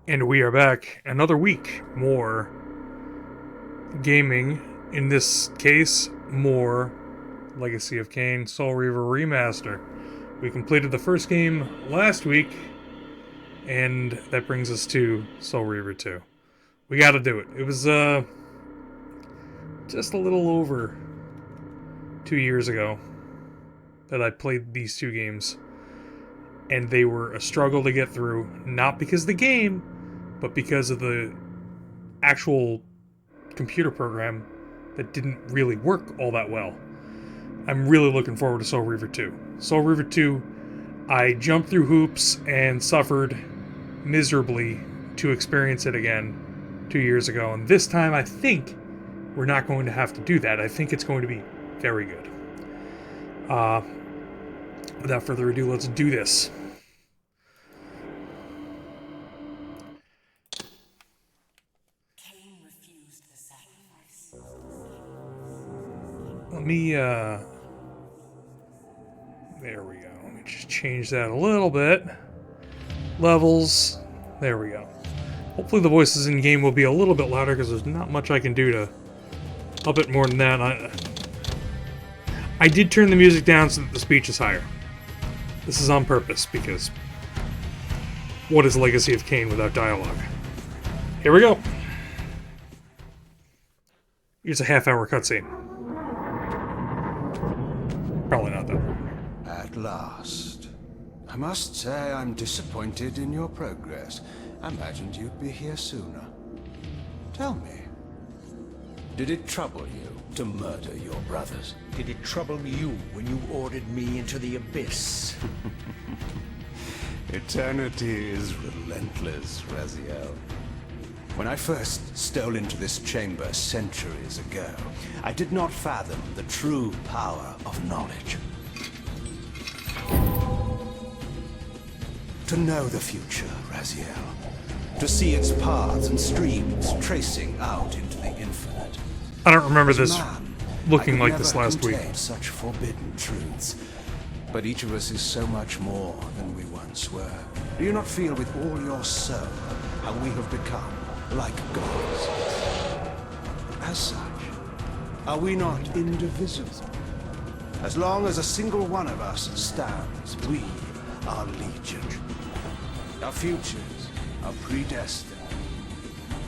And we are back. Another week. More gaming. In this case, more Legacy of Kain Soul Reaver Remaster. We completed the first game last week, and that brings us to Soul Reaver 2. We gotta do it. It was, just a little over 2 years ago that I played these two games. And they were a struggle to get through, not because of the game, but because of the actual computer program that didn't really work all that well. I'm really looking forward to Soul Reaver 2. Soul Reaver 2, I jumped through hoops and suffered miserably to experience it again 2 years ago, and this time I think we're not going to have to do that. I think it's going to be very good. Without further ado, let's do this. Kain refused the sacrifice. Let me, there we go. Let me just change that a little bit. Levels. There we go. Hopefully the voices in game will be a little bit louder because there's not much I can do to up it more than that. I did turn the music down so that the speech is higher. This is on purpose because what is Legacy of Kain without dialogue? Here we go. Here's a half-hour cutscene. Probably not though. At last. I must say I'm disappointed in your progress. I imagined you'd be here sooner. Tell me, did it trouble you to murder your brothers? Did it trouble you when you ordered me into the abyss? Eternity is relentless, Raziel. When I first stole into this chamber centuries ago, I did not fathom the true power of knowledge. To know the future, Raziel. To see its paths and streams tracing out into the infinite. I don't remember this Man, looking I could like never this last week. contain such forbidden truths. But each of us is so much more than we once were. Do you not feel with all your soul how we have become like gods? As such, are we not indivisible? As long as a single one of us stands, we are legion. Our futures are predestined.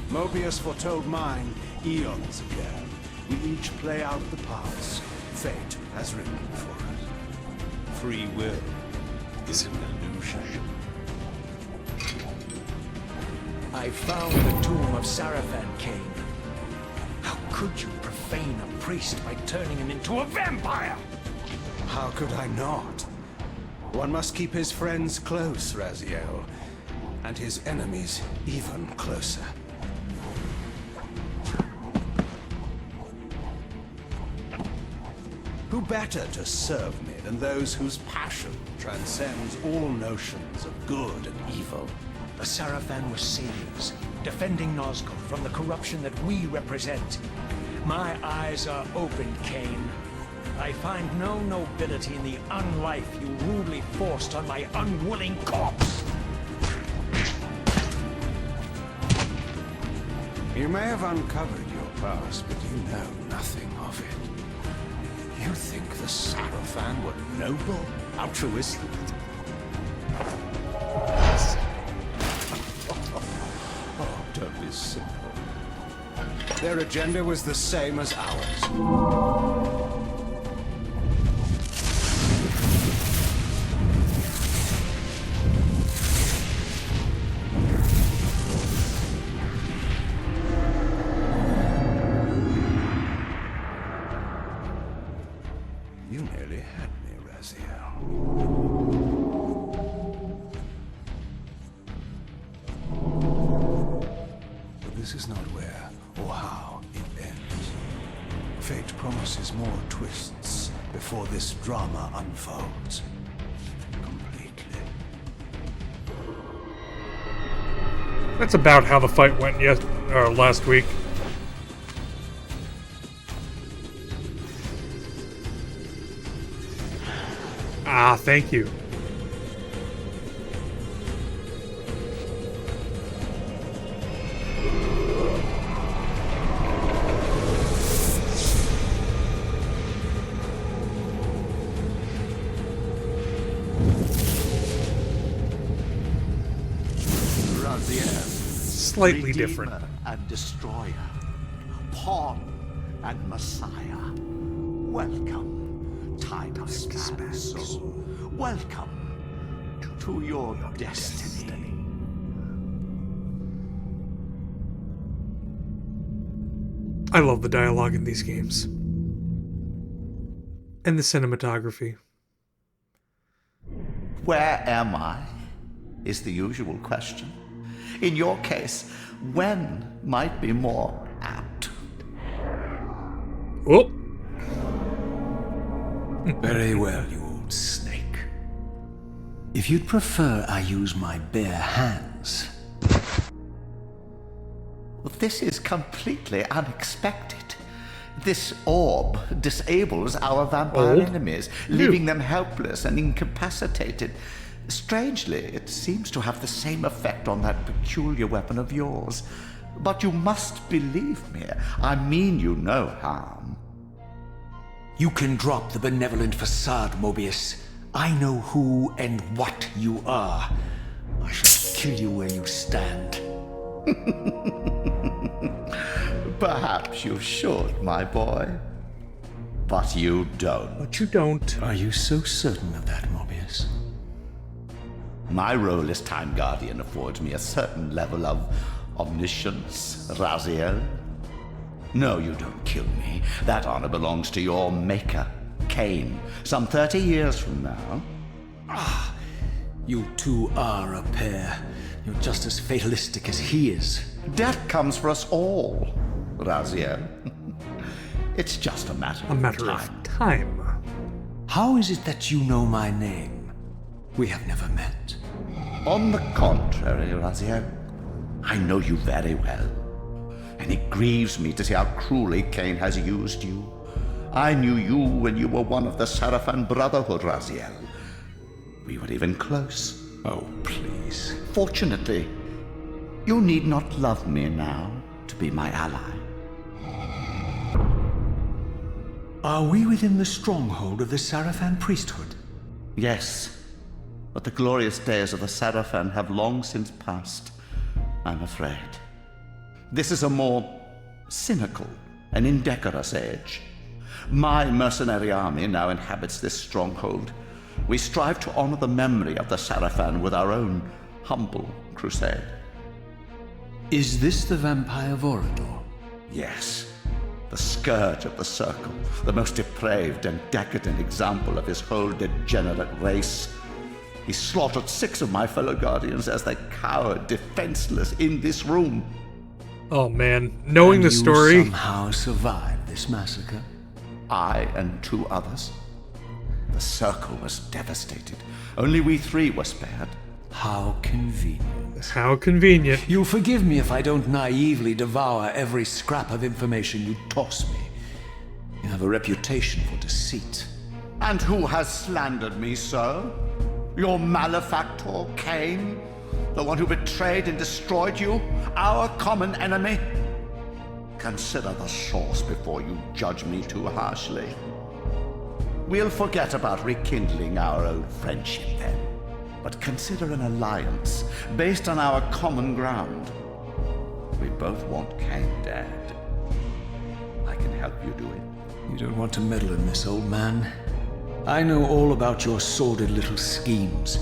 Mobius foretold mine eons ago. We each play out the parts fate has written for us. Free will is an illusion. I found the tomb of Sarafan, Kain. How could you profane a priest by turning him into a vampire? How could I not? One must keep his friends close, Raziel, and his enemies even closer. Who better to serve me than those whose passion transcends all notions of good and evil? The Sarafan were saviors, defending Nazgul from the corruption that we represent. My eyes are opened, Kain. I find no nobility in the unlife you rudely forced on my unwilling corpse. You may have uncovered your past, but you know nothing of it. You think the Sarafan were noble, altruistic? Oh, don't be simple. Their agenda was the same as ours. You nearly had me, Raziel. But this is not where or how it ends. Fate promises more twists before this drama unfolds completely. That's about how the fight went last week. Ah, thank you. slightly different. Redeemer and destroyer, pawn and messiah. Welcome, time span soul. Welcome to your destiny. I love the dialogue in these games. And the cinematography. Where am I? Is the usual question. In your case, when might be more apt. Oh! Very well, you old snake. If you'd prefer I use my bare hands. This is completely unexpected. This orb disables our vampire enemies, leaving them helpless and incapacitated. Strangely, it seems to have the same effect on that peculiar weapon of yours. But you must believe me. I mean you no harm. You can drop the benevolent facade, Mobius. I know who and what you are. I shall kill you where you stand. Perhaps you should, my boy. But you don't. But you don't. Are you so certain of that, Mobius? My role as Time Guardian affords me a certain level of omniscience, Raziel. No, you don't kill me. That honor belongs to your maker, Kain, some 30 years from now. Ah, you two are a pair. You're just as fatalistic as he is. Death comes for us all, Raziel. It's just a matter of time. How is it that you know my name? We have never met. On the contrary, Raziel, I know you very well. And it grieves me to see how cruelly Kain has used you. I knew you when you were one of the Sarafan Brotherhood, Raziel. We were even close. Oh, please. Fortunately, you need not love me now to be my ally. Are we within the stronghold of the Sarafan priesthood? Yes, but the glorious days of the Sarafan have long since passed, I'm afraid. This is a more cynical and indecorous age. My mercenary army now inhabits this stronghold. We strive to honor the memory of the Sarafan with our own humble crusade. Is this the vampire Vorador? Yes, the scourge of the Circle, the most depraved and decadent example of his whole degenerate race. He slaughtered 6 of my fellow Guardians as they cowered defenseless in this room. Oh man, knowing the you story. somehow survived this massacre? I and 2 others. The Circle was devastated. Only we 3 were spared. How convenient. How convenient. You'll forgive me if I don't naively devour every scrap of information you toss me. You have a reputation for deceit. And who has slandered me so? Your malefactor, Kain? The one who betrayed and destroyed you? Our common enemy? Consider the source before you judge me too harshly. We'll forget about rekindling our old friendship then. But consider an alliance based on our common ground. We both want Kain dead. I can help you do it. You don't want to meddle in this, old man. I know all about your sordid little schemes,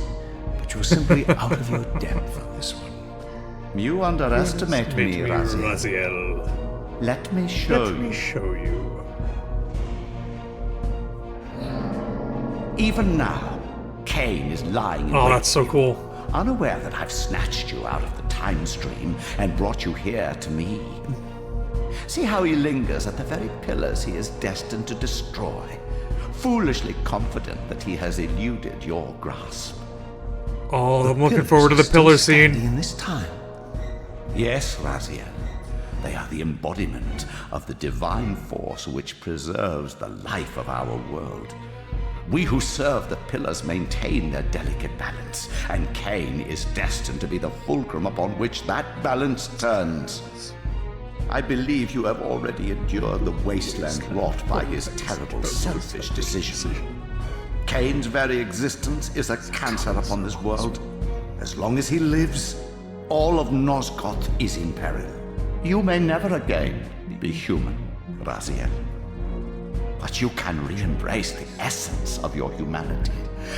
but you're simply out of your depth on this one. You underestimate me, Raziel. Let me show you. Even now, Kain is lying in Oh, wait that's so for you, cool. unaware that I've snatched you out of the time stream and brought you here to me. See how he lingers at the very pillars he is destined to destroy, foolishly confident that he has eluded your grasp. Oh, I'm looking forward to the pillar scene. In this time. Yes, Raziel. They are the embodiment of the divine force which preserves the life of our world. We who serve the pillars maintain their delicate balance, and Kain is destined to be the fulcrum upon which that balance turns. I believe you have already endured the wasteland wrought by his terrible, selfish decision. Kain's very existence is a cancer upon this world. As long as he lives, All of Nosgoth is in peril. You may never again be human, Raziel. But you can re-embrace the essence of your humanity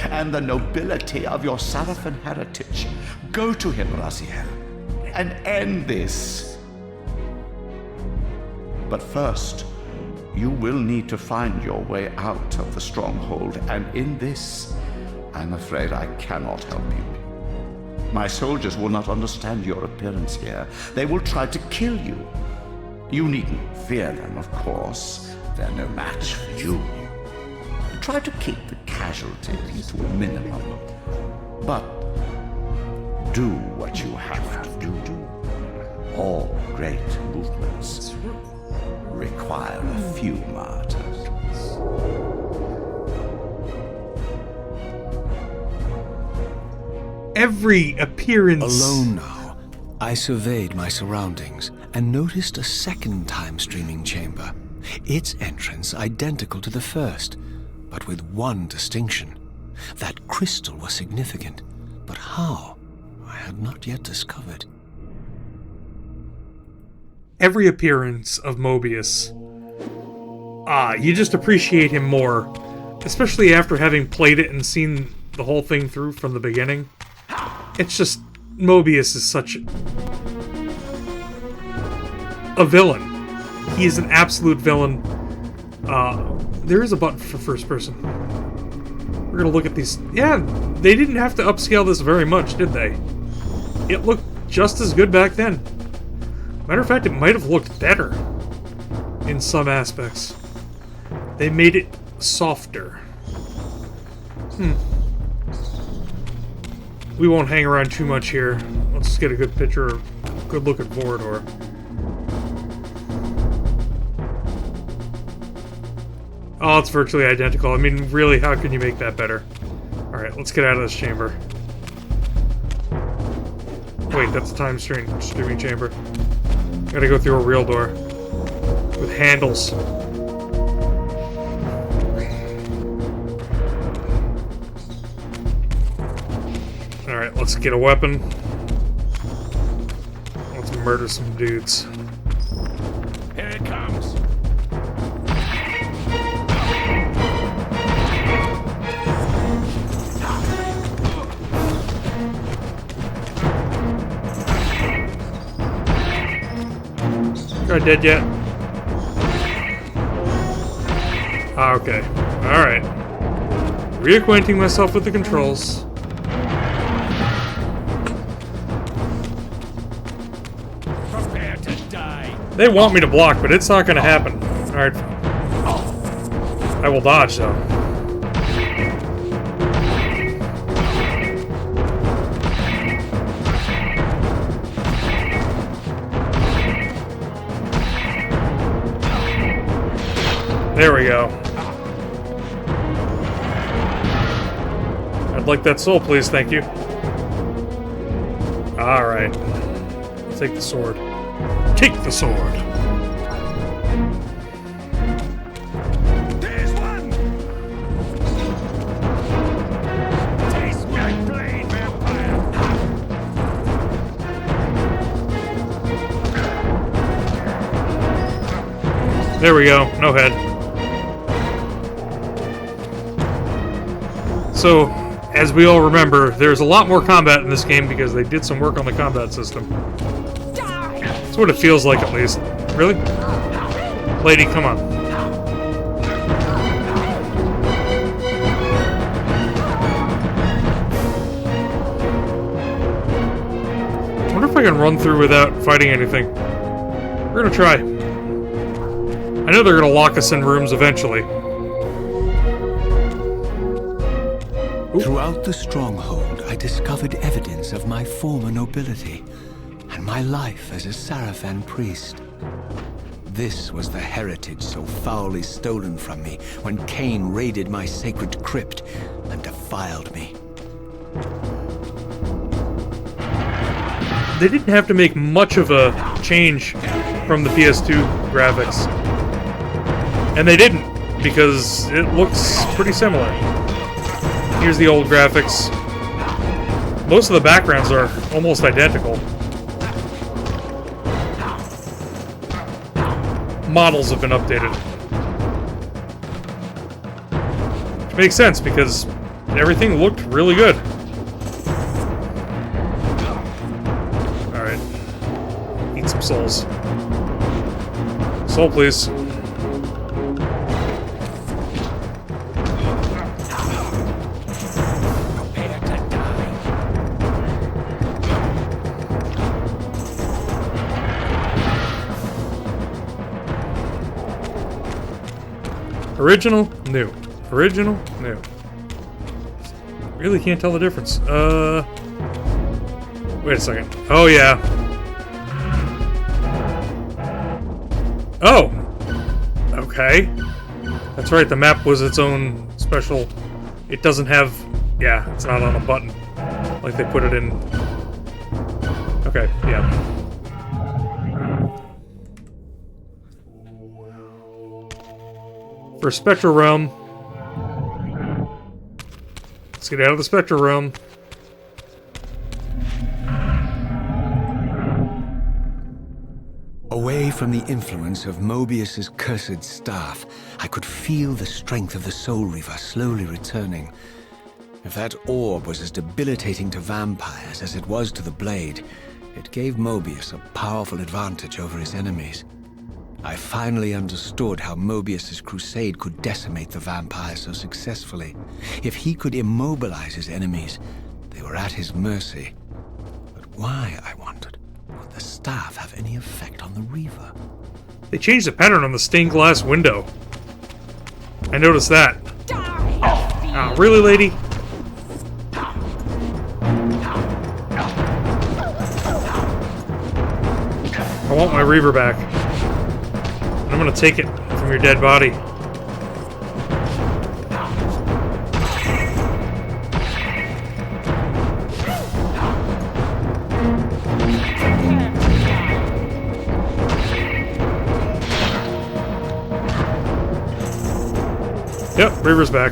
and the nobility of your Sarafan heritage. Go to him, Raziel, and end this. But first, you will need to find your way out of the stronghold, and in this, I'm afraid I cannot help you. My soldiers will not understand your appearance here. They will try to kill you. You needn't fear them, of course. They're no match for you. Try to keep the casualties to a minimum. But do what you have to do. All great movements require a few martyrs. Every appearance... Alone now, I surveyed my surroundings and noticed a second time-streaming chamber. Its entrance identical to the first, but with one distinction. That crystal was significant, but how? I had not yet discovered. Every appearance of Mobius, you just appreciate him more, especially after having played it and seen the whole thing through from the beginning. It's just, Mobius is such a villain. He is an absolute villain. There is a button for first person. We're gonna look at these. Yeah, they didn't have to upscale this very much, did they? It looked just as good back then. Matter of fact, it might have looked better in some aspects. They made it softer. We won't hang around too much here. Let's just get a good picture, good look at Vorador. Oh, it's virtually identical. I mean, really, how can you make that better? Alright, let's get out of this chamber. Wait, that's a streaming chamber. Gotta go through a real door. With handles. Alright, let's get a weapon. Let's murder some dudes. Here it comes. Are dead yet? Okay. Alright. Reacquainting myself with the controls. Prepare to die. They want me to block, but it's not gonna happen. Alright. I will dodge, though. There we go. I'd like that soul, please, thank you. Alright. Take the sword. Take the sword! There's one! Taste my blade, vampire! There we go. No head. So, as we all remember, there's a lot more combat in this game because they did some work on the combat system. That's what it feels like, at least. Really? Lady, come on. I wonder if I can run through without fighting anything. We're gonna try. I know they're gonna lock us in rooms eventually. Throughout the stronghold, I discovered evidence of my former nobility and my life as a Sarafan priest. This was the heritage so foully stolen from me when Kain raided my sacred crypt and defiled me. They didn't have to make much of a change from the PS2 graphics. And they didn't, because it looks pretty similar. Here's the old graphics. Most of the backgrounds are almost identical. models have been updated. Which makes sense because everything looked really good. Alright. Eat some souls. Soul, please. Prepare to die. Original, new. Original, new. Really can't tell the difference. Wait a second. Oh, yeah. Oh! Okay. That's right, the map was its own special... It doesn't have... Yeah, it's not on a button. Like they put it in... Okay, yeah. For Spectral Realm... Let's get out of the Spectral Realm. Away from the influence of Mobius's cursed staff, I could feel the strength of the Soul Reaver slowly returning. If that orb was as debilitating to vampires as it was to the blade, it gave Mobius a powerful advantage over his enemies. I finally understood how Mobius's crusade could decimate the vampires so successfully. If he could immobilize his enemies, they were at his mercy. But why, I wondered, would the staff have any effect on the Reaver? They changed the pattern on the stained glass window. I noticed that. Ah, really, lady? I want my Reaver back. I'm gonna take it from your dead body. Yep, Reaver's back.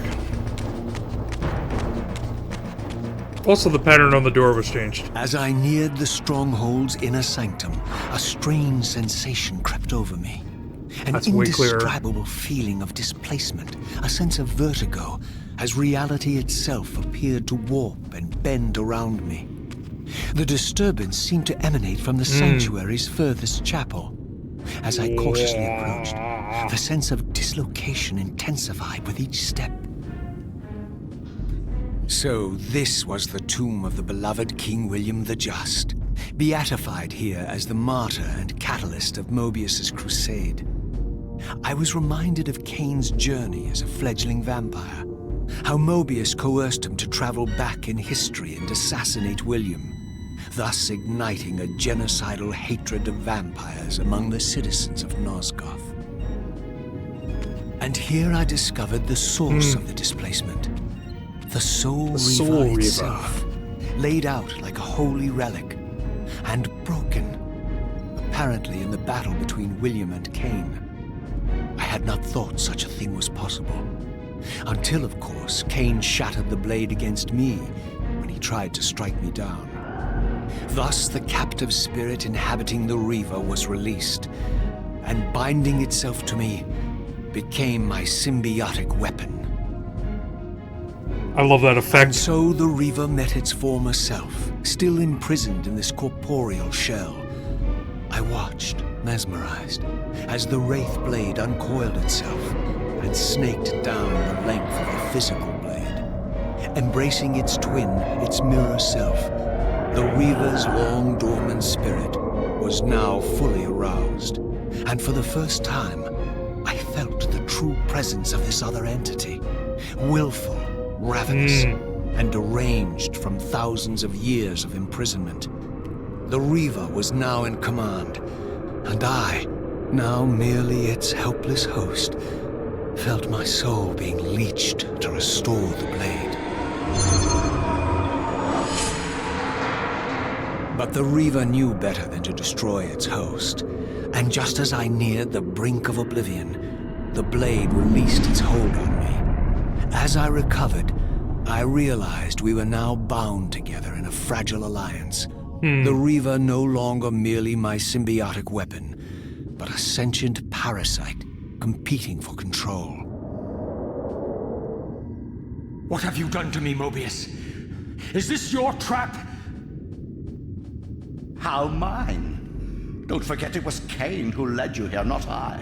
Also, the pattern on the door was changed. As I neared the stronghold's inner sanctum, a strange sensation crept over me. An That's way clearer. indescribable feeling of displacement, a sense of vertigo, as reality itself appeared to warp and bend around me. The disturbance seemed to emanate from the sanctuary's furthest chapel. As I cautiously approached, the sense of dislocation intensified with each step. So this was the tomb of the beloved King William the Just, beatified here as the martyr and catalyst of Mobius's crusade. I was reminded of Kain's journey as a fledgling vampire, how Mobius coerced him to travel back in history and assassinate William, thus igniting a genocidal hatred of vampires among the citizens of Nosgoth. And here I discovered the source of the displacement. The Soul Reaver itself, laid out like a holy relic, and broken, apparently in the battle between William and Kain. I had not thought such a thing was possible, until, of course, Kain shattered the blade against me when he tried to strike me down. Thus, the captive spirit inhabiting the Reaver was released, and binding itself to me, became my symbiotic weapon. I love that effect. And so the Reaver met its former self, still imprisoned in this corporeal shell. I watched, mesmerized, as the Wraith blade uncoiled itself and snaked down the length of the physical blade. Embracing its twin, its mirror self, the Reaver's long dormant spirit was now fully aroused, and for the first time, I felt the true presence of this other entity, willful, ravenous, and deranged from thousands of years of imprisonment. The Reaver was now in command, and I, now merely its helpless host, felt my soul being leeched to restore the blade. But the Reaver knew better than to destroy its host, and just as I neared the brink of oblivion, the blade released its hold on me. As I recovered, I realized we were now bound together in a fragile alliance. The Reaver no longer merely my symbiotic weapon, but a sentient parasite competing for control. What have you done to me, Mobius? Is this your trap? How mine? Don't forget it was Kain who led you here, not I.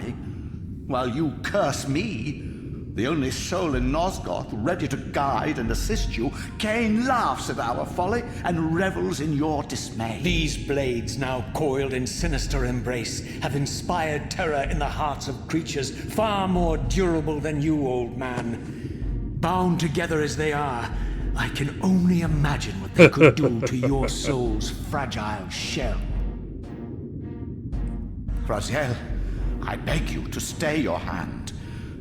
While you curse me, the only soul in Nosgoth ready to guide and assist you, Kain laughs at our folly and revels in your dismay. These blades, now coiled in sinister embrace, have inspired terror in the hearts of creatures far more durable than you, old man. Bound together as they are, I can only imagine what they could do to your soul's fragile shell. Raziel, I beg you to stay your hand.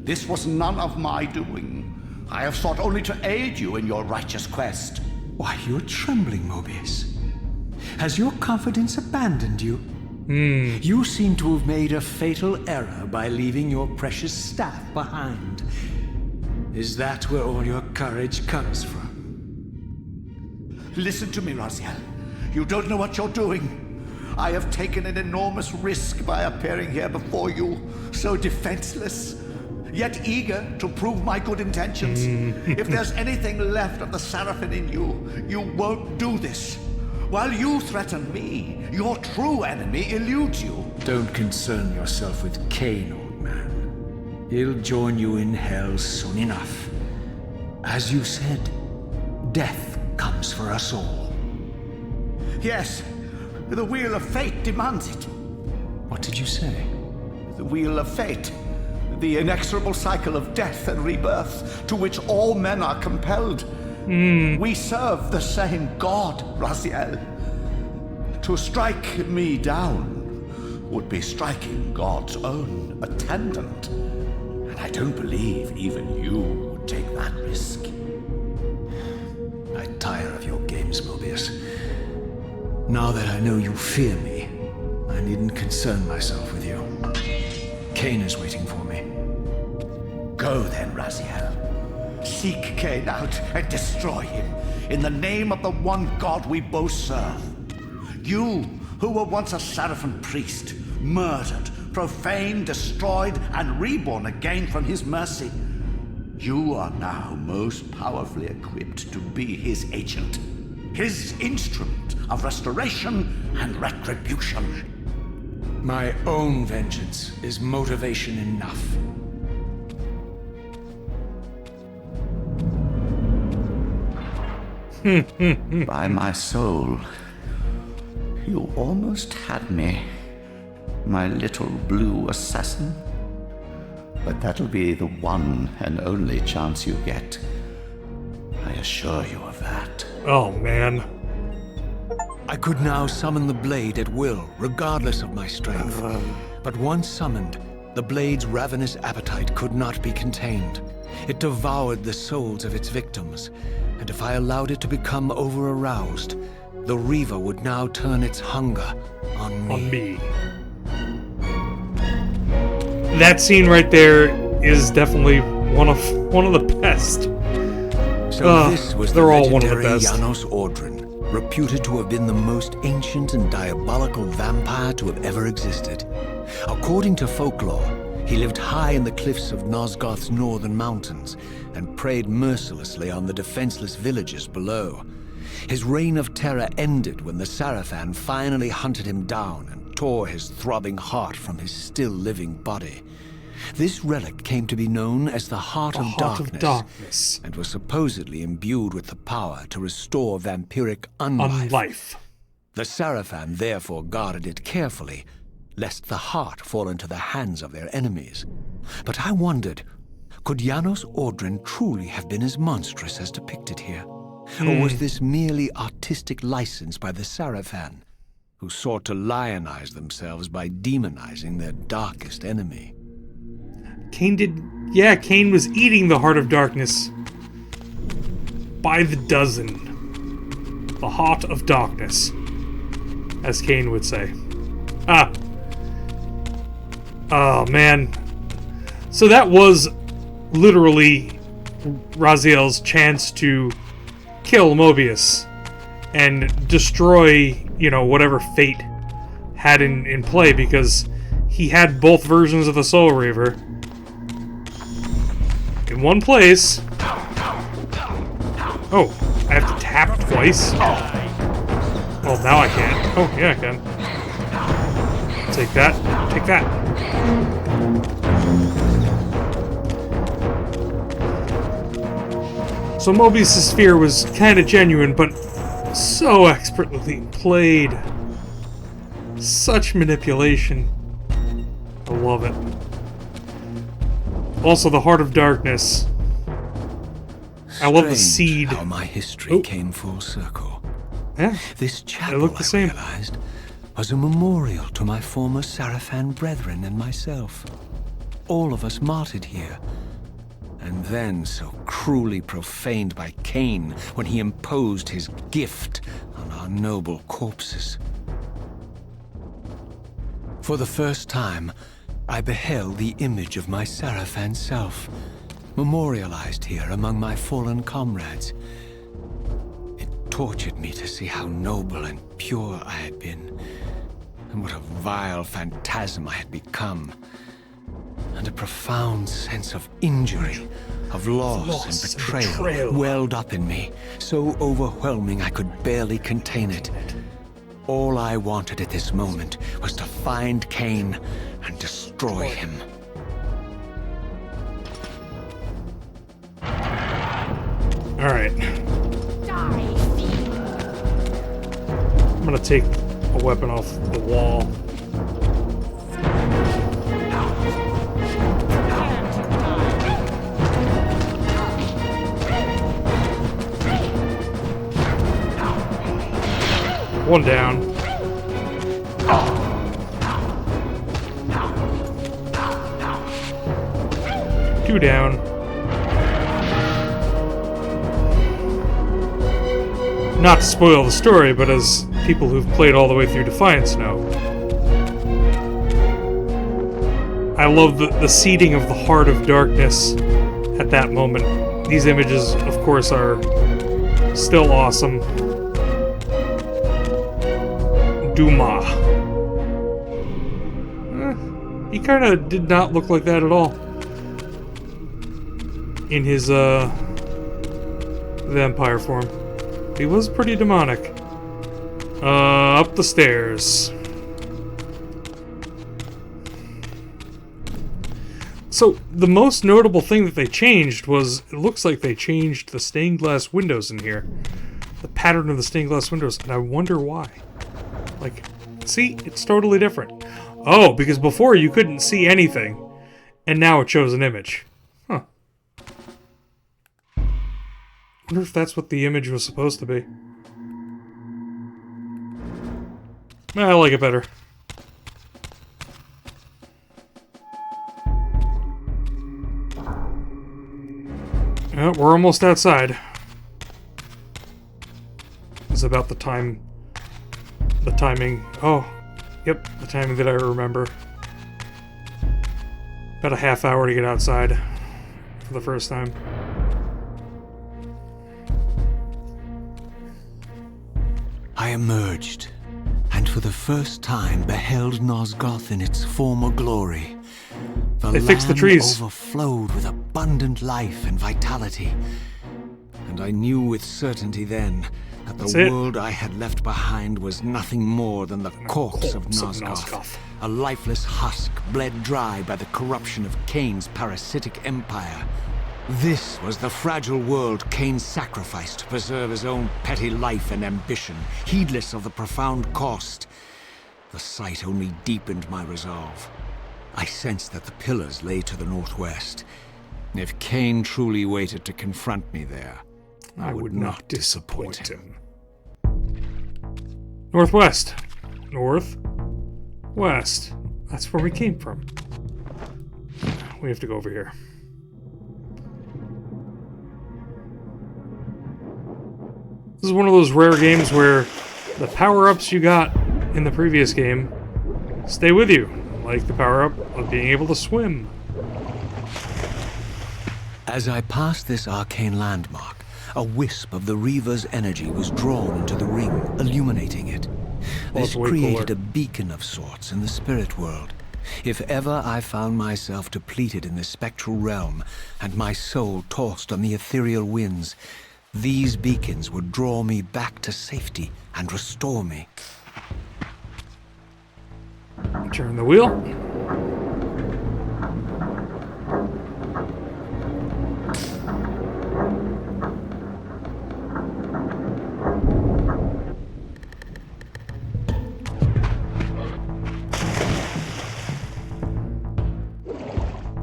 This was none of my doing. I have sought only to aid you in your righteous quest. Why, you're trembling, Mobius. Has your confidence abandoned you? You seem to have made a fatal error by leaving your precious staff behind. Is that where all your courage comes from? Listen to me, Raziel. You don't know what you're doing. I have taken an enormous risk by appearing here before you, so defenseless, yet eager to prove my good intentions. If there's anything left of the Seraphim in you, you won't do this. While you threaten me, your true enemy eludes you. Don't concern yourself with Kain, old man. He'll join you in hell soon enough. As you said, death comes for us all. Yes, the wheel of fate demands it. What did you say? The wheel of fate. The inexorable cycle of death and rebirth to which all men are compelled. We serve the same God, Raziel. To strike me down would be striking God's own attendant. And I don't believe even you would take that risk. I tire of your games, Mobius. Now that I know you fear me, I needn't concern myself with you. Kain is waiting for me. Go then, Raziel. Seek Kain out and destroy him in the name of the one God we both serve. You, who were once a Seraphim priest, murdered, profaned, destroyed, and reborn again from his mercy. You are now most powerfully equipped to be his agent, his instrument of restoration and retribution. My own vengeance is motivation enough. By my soul, you almost had me, my little blue assassin. But that'll be the one and only chance you get. I assure you of that. Oh, man. I could now summon the blade at will, regardless of my strength. But once summoned, the blade's ravenous appetite could not be contained. It devoured the souls of its victims, and if I allowed it to become over-aroused, the Reaver would now turn its hunger on me. On me. That scene right there is definitely one of the best. So this was the they're all one of the legendary best. Janos Ordrin, reputed to have been the most ancient and diabolical vampire to have ever existed. According to folklore, he lived high in the cliffs of Nosgoth's northern mountains and preyed mercilessly on the defenseless villages below. His reign of terror ended when the Seraphim finally hunted him down and tore his throbbing heart from his still-living body. This relic came to be known as the Heart of Darkness, and was supposedly imbued with the power to restore vampiric unlife. The Seraphim therefore guarded it carefully, lest the heart fall into the hands of their enemies. But I wondered, could Janos Ordrin truly have been as monstrous as depicted here? Or was this merely artistic license by the Seraphim, who sought to lionize themselves by demonizing their darkest enemy? Kain was eating the Heart of Darkness by the dozen. The Heart of Darkness, as Kain would say. Oh, man. So that was literally Raziel's chance to kill Mobius and destroy, whatever fate had in play, because he had both versions of the Soul Reaver in one place. Oh, I have to tap twice? Well, now I can't. Oh, yeah, I can. Take that. Take that. So Mobius' fear was kind of genuine, but so expertly played. Such manipulation. I love it. Also, the Heart of Darkness. I love the seed. How my history came full circle. Yeah, This they chapel, look the same. realized, was a memorial to my former Sarafan brethren and myself. All of us martyred here. And then so cruelly profaned by Kain when he imposed his gift on our noble corpses. For the first time, I beheld the image of my Sarafan self, memorialized here among my fallen comrades. It tortured me to see how noble and pure I had been, and what a vile phantasm I had become. And a profound sense of injury, of loss and betrayal welled up in me, so overwhelming I could barely contain it. All I wanted at this moment was to find Kain and destroy him. Alright. I'm gonna take a weapon off the wall. One down. Two down. Not to spoil the story, but as people who've played all the way through Defiance know, I love the seeding of the Heart of Darkness at that moment. These images, of course, are still awesome. Duma. He kind of did not look like that at all in his vampire form. He was pretty demonic. Up the stairs. So the most notable thing that they changed was, it looks like they changed the stained glass windows in here. The pattern of the stained glass windows, and I wonder why. Like, see, it's totally different. Oh, because before you couldn't see anything, and now it shows an image. Huh. Wonder if that's what the image was supposed to be. I like it better. Oh, we're almost outside. It's about the timing. Oh, yep, the timing that I remember. About a half hour to get outside for the first time. I emerged, and for the first time beheld Nosgoth in its former glory. They fixed the trees. Overflowed with abundant life and vitality. And I knew with certainty then that the world I had left behind was nothing more than the corpse of Nosgoth. A lifeless husk bled dry by the corruption of Kain's parasitic empire. This was the fragile world Kain sacrificed to preserve his own petty life and ambition, heedless of the profound cost. The sight only deepened my resolve. I sensed that the pillars lay to the northwest. If Kain truly waited to confront me there, I would not disappoint him. Northwest. North. West. That's where we came from. We have to go over here. This is one of those rare games where the power-ups you got in the previous game stay with you. Like the power-up of being able to swim. As I passed this arcane landmark, a wisp of the Reaver's energy was drawn into the ring, illuminating it. This created a beacon of sorts in the spirit world, If ever I found myself depleted in the spectral realm, and my soul tossed on the ethereal winds, these beacons would draw me back to safety and restore me. Turn the wheel.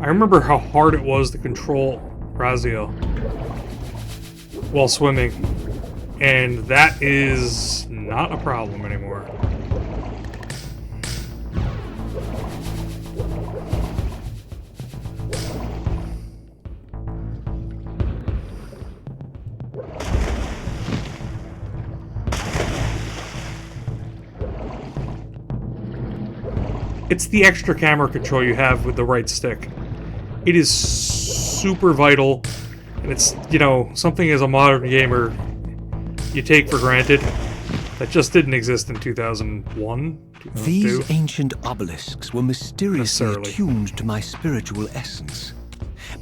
I remember how hard it was to control Raziel while swimming, and that is not a problem anymore. It's the extra camera control you have with the right stick. It is super vital, and it's, you know, something as a modern gamer you take for granted that just didn't exist in 2001, 2002. These ancient obelisks were mysteriously Necessarily. attuned to my spiritual essence.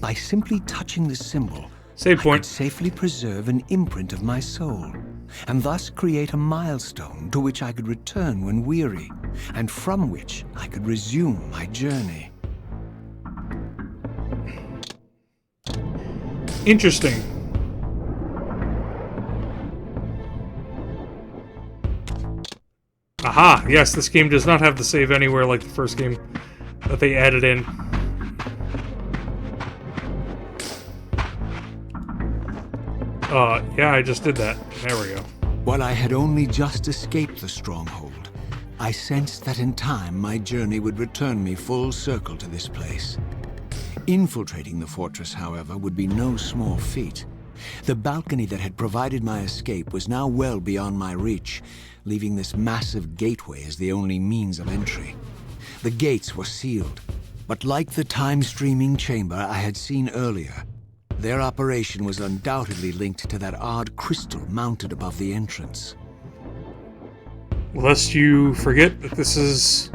By simply touching the symbol, Save I point. could safely preserve an imprint of my soul, and thus create a milestone to which I could return when weary, and from which I could resume my journey. Interesting. Aha! Yes, this game does not have the save anywhere like the first game that they added in. Yeah, I just did that. There we go. While I had only just escaped the stronghold, I sensed that in time my journey would return me full circle to this place. Infiltrating the fortress, however, would be no small feat. The balcony that had provided my escape was now well beyond my reach, leaving this massive gateway as the only means of entry. The gates were sealed, but like the time-streaming chamber I had seen earlier, their operation was undoubtedly linked to that odd crystal mounted above the entrance. Lest you forget that this is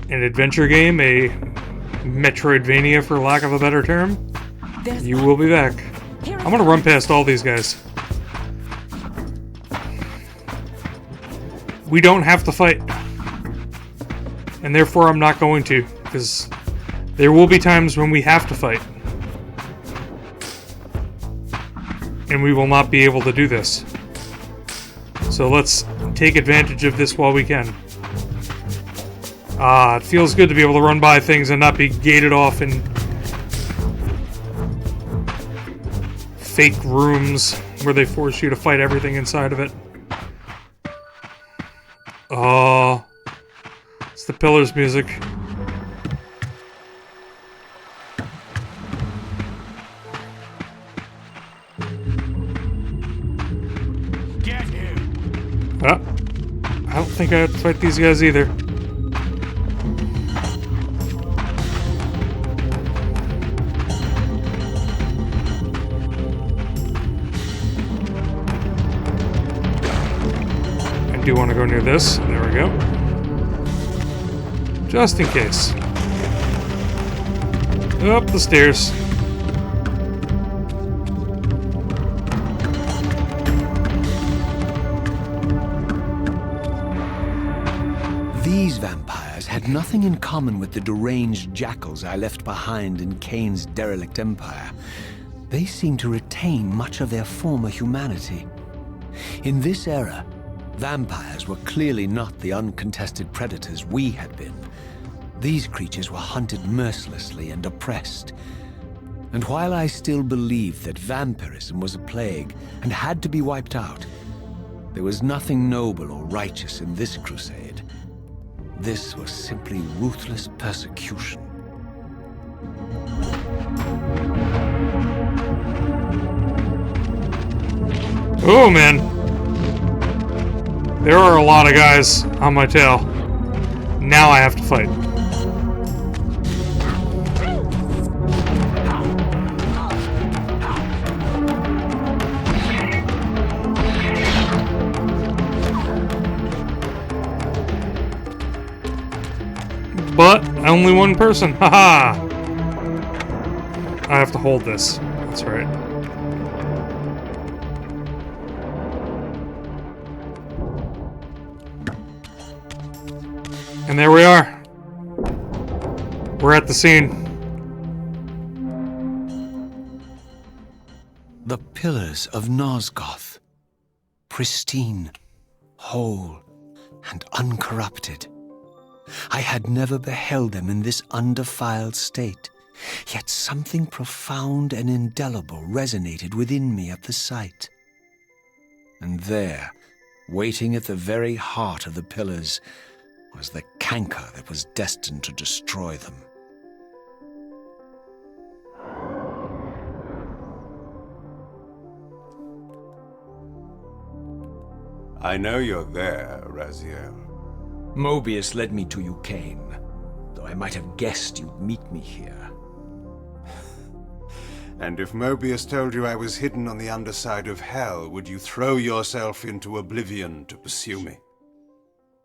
an adventure game, a Metroidvania for lack of a better term, you will be back. I'm gonna run past all these guys. We don't have to fight. And therefore I'm not going to, because there will be times when we have to fight. And we will not be able to do this. So let's take advantage of this while we can. It feels good to be able to run by things and not be gated off in fake rooms where they force you to fight everything inside of it. Oh, it's the Pillars music. Get him! Well, I don't think I have to fight these guys either. I do want to go near this. There we go. Just in case. Up the stairs. These vampires had nothing in common with the deranged jackals I left behind in Kain's derelict empire. They seemed to retain much of their former humanity. In this era, vampires were clearly not the uncontested predators we had been. These creatures were hunted mercilessly and oppressed. And while I still believed that vampirism was a plague and had to be wiped out, there was nothing noble or righteous in this crusade. This was simply ruthless persecution. Oh man. There are a lot of guys on my tail. Now I have to fight. But only one person. Haha! I have to hold this. That's right. And there we are. We're at the scene. The pillars of Nosgoth. Pristine, whole, and uncorrupted. I had never beheld them in this undefiled state, yet something profound and indelible resonated within me at the sight. And there, waiting at the very heart of the pillars, was the canker that was destined to destroy them. I know you're there, Raziel. Mobius led me to you, Kain, though I might have guessed you'd meet me here. And if Mobius told you I was hidden on the underside of hell, would you throw yourself into oblivion to pursue me?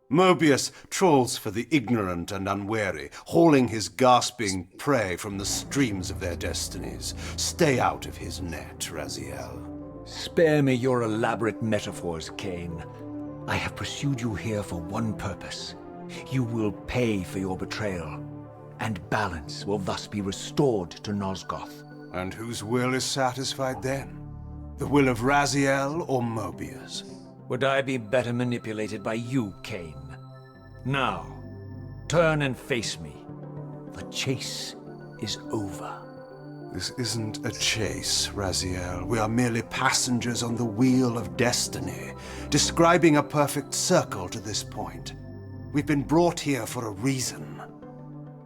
Mobius trawls for the ignorant and unwary, hauling his gasping prey from the streams of their destinies. Stay out of his net, Raziel. Spare me your elaborate metaphors, Kain. I have pursued you here for one purpose. You will pay for your betrayal, and balance will thus be restored to Nosgoth. And whose will is satisfied then? The will of Raziel or Mobius? Would I be better manipulated by you, Kain? Now, turn and face me. The chase is over. This isn't a chase, Raziel. We are merely passengers on the wheel of destiny, describing a perfect circle to this point. We've been brought here for a reason.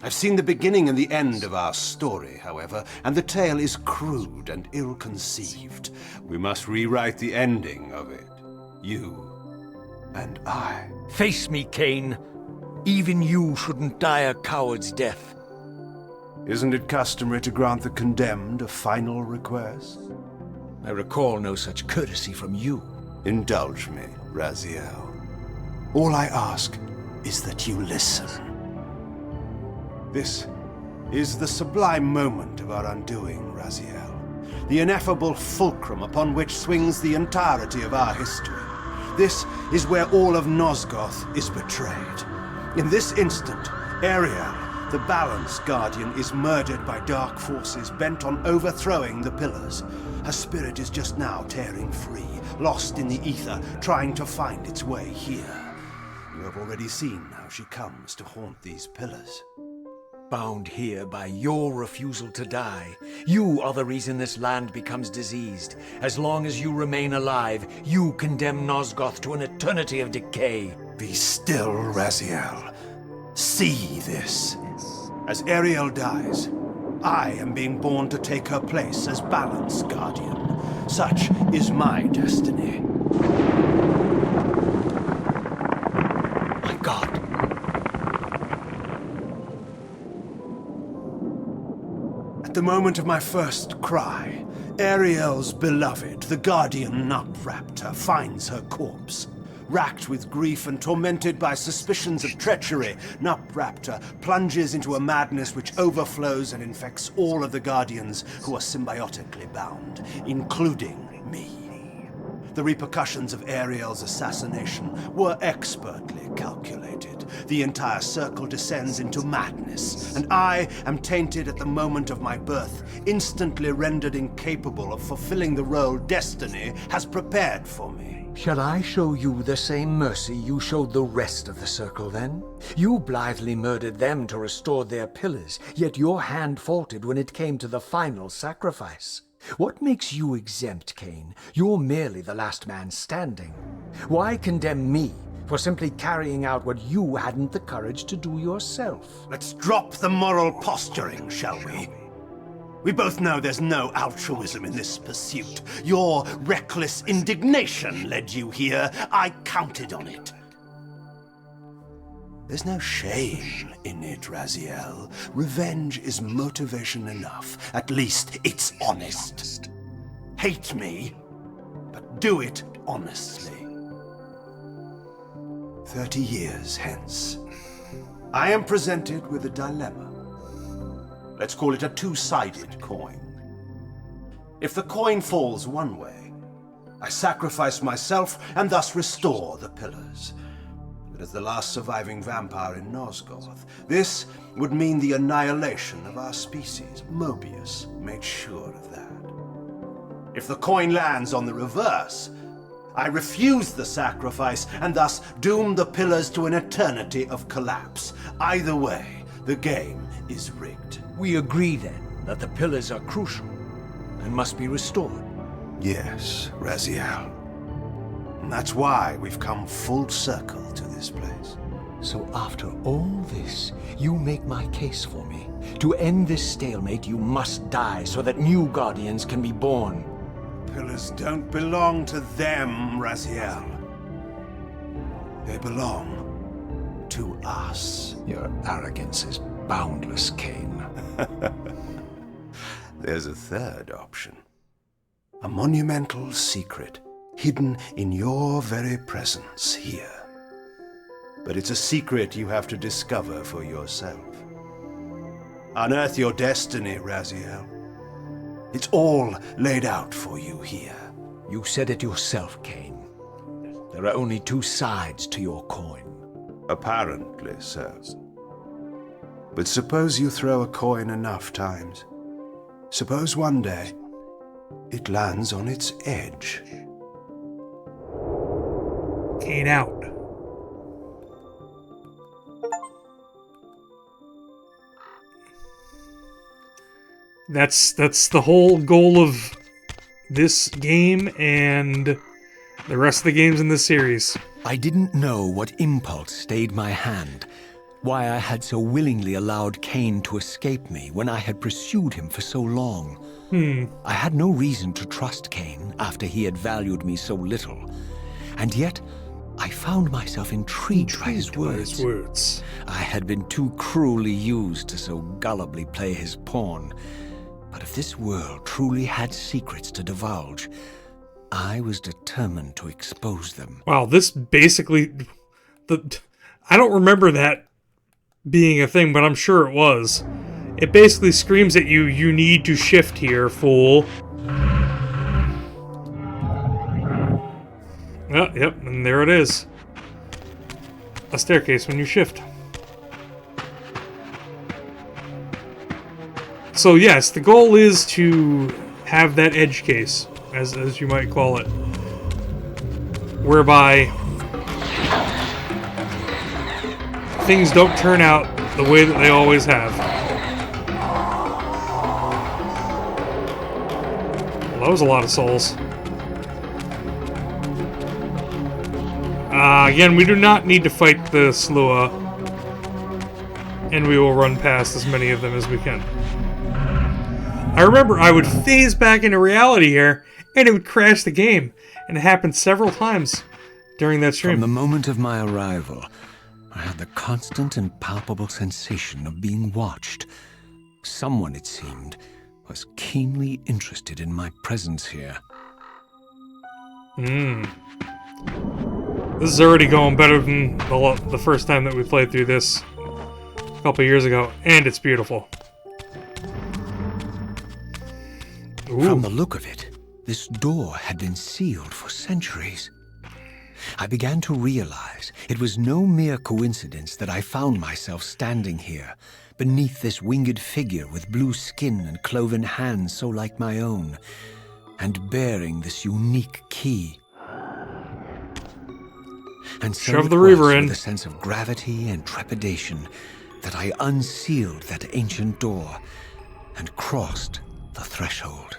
I've seen the beginning and the end of our story, however, and the tale is crude and ill-conceived. We must rewrite the ending of it. You and I. Face me, Kain. Even you shouldn't die a coward's death. Isn't it customary to grant the condemned a final request? I recall no such courtesy from you. Indulge me, Raziel. All I ask is that you listen. This is the sublime moment of our undoing, Raziel. The ineffable fulcrum upon which swings the entirety of our history. This is where all of Nosgoth is betrayed. In this instant, Ariel, the Balance Guardian, is murdered by dark forces bent on overthrowing the pillars. Her spirit is just now tearing free, lost in the ether, trying to find its way here. You have already seen how she comes to haunt these pillars. Bound here by your refusal to die. You are the reason this land becomes diseased. As long as you remain alive, you condemn Nosgoth to an eternity of decay. Be still, Raziel. See this. As Ariel dies, I am being born to take her place as Balance Guardian. Such is my destiny. My God. At the moment of my first cry, Ariel's beloved, the Guardian Nutraptor, finds her corpse. Racked with grief and tormented by suspicions of treachery, Nutraptor plunges into a madness which overflows and infects all of the Guardians who are symbiotically bound, including me. The repercussions of Ariel's assassination were expertly calculated. The entire circle descends into madness, and I am tainted at the moment of my birth, instantly rendered incapable of fulfilling the role destiny has prepared for me. Shall I show you the same mercy you showed the rest of the circle, then? You blithely murdered them to restore their pillars, yet your hand faltered when it came to the final sacrifice. What makes you exempt, Kain? You're merely the last man standing. Why condemn me for simply carrying out what you hadn't the courage to do yourself? Let's drop the moral posturing, shall we? We both know there's no altruism in this pursuit. Your reckless indignation led you here. I counted on it. There's no shame in it, Raziel. Revenge is motivation enough. At least it's honest. Hate me, but do it honestly. 30 years hence, I am presented with a dilemma. Let's call it a two-sided coin. If the coin falls one way, I sacrifice myself and thus restore the pillars. But as the last surviving vampire in Nosgoth, this would mean the annihilation of our species. Mobius made sure of that. If the coin lands on the reverse, I refuse the sacrifice and thus doom the pillars to an eternity of collapse. Either way, the game is rigged. We agree then that the pillars are crucial and must be restored. Yes, Raziel. And that's why we've come full circle to this place. So after all this, you make my case for me. To end this stalemate, you must die so that new Guardians can be born. Pillars don't belong to them, Raziel. They belong to us. Your arrogance is boundless, Kain. There's a third option. A monumental secret, hidden in your very presence here. But it's a secret you have to discover for yourself. Unearth your destiny, Raziel. It's all laid out for you here. You said it yourself, Kain. There are only two sides to your coin. Apparently so. But suppose you throw a coin enough times. Suppose one day it lands on its edge. Kain out. That's the whole goal of this game and the rest of the games in this series. I didn't know what impulse stayed my hand, why I had so willingly allowed Kain to escape me when I had pursued him for so long. I had no reason to trust Kain after he had valued me so little, and yet I found myself intrigued by his words. I had been too cruelly used to so gullibly play his pawn. But if this world truly had secrets to divulge, I was determined to expose them. Wow, this basically... I don't remember that being a thing, but I'm sure it was. It basically screams at you, you need to shift here, fool. Oh, yep, and there it is. A staircase when you shift. So yes, the goal is to have that edge case, as you might call it, whereby things don't turn out the way that they always have. Well, that was a lot of souls. Again, we do not need to fight the Slua, and we will run past as many of them as we can. I remember I would phase back into reality here, and it would crash the game, and it happened several times during that stream. From the moment of my arrival, I had the constant and palpable sensation of being watched. Someone, it seemed, was keenly interested in my presence here. This is already going better than the first time that we played through this a couple years ago, and it's beautiful. Ooh. From the look of it, this door had been sealed for centuries. I began to realize it was no mere coincidence that I found myself standing here, beneath this winged figure with blue skin and cloven hands so like my own, and bearing this unique key. And so Shove it the was Reaver in. with a sense of gravity and trepidation that I unsealed that ancient door and crossed the threshold.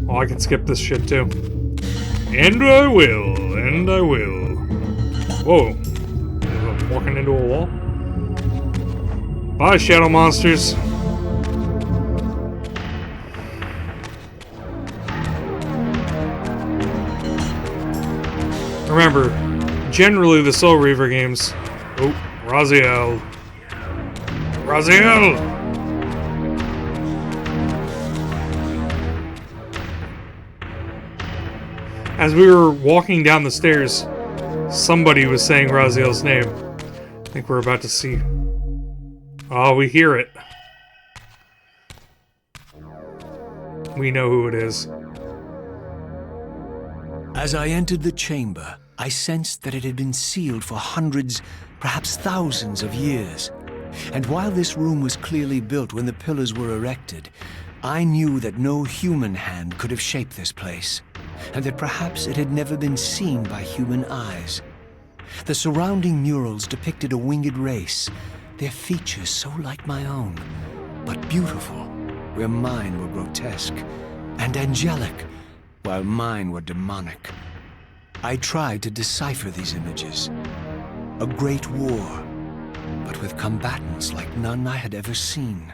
Oh, I can skip this shit too. And I will, and I will. Whoa. I'm walking into a wall. Bye, shadow monsters. Remember, generally the Soul Reaver games... Oh, Raziel! Raziel! As we were walking down the stairs, somebody was saying Raziel's name. I think we're about to see... Oh, we hear it. We know who it is. As I entered the chamber, I sensed that it had been sealed for hundreds, perhaps thousands of years. And while this room was clearly built when the pillars were erected, I knew that no human hand could have shaped this place, and that perhaps it had never been seen by human eyes. The surrounding murals depicted a winged race, their features so like my own, but beautiful, where mine were grotesque, and angelic, while mine were demonic. I tried to decipher these images. A great war, but with combatants like none I had ever seen.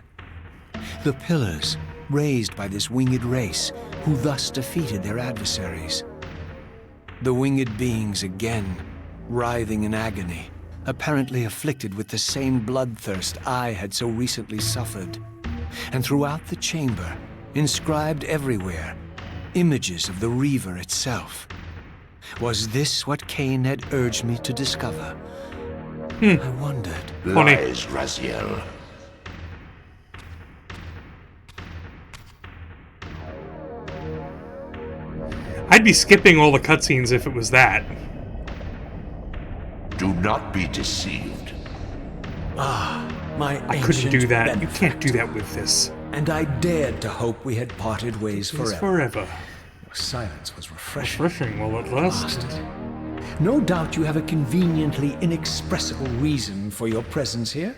The pillars, raised by this winged race, who thus defeated their adversaries. The winged beings again, writhing in agony, apparently afflicted with the same bloodthirst I had so recently suffered. And throughout the chamber, inscribed everywhere, images of the Reaver itself. Was this what Kain had urged me to discover? I wondered. Lies, Raziel. I'd be skipping all the cutscenes if it was that. Do not be deceived. My I couldn't do ancient that. You can't do benefactor. that with this. And I dared to hope we had parted ways It's forever. forever. Your silence was refreshing. Refreshing while it lasted. No doubt you have a conveniently inexpressible reason for your presence here.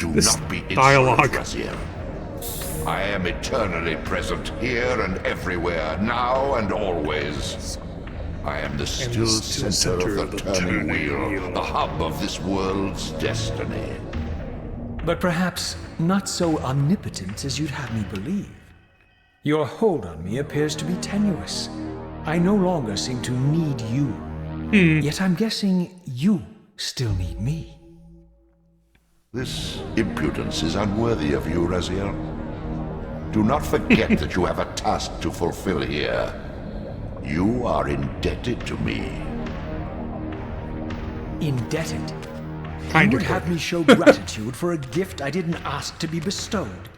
Do This not be dialogue. insolent, Raziel. I am eternally present here and everywhere, now and always. I am the still center of the turning wheel, the hub of this world's destiny. But perhaps not so omnipotent as you'd have me believe. Your hold on me appears to be tenuous. I no longer seem to need you. Yet I'm guessing you still need me. This impudence is unworthy of you, Raziel. Do not forget that you have a task to fulfill here. You are indebted to me. Indebted? Kind You of would have me show gratitude for a gift I didn't ask to be bestowed.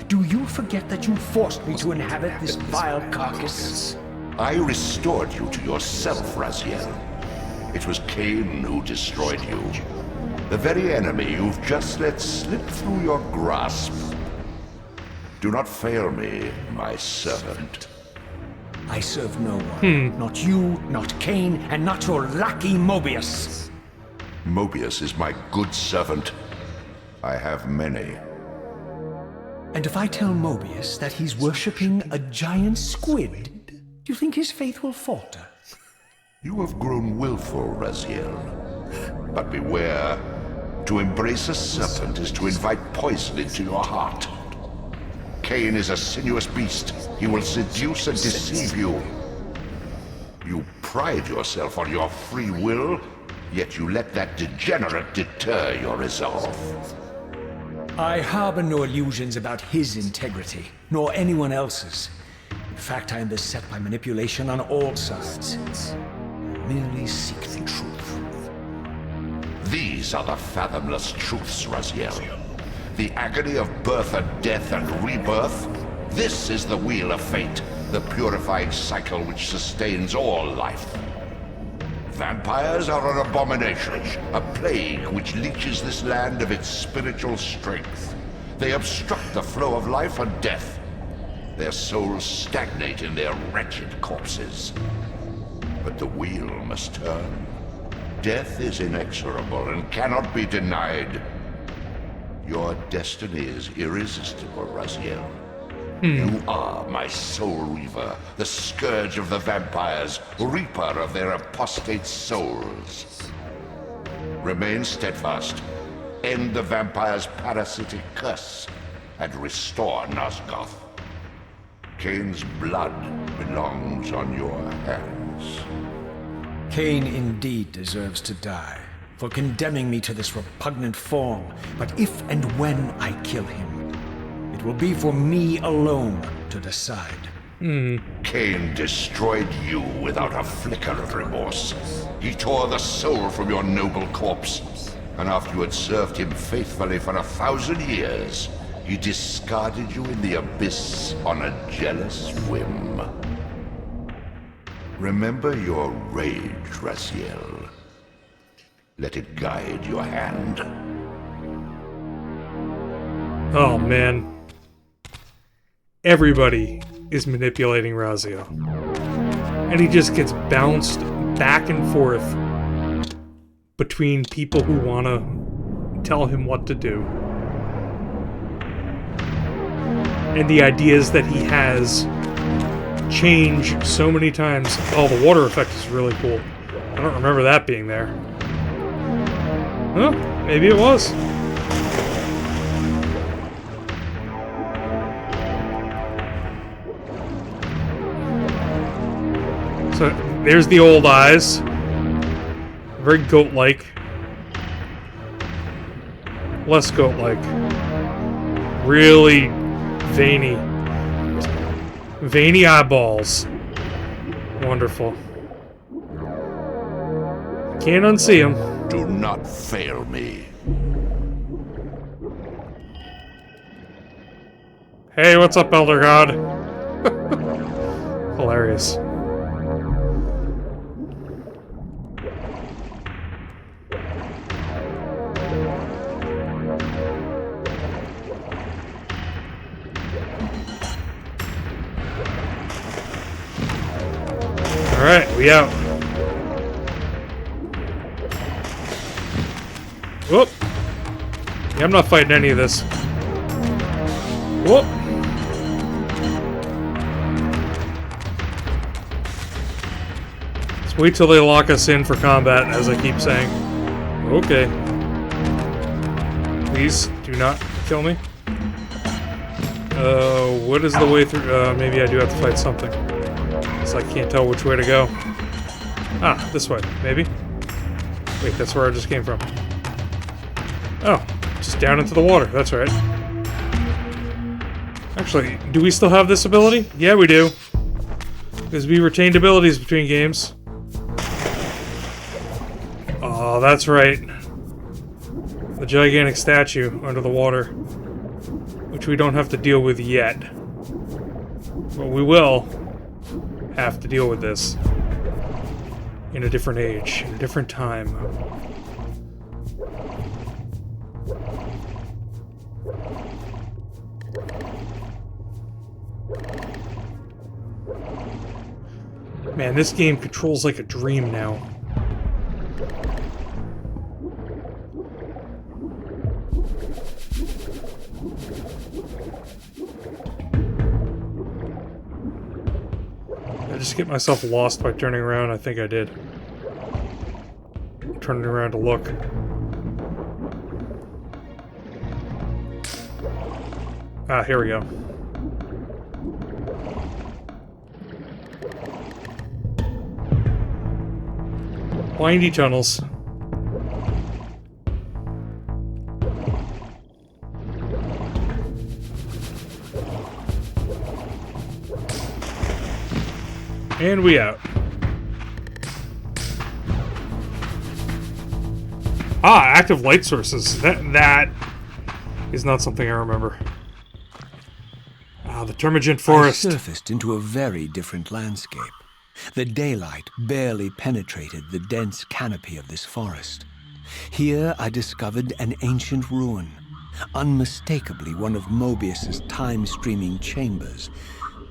Do you forget that you forced me to inhabit this vile carcass? I restored you to yourself, Raziel. It was Kain who destroyed you. The very enemy you've just let slip through your grasp. Do not fail me, my servant. I serve no one. Not you, not Kain, and not your lackey Mobius. Mobius is my good servant. I have many. And if I tell Mobius that he's worshipping a giant squid, do you think his faith will falter? You have grown willful, Raziel. But beware. To embrace a serpent is to invite poison into your heart. Kain is a sinuous beast. He will seduce and deceive you. You pride yourself on your free will, yet you let that degenerate deter your resolve. I harbor no illusions about his integrity, nor anyone else's. In fact, I am beset by manipulation on all sides. I merely seek the truth. These are the fathomless truths, Raziel. The agony of birth and death and rebirth. This is the wheel of fate, the purifying cycle which sustains all life. Vampires are an abomination, a plague which leeches this land of its spiritual strength. They obstruct the flow of life and death. Their souls stagnate in their wretched corpses. But the wheel must turn. Death is inexorable and cannot be denied. Your destiny is irresistible, Raziel. You are my soul reaver, the scourge of the vampires, reaper of their apostate souls. Remain steadfast, end the vampire's parasitic curse, and restore Nosgoth. Kain's blood belongs on your hands. Kain indeed deserves to die, for condemning me to this repugnant form, but if and when I kill him, it will be for me alone to decide. Kain destroyed you without a flicker of remorse. He tore the soul from your noble corpse. And after you had served him faithfully for 1,000 years, he discarded you in the abyss on a jealous whim. Remember your rage, Raziel. Let it guide your hand. Oh, man. Everybody is manipulating Raziel. And he just gets bounced back and forth between people who want to tell him what to do. And the ideas that he has change so many times. Oh, the water effect is really cool. I don't remember that being there. Huh? Maybe it was. So, there's the old eyes. Very goat-like. Less goat-like. Really veiny. Veiny eyeballs. Wonderful. Can't unsee them. Do not fail me. Hey, what's up, Elder God? Hilarious. Alright, we out. Whoop! Yeah, I'm not fighting any of this. Whoop! Let's wait till they lock us in for combat, as I keep saying. Okay. Please, do not kill me. What is the way through? Maybe I do have to fight something. So I can't tell which way to go. Ah, this way, maybe? Wait, that's where I just came from. Oh, just down into the water, that's right. Actually, do we still have this ability? Yeah, we do. Because we retained abilities between games. Oh, that's right. The gigantic statue under the water. Which we don't have to deal with yet. But we will have to deal with this. In a different age, in a different time. Man, this game controls like a dream now. Did I just get myself lost by turning around? I think I did. Turning around to look. Ah, here we go. Windy tunnels. And we out. Ah, active light sources. That is not something I remember. Ah, the Termagant Forest. I surfaced into a very different landscape. The daylight barely penetrated the dense canopy of this forest. Here I discovered an ancient ruin, unmistakably one of Mobius's time-streaming chambers,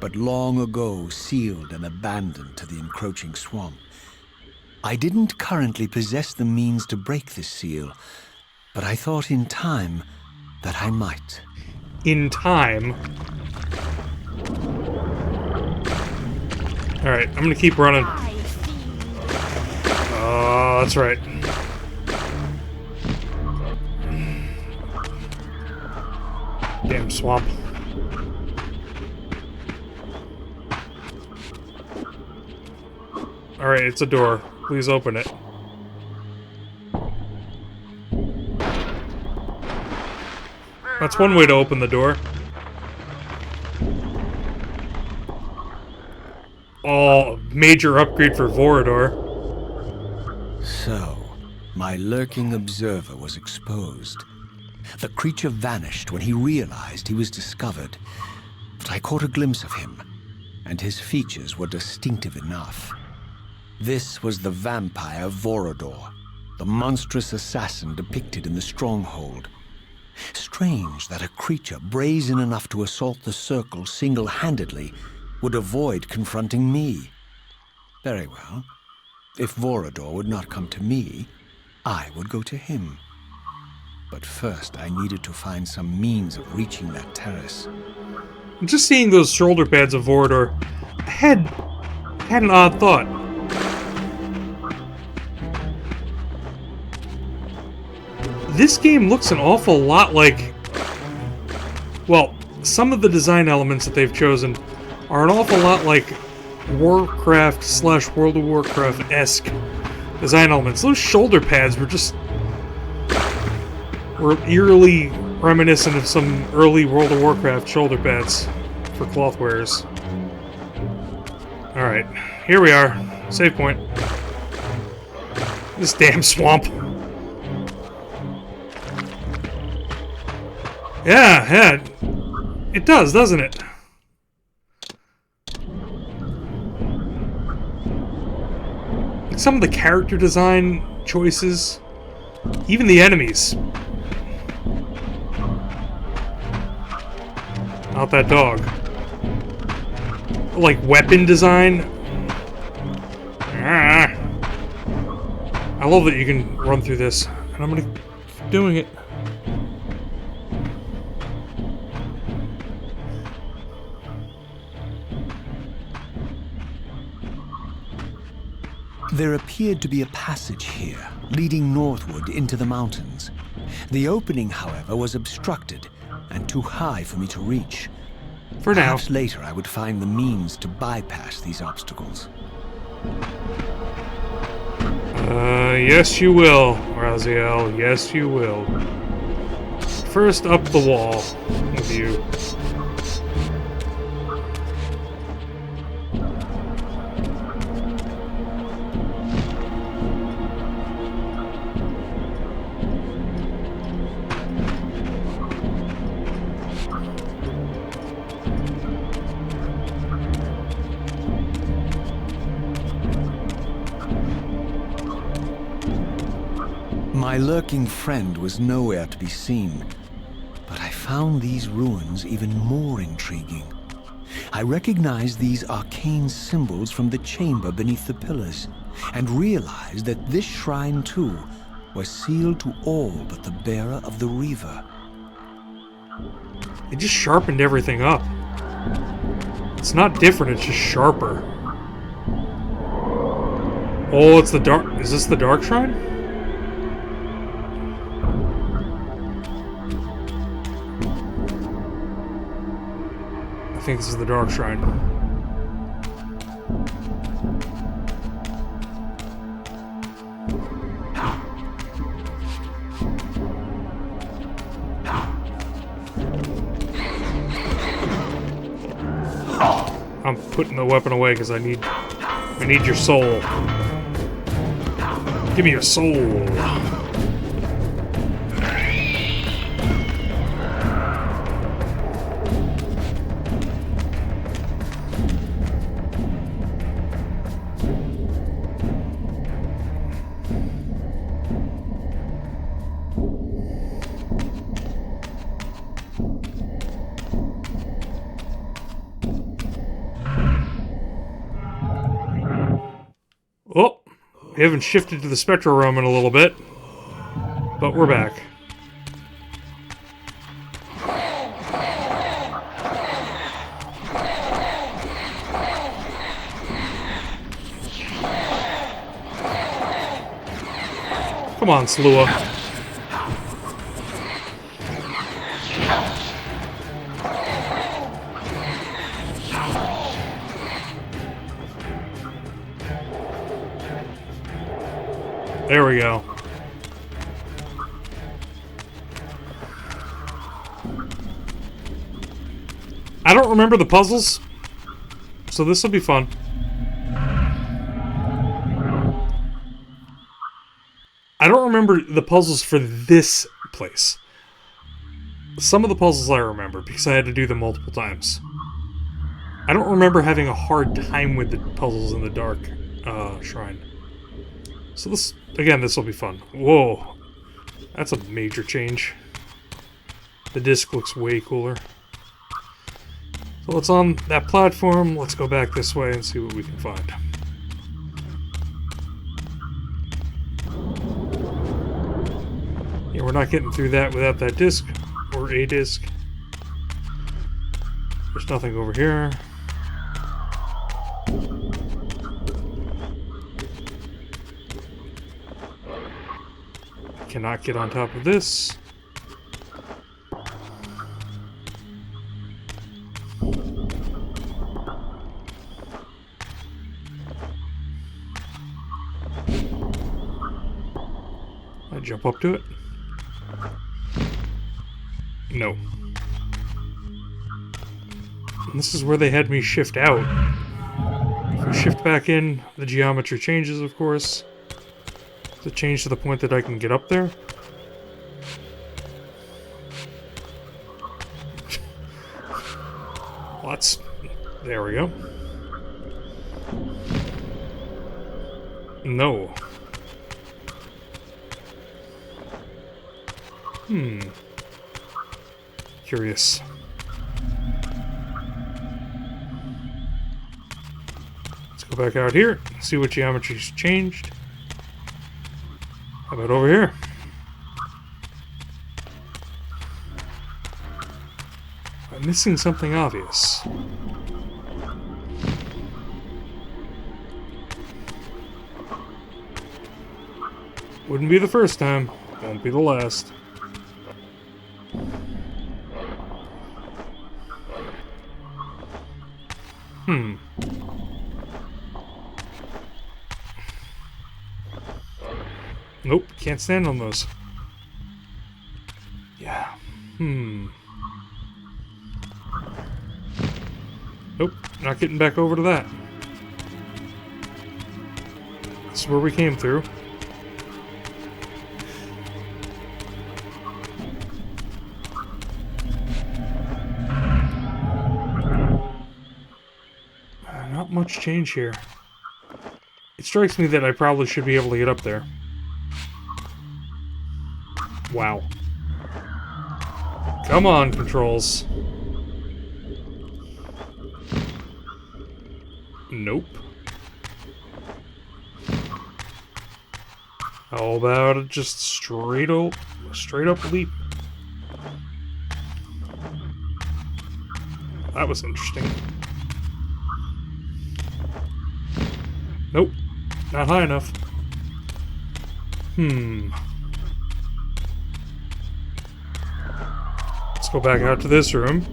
but long ago sealed and abandoned to the encroaching swamp. I didn't currently possess the means to break this seal, but I thought in time that I might. In time? Alright, I'm gonna keep running. Oh, that's right. Damn swamp. Alright, it's a door. Please open it. That's one way to open the door. Oh, major upgrade for Vorador. So, my lurking observer was exposed. The creature vanished when he realized he was discovered, but I caught a glimpse of him, and his features were distinctive enough. This was the vampire Vorador, the monstrous assassin depicted in the stronghold. Strange that a creature brazen enough to assault the circle single-handedly would avoid confronting me. Very well. If Vorador would not come to me, I would go to him. But first, I needed to find some means of reaching that terrace. Just seeing those shoulder pads of Vorador, I had an odd thought. This game looks an awful lot like... Well, some of the design elements that they've chosen are an awful lot like Warcraft / World of Warcraft-esque design elements. Those shoulder pads were eerily reminiscent of some early World of Warcraft shoulder pads for cloth wearers. Alright, here we are. Save point. This damn swamp. Yeah, it does, doesn't it? Some of the character design choices, even the enemies. Not that dog. Like weapon design. I love that you can run through this, and I'm gonna keep doing it. There appeared to be a passage here, leading northward into the mountains. The opening, however, was obstructed and too high for me to reach. For now. Perhaps later I would find the means to bypass these obstacles. Yes you will, Raziel. Yes you will. First up the wall with you. My lurking friend was nowhere to be seen, but I found these ruins even more intriguing. I recognized these arcane symbols from the chamber beneath the pillars, and realized that this shrine, too, was sealed to all but the bearer of the Reaver. It just sharpened everything up. It's not different, it's just sharper. Oh, it's the dark... Is this the Dark Shrine? I think this is the Dark Shrine. I'm putting the weapon away because I need your soul. Give me your soul. Oh, we haven't shifted to the Spectral Realm in a little bit, but we're back. Come on, Slua. There we go. I don't remember the puzzles, so this will be fun. I don't remember the puzzles for this place. Some of the puzzles I remember because I had to do them multiple times. I don't remember having a hard time with the puzzles in the dark shrine. So this, again, this will be fun. Whoa, that's a major change. The disc looks way cooler. So it's on that platform. Let's go back this way and see what we can find. Yeah, we're not getting through that without that disc, or a disc. There's nothing over here. Cannot get on top of this. I jump up to it. No. And this is where they had me shift out. If we shift back in, the geometry changes, of course. Does it change to the point that I can get up there? Lots. There we go. No. Curious. Let's go back out here, see what geometry's changed. How about over here? I'm missing something obvious. Wouldn't be the first time, won't be the last. Nope, can't stand on those. Yeah. Nope, not getting back over to that. This is where we came through. Not much change here. It strikes me that I probably should be able to get up there. Wow. Come on, controls. Nope. How about it just straight up leap? That was interesting. Nope. Not high enough. Let's go back out to this room.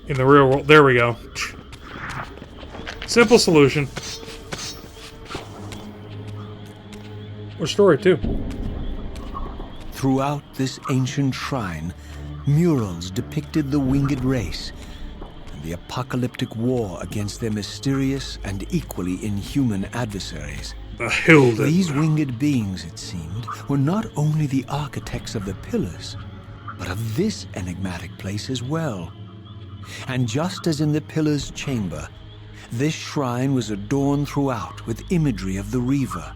In the real world. There we go. Simple solution. Or story, too. Throughout this ancient shrine, murals depicted the winged race and the apocalyptic war against their mysterious and equally inhuman adversaries. The Hilden. These winged beings, it seemed, were not only the architects of the pillars, but of this enigmatic place as well. And just as in the pillar's chamber, this shrine was adorned throughout with imagery of the Reaver,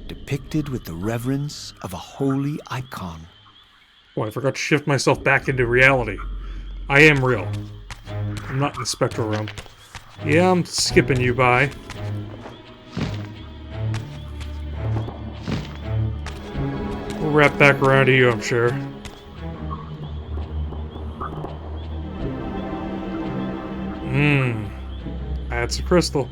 depicted with the reverence of a holy icon. Oh, I forgot to shift myself back into reality. I am real. I'm not in the spectral realm. Yeah, I'm skipping you by. We'll wrap back around to you, I'm sure. That's a crystal.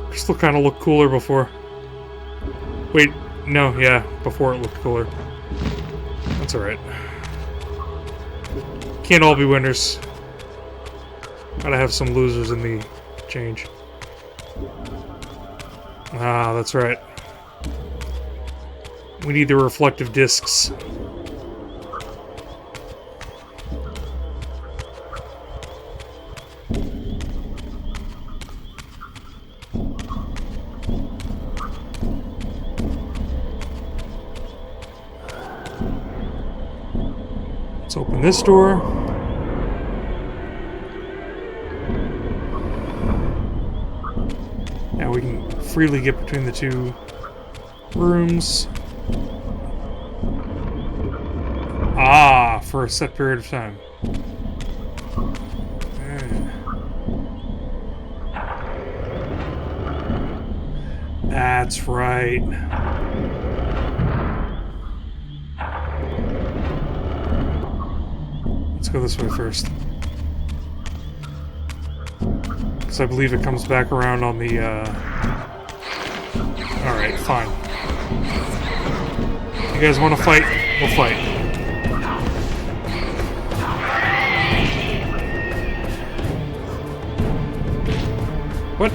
Crystal kind of looked cooler before. Wait, no, yeah, before it looked cooler. That's alright. Can't all be winners. Gotta have some losers in the change. Ah, that's right. We need the reflective discs. Let's open this door. Now we can freely get between the two rooms. Ah, for a set period of time. That's right. Let's go this way first. Because I believe it comes back around on the, Alright, fine. You guys want to fight? We'll fight. What?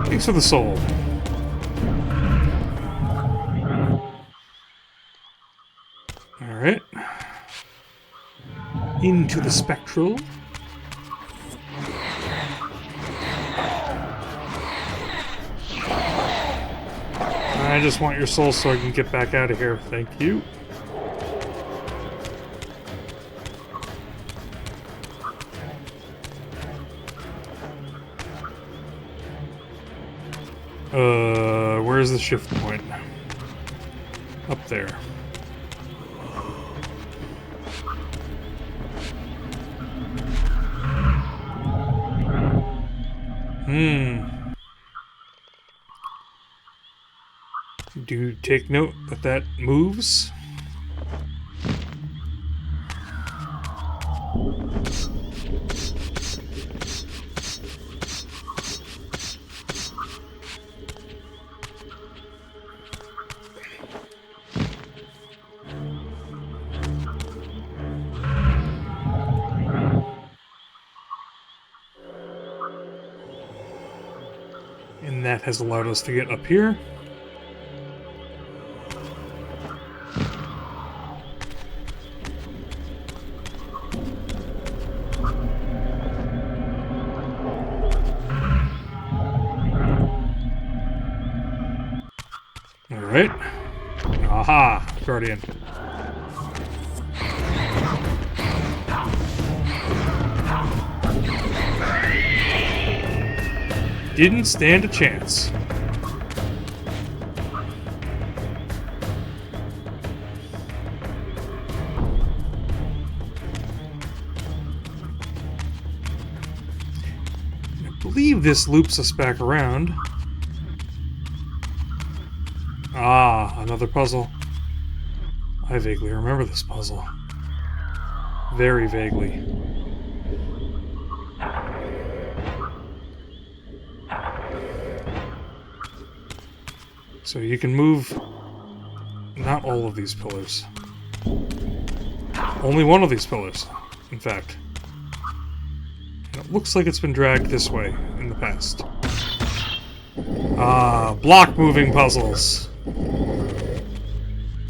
Thanks for the soul. Alright. Into the spectral. I just want your soul so I can get back out of here. Thank you. Where's the shift point? Up there. Do take note that that moves. And that has allowed us to get up here. Alright. Aha! Guardian. Didn't stand a chance. I believe this loops us back around. Ah, another puzzle. I vaguely remember this puzzle. Very vaguely. So you can move not all of these pillars. Only one of these pillars, in fact. And it looks like it's been dragged this way in the past. Ah, block moving puzzles.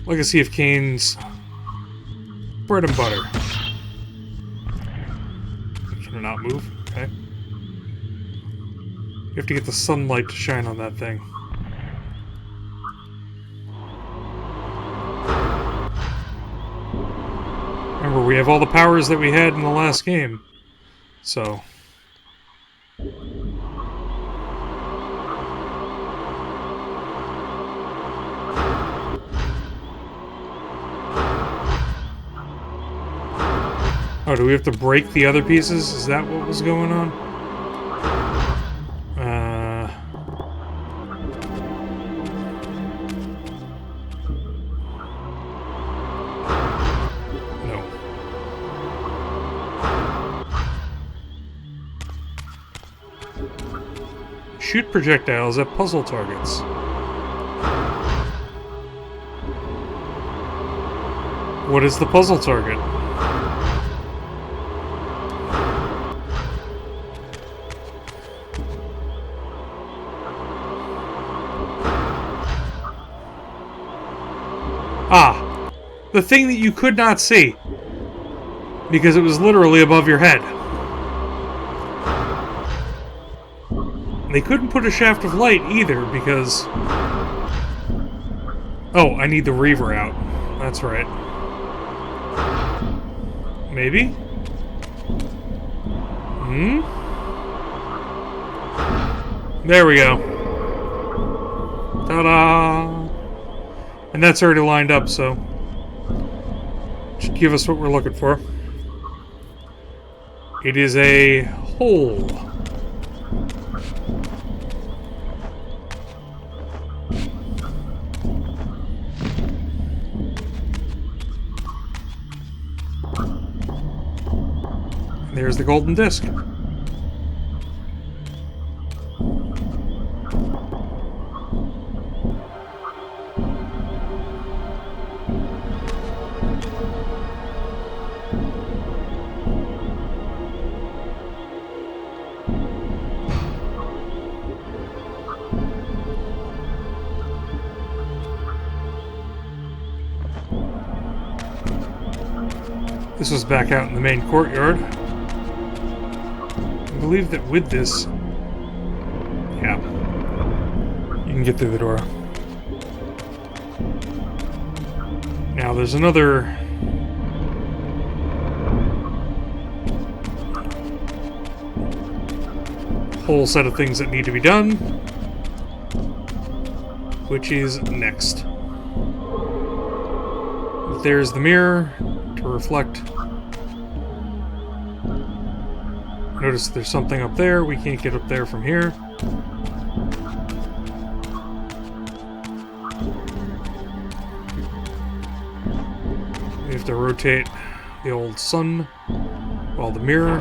Legacy of Kain's bread and butter. Can it not move? Okay. You have to get the sunlight to shine on that thing. Remember, we have all the powers that we had in the last game. So... Oh, do we have to break the other pieces? Is that what was going on? No. Shoot projectiles at puzzle targets. What is the puzzle target? Ah, the thing that you could not see because it was literally above your head. They couldn't put a shaft of light either because... Oh, I need the Reaver out. That's right. Maybe? There we go. Ta-da! And that's already lined up, so... should give us what we're looking for. It is a hole. There's the golden disc. This was back out in the main courtyard. I believe that with this... yeah. You can get through the door. Now there's another... whole set of things that need to be done. Which is next. There's the mirror to reflect. Notice there's something up there. We can't get up there from here. We have to rotate the old sun, well, the mirror.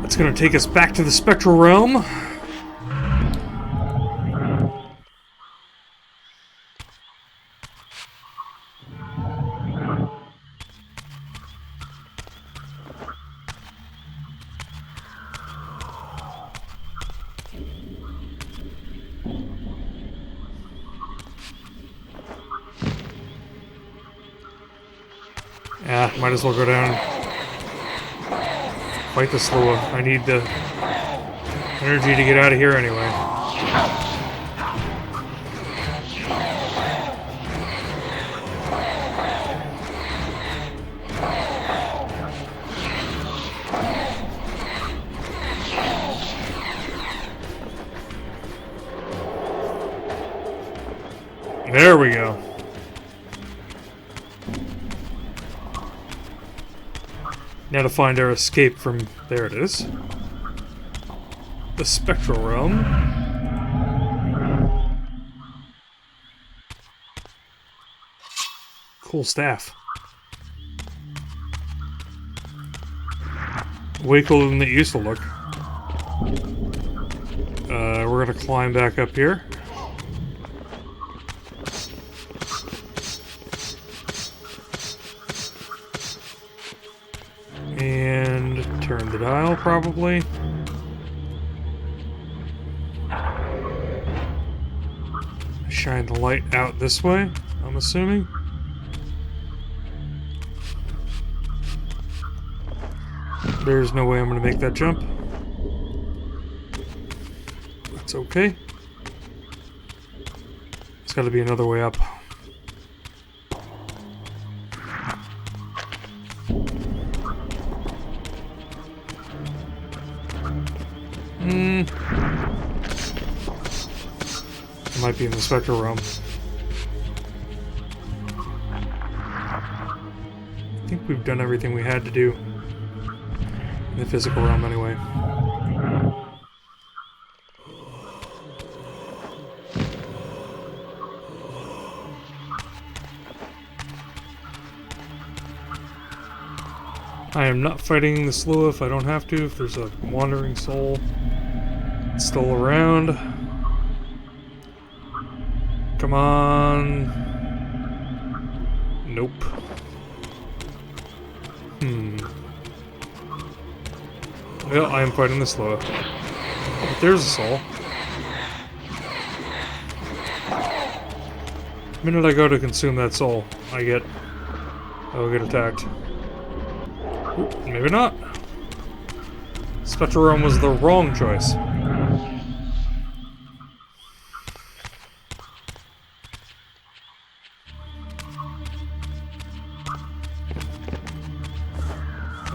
That's going to take us back to the spectral realm. Yeah, might as well go down. Fight the Slua. I need the energy to get out of here anyway. There we go. Now to find our escape from... there it is. The spectral realm. Cool staff. Way cooler than it used to look. We're gonna climb back up here. And turn the dial, probably. Shine the light out this way, I'm assuming. There's no way I'm going to make that jump. That's okay. There's got to be another way up. It might be in the spectral realm. I think we've done everything we had to do in the physical realm anyway. I am not fighting the slow if I don't have to, if there's a wandering soul still around. Come on. Nope. Well, I am fighting the slow. But there's a soul. The minute I go to consume that soul, I will get attacked. Ooh, maybe not. Spectral Realm was the wrong choice.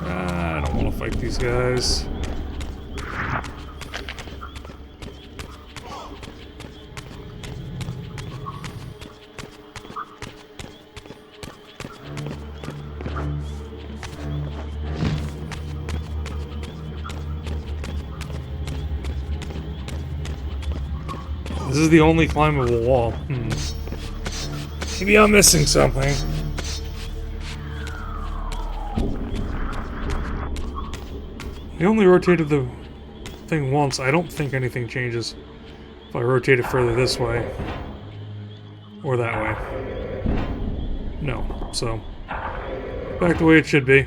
I don't want to fight these guys. This is the only climbable wall. Maybe I'm missing something. They only rotated the thing once. I don't think anything changes if I rotate it further this way or that way. No. So, back the way it should be.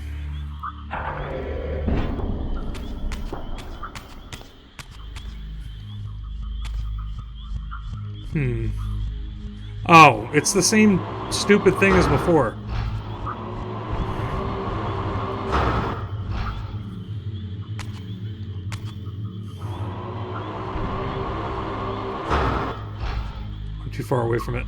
Oh, it's the same stupid thing as before. I'm too far away from it.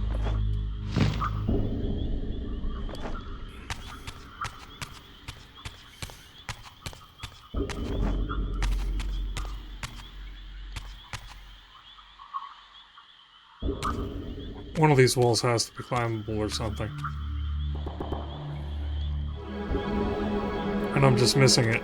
One of these walls has to be climbable or something. And I'm just missing it.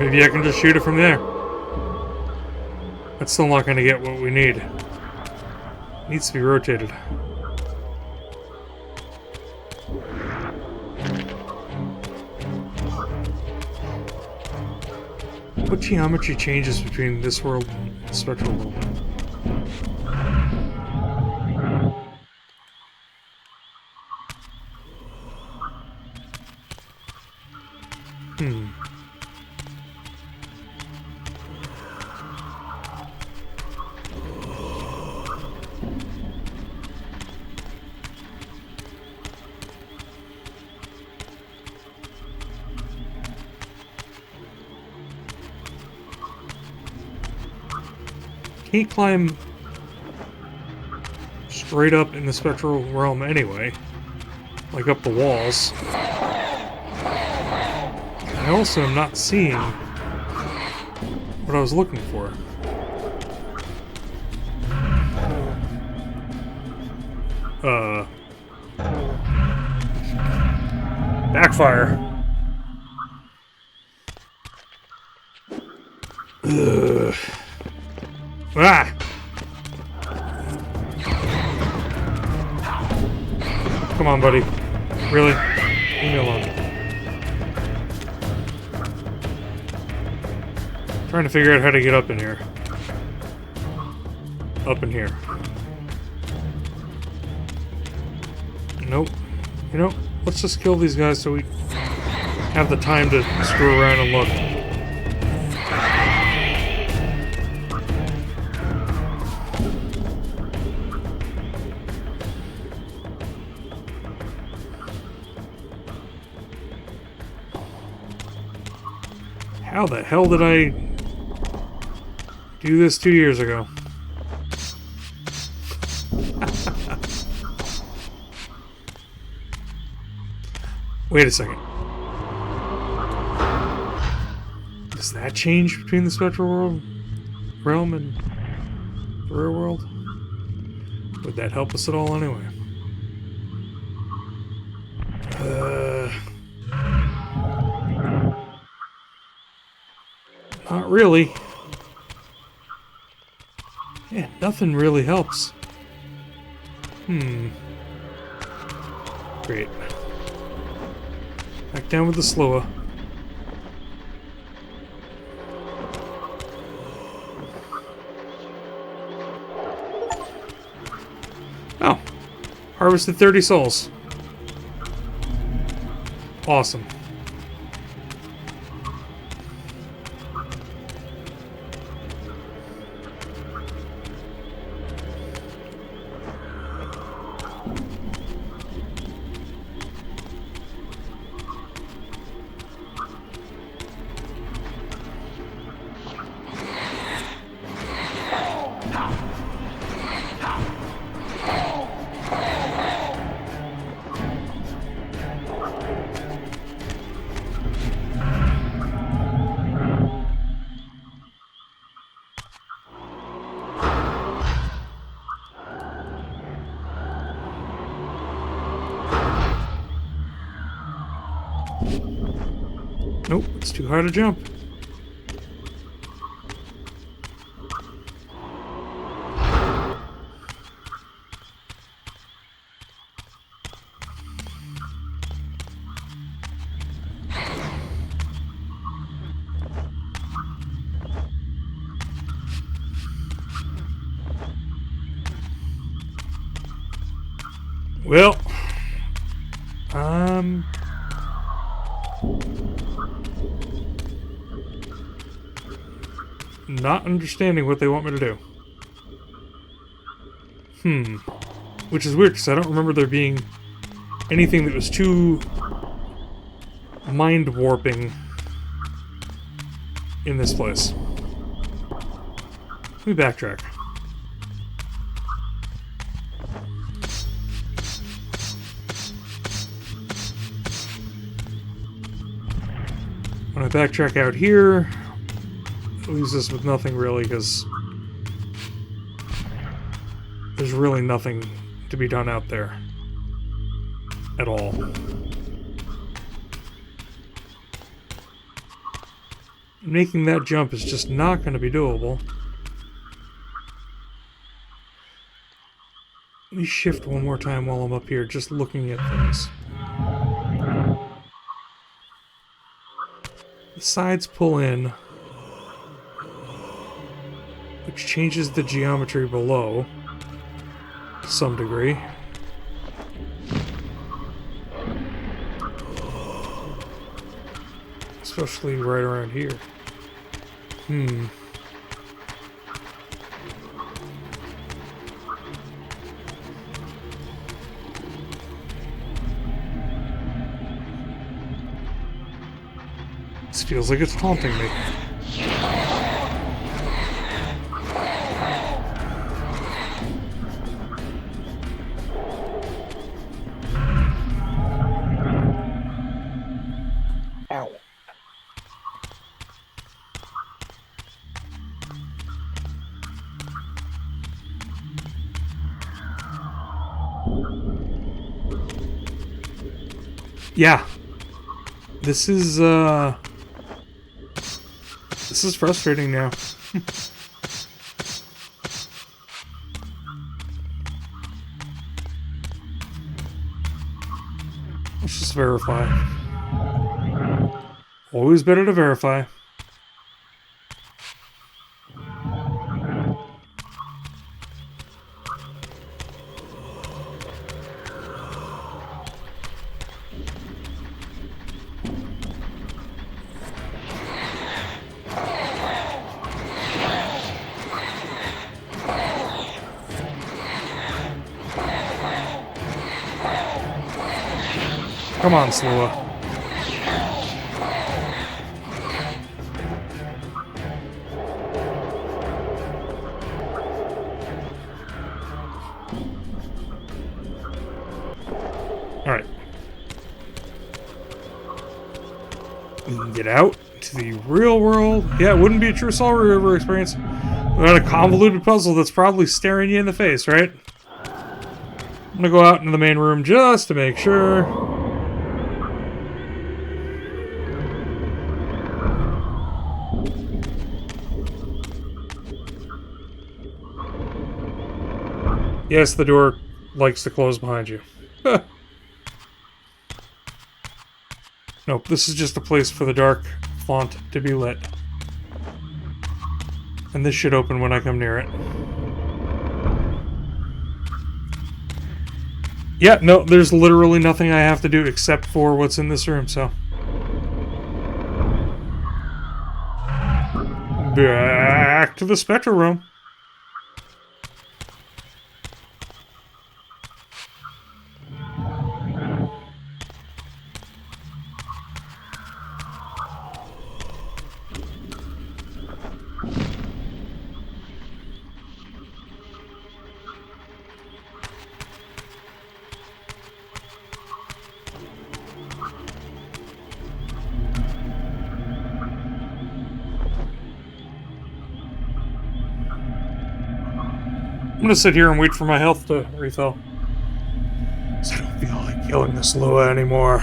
Maybe I can just shoot it from there. That's still not going to get what we need. It needs to be rotated. What geometry changes between this world and the spectral world? Can't climb straight up in the spectral realm anyway, like up the walls. I also am not seeing what I was looking for. Backfire. Ugh. Ah! Come on, buddy. Really? Leave me alone. Trying to figure out how to get up in here. Up in here. Nope. You know, let's just kill these guys so we have the time to screw around and look. How the hell did I do this 2 years ago? Wait a second. Does that change between the spectral world realm in the real world? Would that help us at all anyway? Not really. Yeah, nothing really helps. Great. Back down with the slower. Oh. Harvested 30 souls. Awesome. Nope, it's too hard to jump. Well, not understanding what they want me to do. Which is weird, because I don't remember there being anything that was too mind-warping in this place. Let me backtrack. When I backtrack out here, it leaves us with nothing really, because there's really nothing to be done out there at all. Making that jump is just not going to be doable. Let me shift one more time while I'm up here, just looking at things. The sides pull in, which changes the geometry below to some degree. Especially right around here. This feels like it's taunting me. Ow. Yeah. This is frustrating now. Let's just verify. Always better to verify. Come on, Slua. Alright. We can get out to the real world. Yeah, it wouldn't be a true Soul Reaver experience We're on a convoluted puzzle that's probably staring you in the face, right? I'm gonna go out into the main room just to make sure. Yes, the door likes to close behind you. Nope, this is just a place for the dark font to be lit. And this should open when I come near it. Yeah, no, there's literally nothing I have to do except for what's in this room, so. Back to the Spectral room. I'm gonna sit here and wait for my health to refill. 'Cause I don't feel like killing this Lua anymore.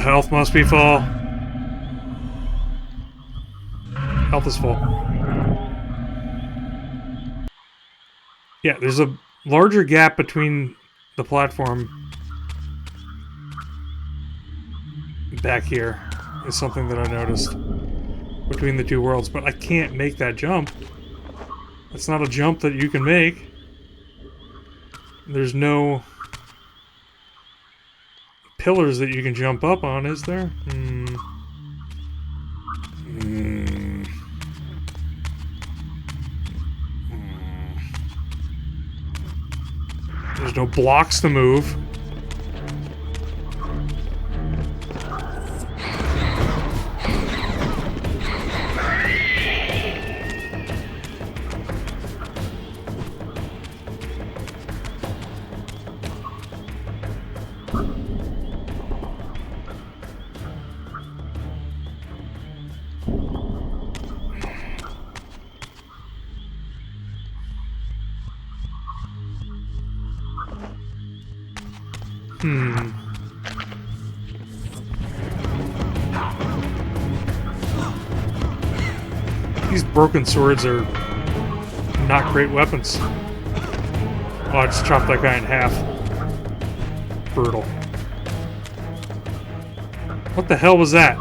Health must be full. Health is full. Yeah, there's a larger gap between the platform back here is something that I noticed between the two worlds, but I can't make that jump. That's not a jump that you can make. There's no pillars that you can jump up on, is there? There's no blocks to move. These broken swords are not great weapons. Oh, I just chopped that guy in half. Brutal. What the hell was that?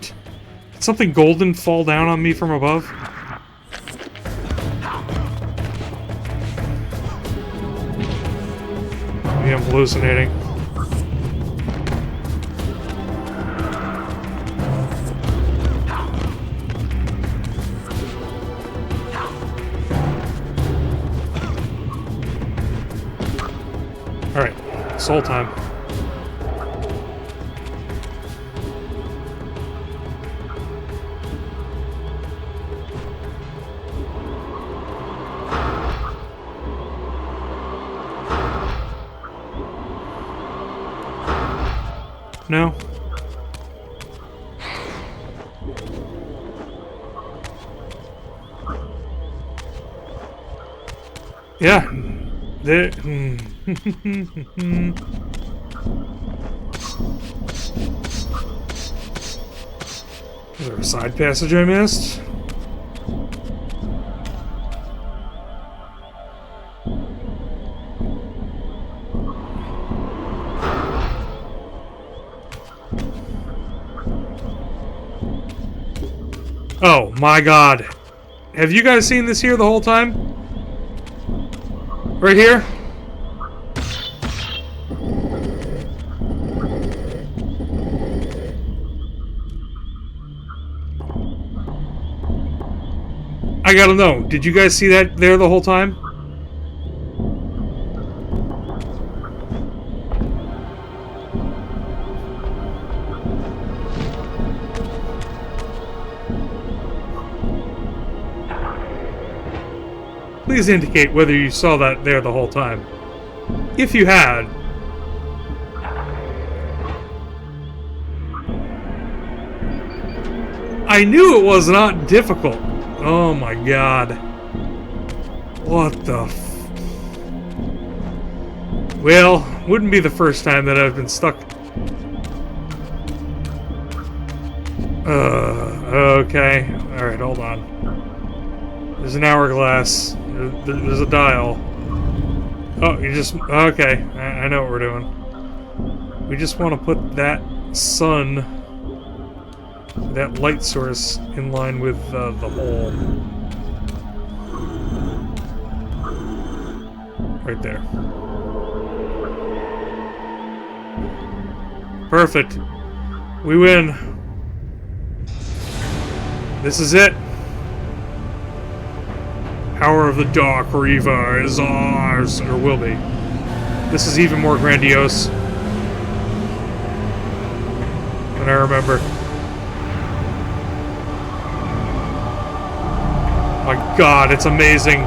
Did something golden fall down on me from above? Maybe I'm hallucinating. Alright, soul time. No. Yeah. There. Is there a side passage I missed? Oh my god. Have you guys seen this here the whole time? Right here? I gotta know, did you guys see that there the whole time? please indicate whether you saw that there the whole time. If you had... I knew it was not difficult. Oh my god. What the f... Well, wouldn't be the first time that I've been stuck. Okay. Alright, hold on. There's an hourglass. There's a dial. Oh, you just... Okay, I know what we're doing. We just want to put that sun, that light source, in line with the hole. Right there. Perfect. We win. This is it. Power of the Dark Reaver is ours, or will be. This is even more grandiose than I remember. My god, it's amazing.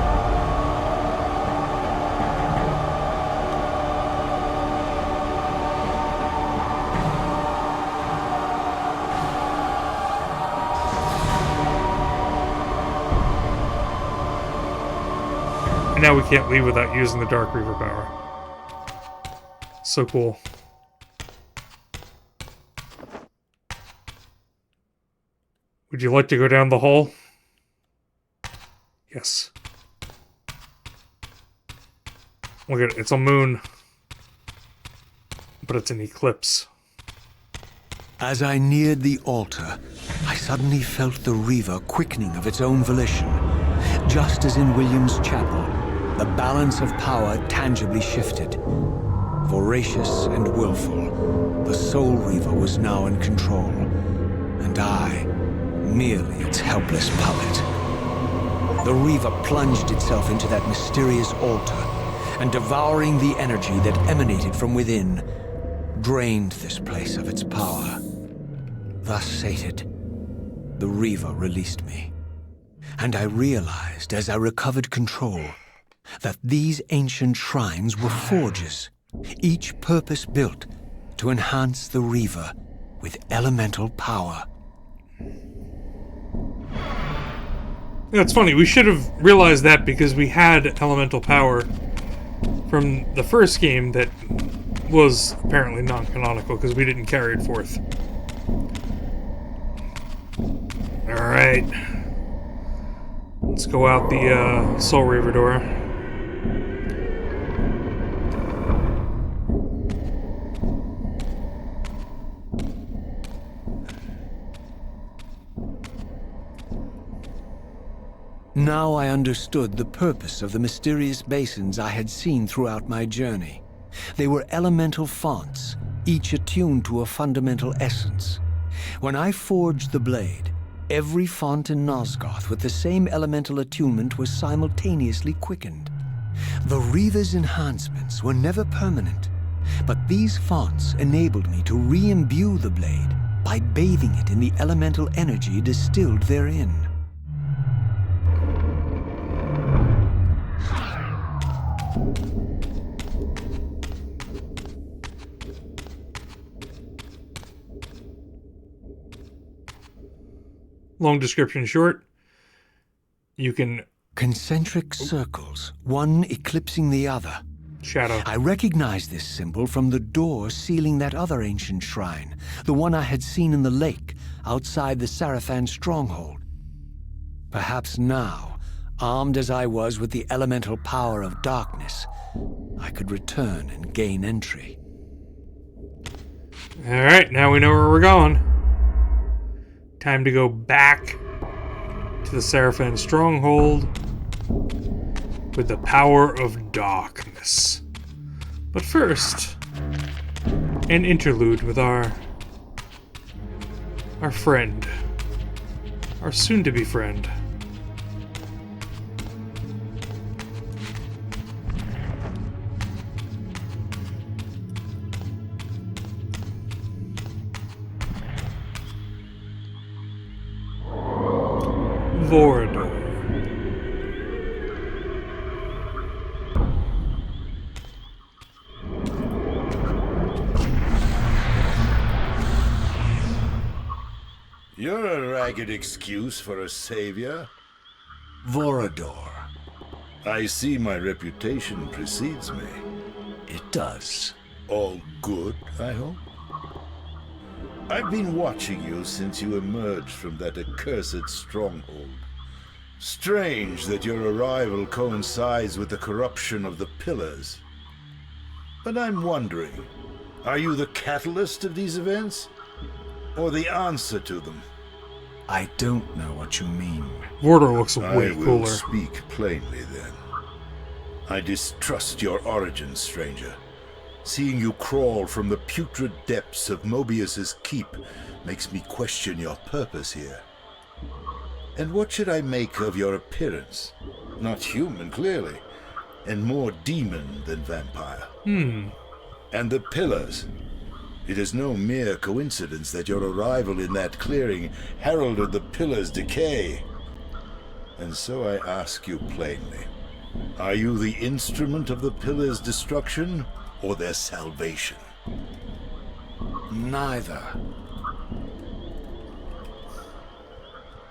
And now we can't leave without using the Dark Reaver power. So cool. Would you like to go down the hole? Yes. Look at it, it's a moon. But it's an eclipse. As I neared the altar, I suddenly felt the Reaver quickening of its own volition. Just as in William's chapel, the balance of power tangibly shifted. Voracious and willful, the Soul Reaver was now in control, and I, merely its helpless puppet. The Reaver plunged itself into that mysterious altar, and devouring the energy that emanated from within, drained this place of its power. Thus sated, the Reaver released me, and I realized as I recovered control that these ancient shrines were forges, each purpose-built to enhance the Reaver with elemental power. Yeah, it's funny, we should have realized that because we had elemental power from the first game that was apparently non-canonical because we didn't carry it forth. Alright. Let's go out the Soul Reaver door. Now I understood the purpose of the mysterious basins I had seen throughout my journey. They were elemental fonts, each attuned to a fundamental essence. When I forged the blade, every font in Nosgoth with the same elemental attunement was simultaneously quickened. The Reaver's enhancements were never permanent, but these fonts enabled me to re-imbue the blade by bathing it in the elemental energy distilled therein. Long description short. You can... Concentric circles, one eclipsing the other. Shadow. I recognized this symbol from the door sealing that other ancient shrine, the one I had seen in the lake outside the Sarafan stronghold. Perhaps now, armed as I was with the elemental power of darkness, I could return and gain entry. Alright, now we know where we're going. Time to go back to the Sarafan stronghold with the power of darkness. But first, an interlude with our friend. Our soon-to-be friend. Vorador. You're a ragged excuse for a savior. Vorador. I see my reputation precedes me. It does. All good, I hope? I've been watching you since you emerged from that accursed stronghold. Strange that your arrival coincides with the corruption of the Pillars. But I'm wondering, are you the catalyst of these events? Or the answer to them? I don't know what you mean. Vorador looks way I will cooler. speak plainly then. I distrust your origins, stranger. Seeing you crawl from the putrid depths of Mobius's keep makes me question your purpose here. And what should I make of your appearance? Not human, clearly, and more demon than vampire. And the Pillars. It is no mere coincidence that your arrival in that clearing heralded the Pillars' decay. And so I ask you plainly, are you the instrument of the Pillars' destruction, or their salvation? Neither.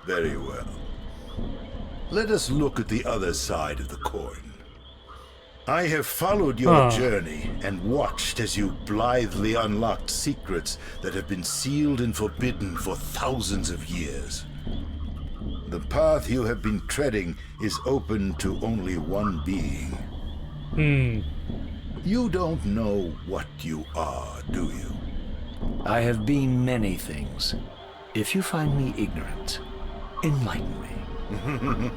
Very well. Let us look at the other side of the coin. I have followed your journey and watched as you blithely unlocked secrets that have been sealed and forbidden for thousands of years. The path you have been treading is open to only one being. You don't know what you are, do you? I have been many things. If you find me ignorant, enlighten me.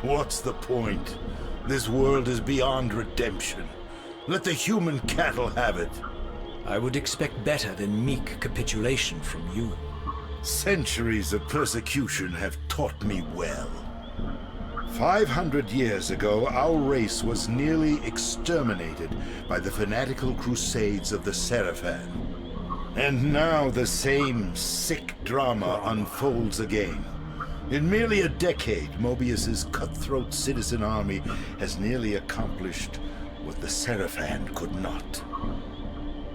What's the point? This world is beyond redemption. Let the human cattle have it. I would expect better than meek capitulation from you. Centuries of persecution have taught me well. 500 years ago, our race was nearly exterminated by the fanatical crusades of the Seraphan. And now the same sick drama unfolds again. In merely a decade, Mobius's cutthroat citizen army has nearly accomplished what the Seraphan could not.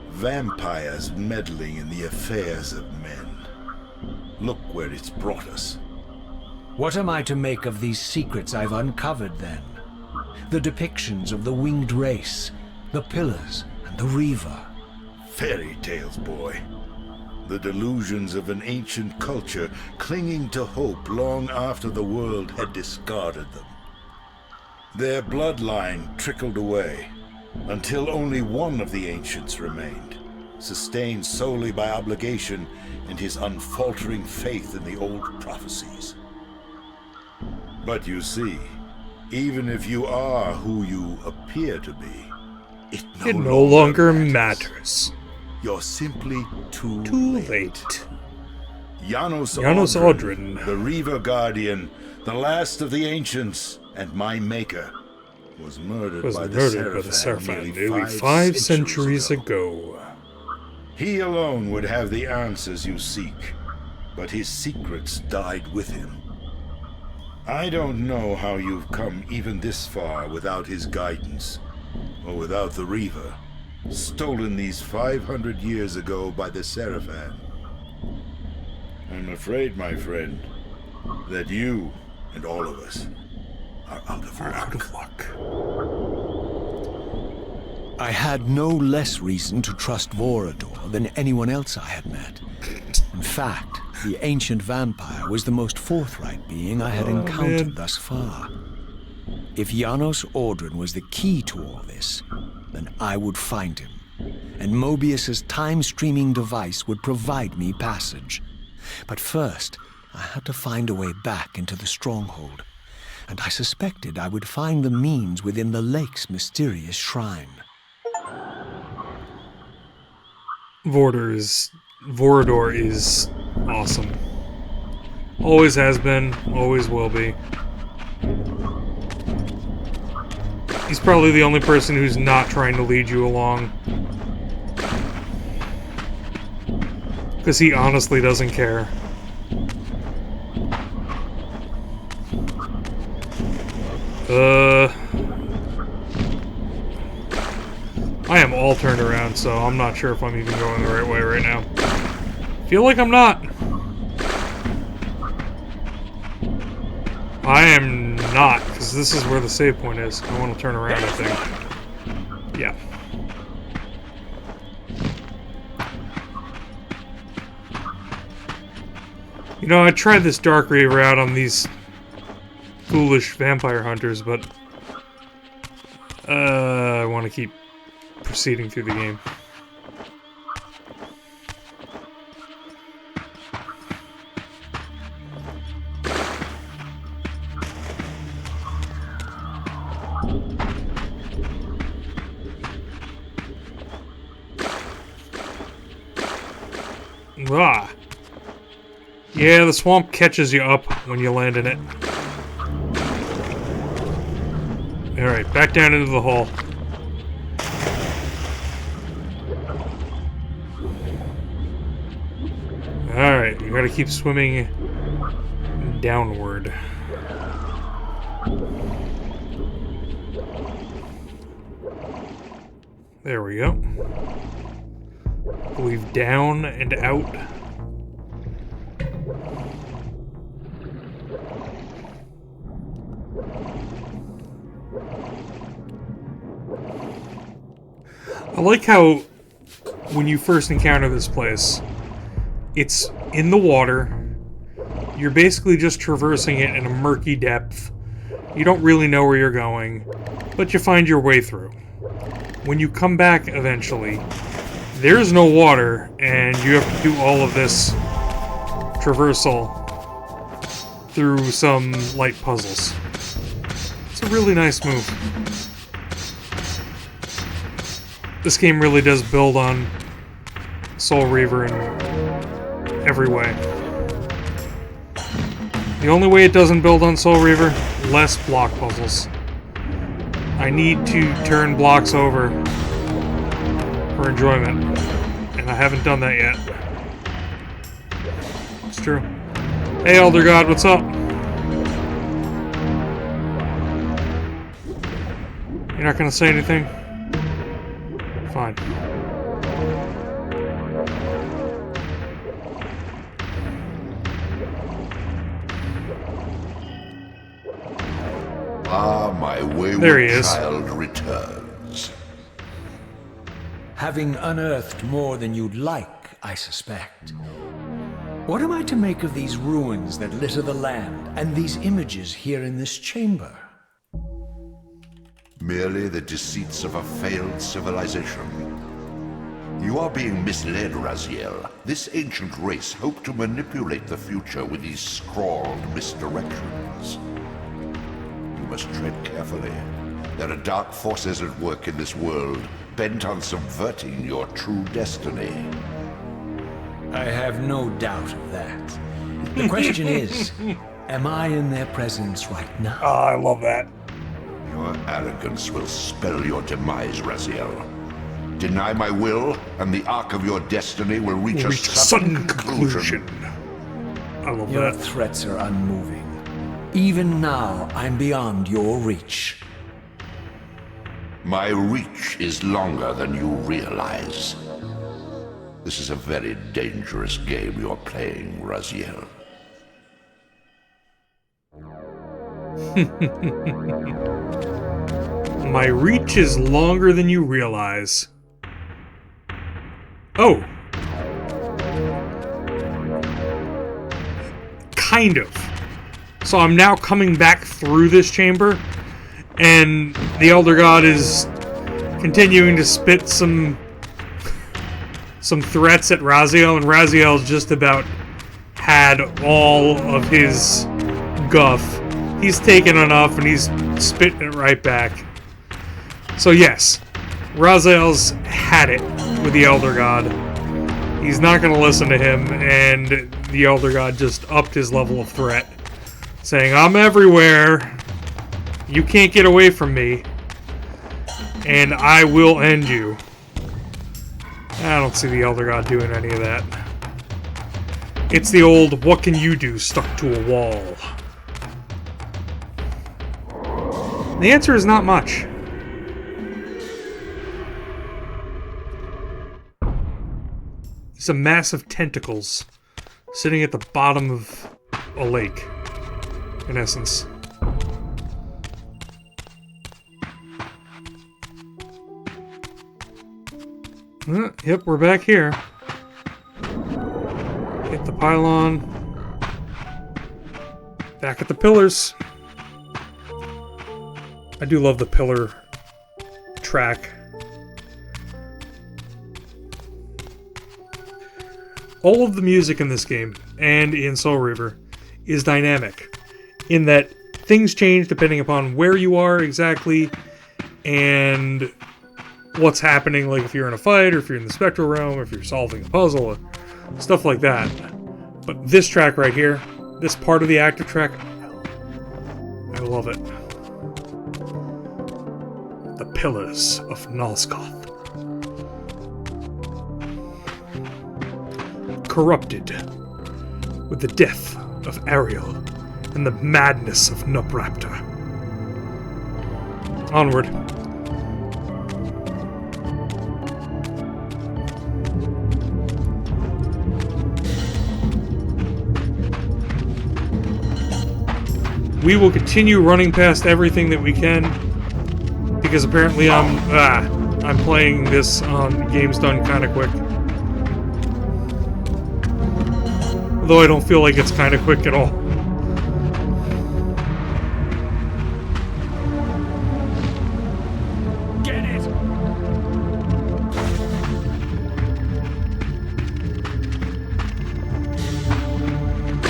Vampires meddling in the affairs of men. Look where it's brought us. What am I to make of these secrets I've uncovered, then? The depictions of the winged race, the Pillars, and the Reaver. Fairy tales, boy. The delusions of an ancient culture clinging to hope long after the world had discarded them. Their bloodline trickled away, until only one of the ancients remained, sustained solely by obligation and his unfaltering faith in the old prophecies. But you see, even if you are who you appear to be, it no longer matters. You're simply too late. Janos Audrin, the Reaver Guardian, the last of the ancients, and my maker, was murdered by the Seraphan nearly 5 centuries ago. He alone would have the answers you seek, but his secrets died with him. I don't know how you've come even this far without his guidance, or without the Reaver, stolen these 500 years ago by the Seraphan. I'm afraid, my friend, that you and all of us are out of luck. I had no less reason to trust Vorador than anyone else I had met. In fact, the ancient vampire was the most forthright being I had encountered thus far. If Janos Audrin was the key to all this, then I would find him, and Mobius's time-streaming device would provide me passage. But first, I had to find a way back into the stronghold, and I suspected I would find the means within the lake's mysterious shrine. Vorador is awesome. Always has been, always will be. He's probably the only person who's not trying to lead you along. Because he honestly doesn't care. I am all turned around, so I'm not sure if I'm even going the right way right now. Feel like I'm not. I am not, because this is where the save point is. I want to turn around, I think. Yeah. You know, I tried this Dark Reaver out on these foolish vampire hunters, but I want to keep proceeding through the game. Ah. Yeah, the swamp catches you up when you land in it. Alright, back down into the hole. Alright, you gotta keep swimming downward. There we go. I believe down and out. I like how when you first encounter this place, it's in the water. You're basically just traversing it in a murky depth. You don't really know where you're going, but you find your way through. When you come back eventually, there's no water, and you have to do all of this traversal through some light puzzles. It's a really nice move. This game really does build on Soul Reaver in every way. The only way it doesn't build on Soul Reaver, less block puzzles. I need to turn blocks over for enjoyment, and I haven't done that yet. It's true. Hey, Elder God, what's up? You're not gonna say anything? Fine. Ah, my wayward There he is. child returns. Having unearthed more than you'd like, I suspect. What am I to make of these ruins that litter the land, and these images here in this chamber? Merely the deceits of a failed civilization. You are being misled, Raziel. This ancient race hoped to manipulate the future with these scrawled misdirections. You must tread carefully. There are dark forces at work in this world, bent on subverting your true destiny. I have no doubt of that. The question is, am I in their presence right now? Oh, I love that. Your arrogance will spell your demise, Raziel. Deny my will, and the arc of your destiny will reach a sudden conclusion. I love Your that. threats are unmoving. Even now, I'm beyond your reach. My reach is longer than you realize. This is a very dangerous game you're playing, Raziel. My reach is longer than you realize. Oh. Kind of. So I'm now coming back through this chamber, and the Elder God is continuing to spit some threats at Raziel, and Raziel's just about had all of his guff. He's taken enough, and he's spitting it right back. So yes, Raziel's had it with the Elder God. He's not going to listen to him, and the Elder God just upped his level of threat, saying, I'm everywhere, you can't get away from me, and I will end you. I don't see the Elder God doing any of that. It's the old, what can you do, stuck to a wall. The answer is not much. Some massive tentacles sitting at the bottom of a lake, in essence. Yep, we're back here. Hit the pylon. Back at the pillars. I do love the pillar track. All of the music in this game, and in Soul Reaver, is dynamic. In that things change depending upon where you are exactly, and what's happening, like if you're in a fight, or if you're in the spectral realm, or if you're solving a puzzle, or stuff like that. But this track right here, this part of the active track, I love it. The Pillars of Nosgoth. Corrupted with the death of Ariel and the madness of Nupraptor. Onward. We will continue running past everything that we can, because apparently I'm playing this on games done kind of quick. Although I don't feel like it's kind of quick at all. Get it!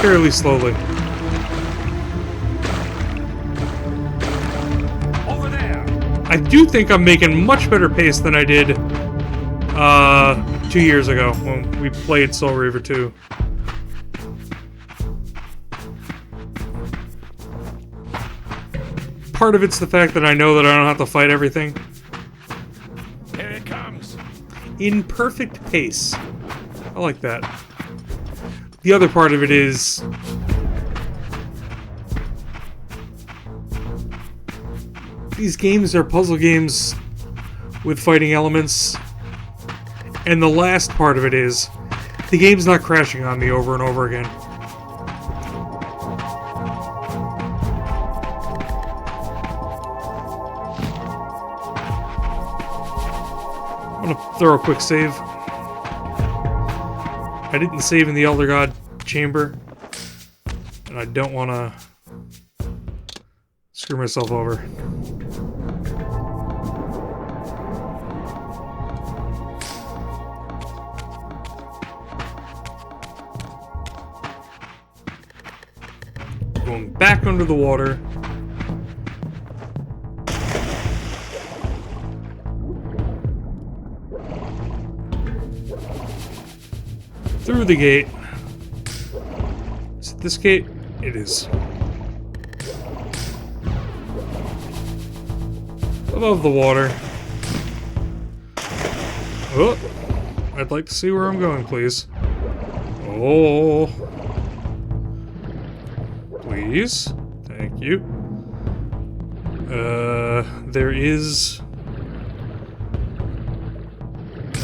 Fairly slowly. Over there! I do think I'm making much better pace than I did 2 years ago when we played Soul Reaver 2. Part of it's the fact that I know that I don't have to fight everything. Here it comes! In perfect pace. I like that. The other part of it is these games are puzzle games with fighting elements, and the last part of it is the game's not crashing on me over and over again. I'm gonna throw a quick save. I didn't save in the Elder God chamber, and I don't want to screw myself over. Going back under the water. Through the gate. Is it this gate? It is. Above the water. Oh! I'd like to see where I'm going, please. Oh! Please? Thank you. There is...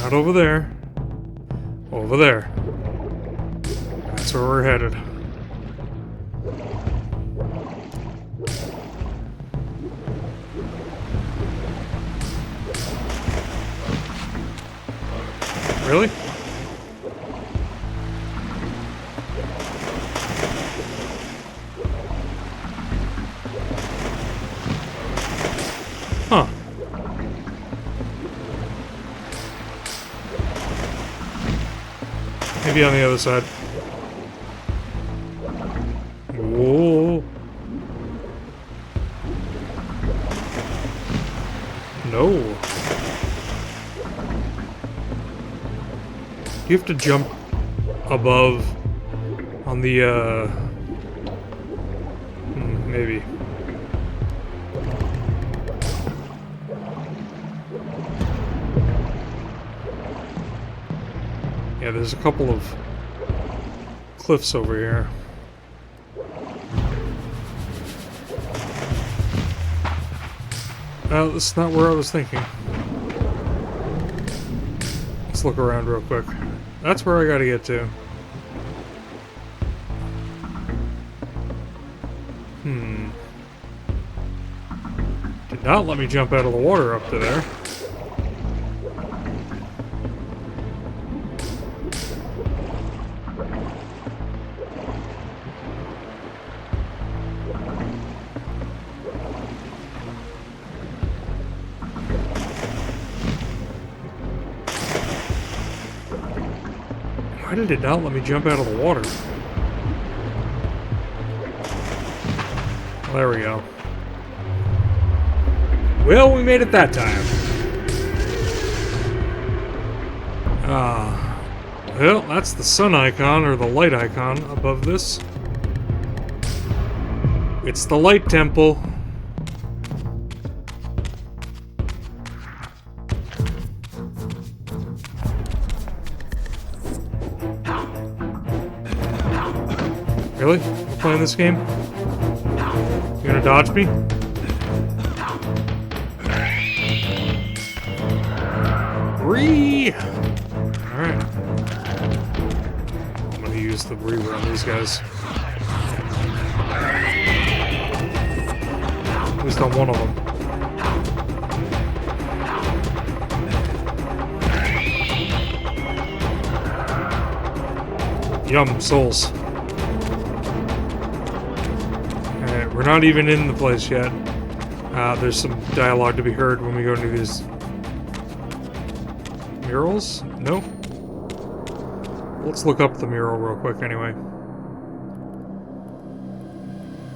Not over there. Over there. That's where we're headed. Really? Huh. Maybe on the other side. Whoa. No. Do you have to jump above on the, maybe. Yeah, there's a couple of cliffs over here. Well, that's not where I was thinking. Let's look around real quick. That's where I gotta get to. Did not let me jump out of the water up to there. Why did it not let me jump out of the water? There we go. Well, we made it that time. Well, that's the sun icon, or the light icon, above this. It's the light temple. Really? We're playing this game? You gonna dodge me? Alright. I'm gonna use the Reaver on these guys. At least on one of them. Yum, souls. Alright, we're not even in the place yet. There's some dialogue to be heard when we go into these murals? No? Let's look up the mural real quick anyway.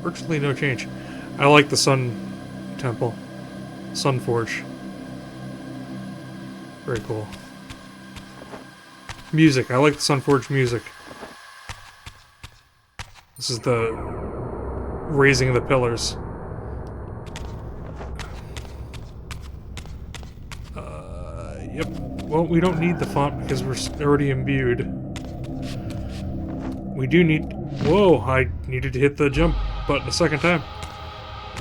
Virtually no change. I like the Sun Temple. Sun Forge. Very cool. Music. I like the Sun Forge music. This is the raising of the pillars. Yep. Well, we don't need the font because we're already imbued. We do need... Whoa, I needed to hit the jump button a second time.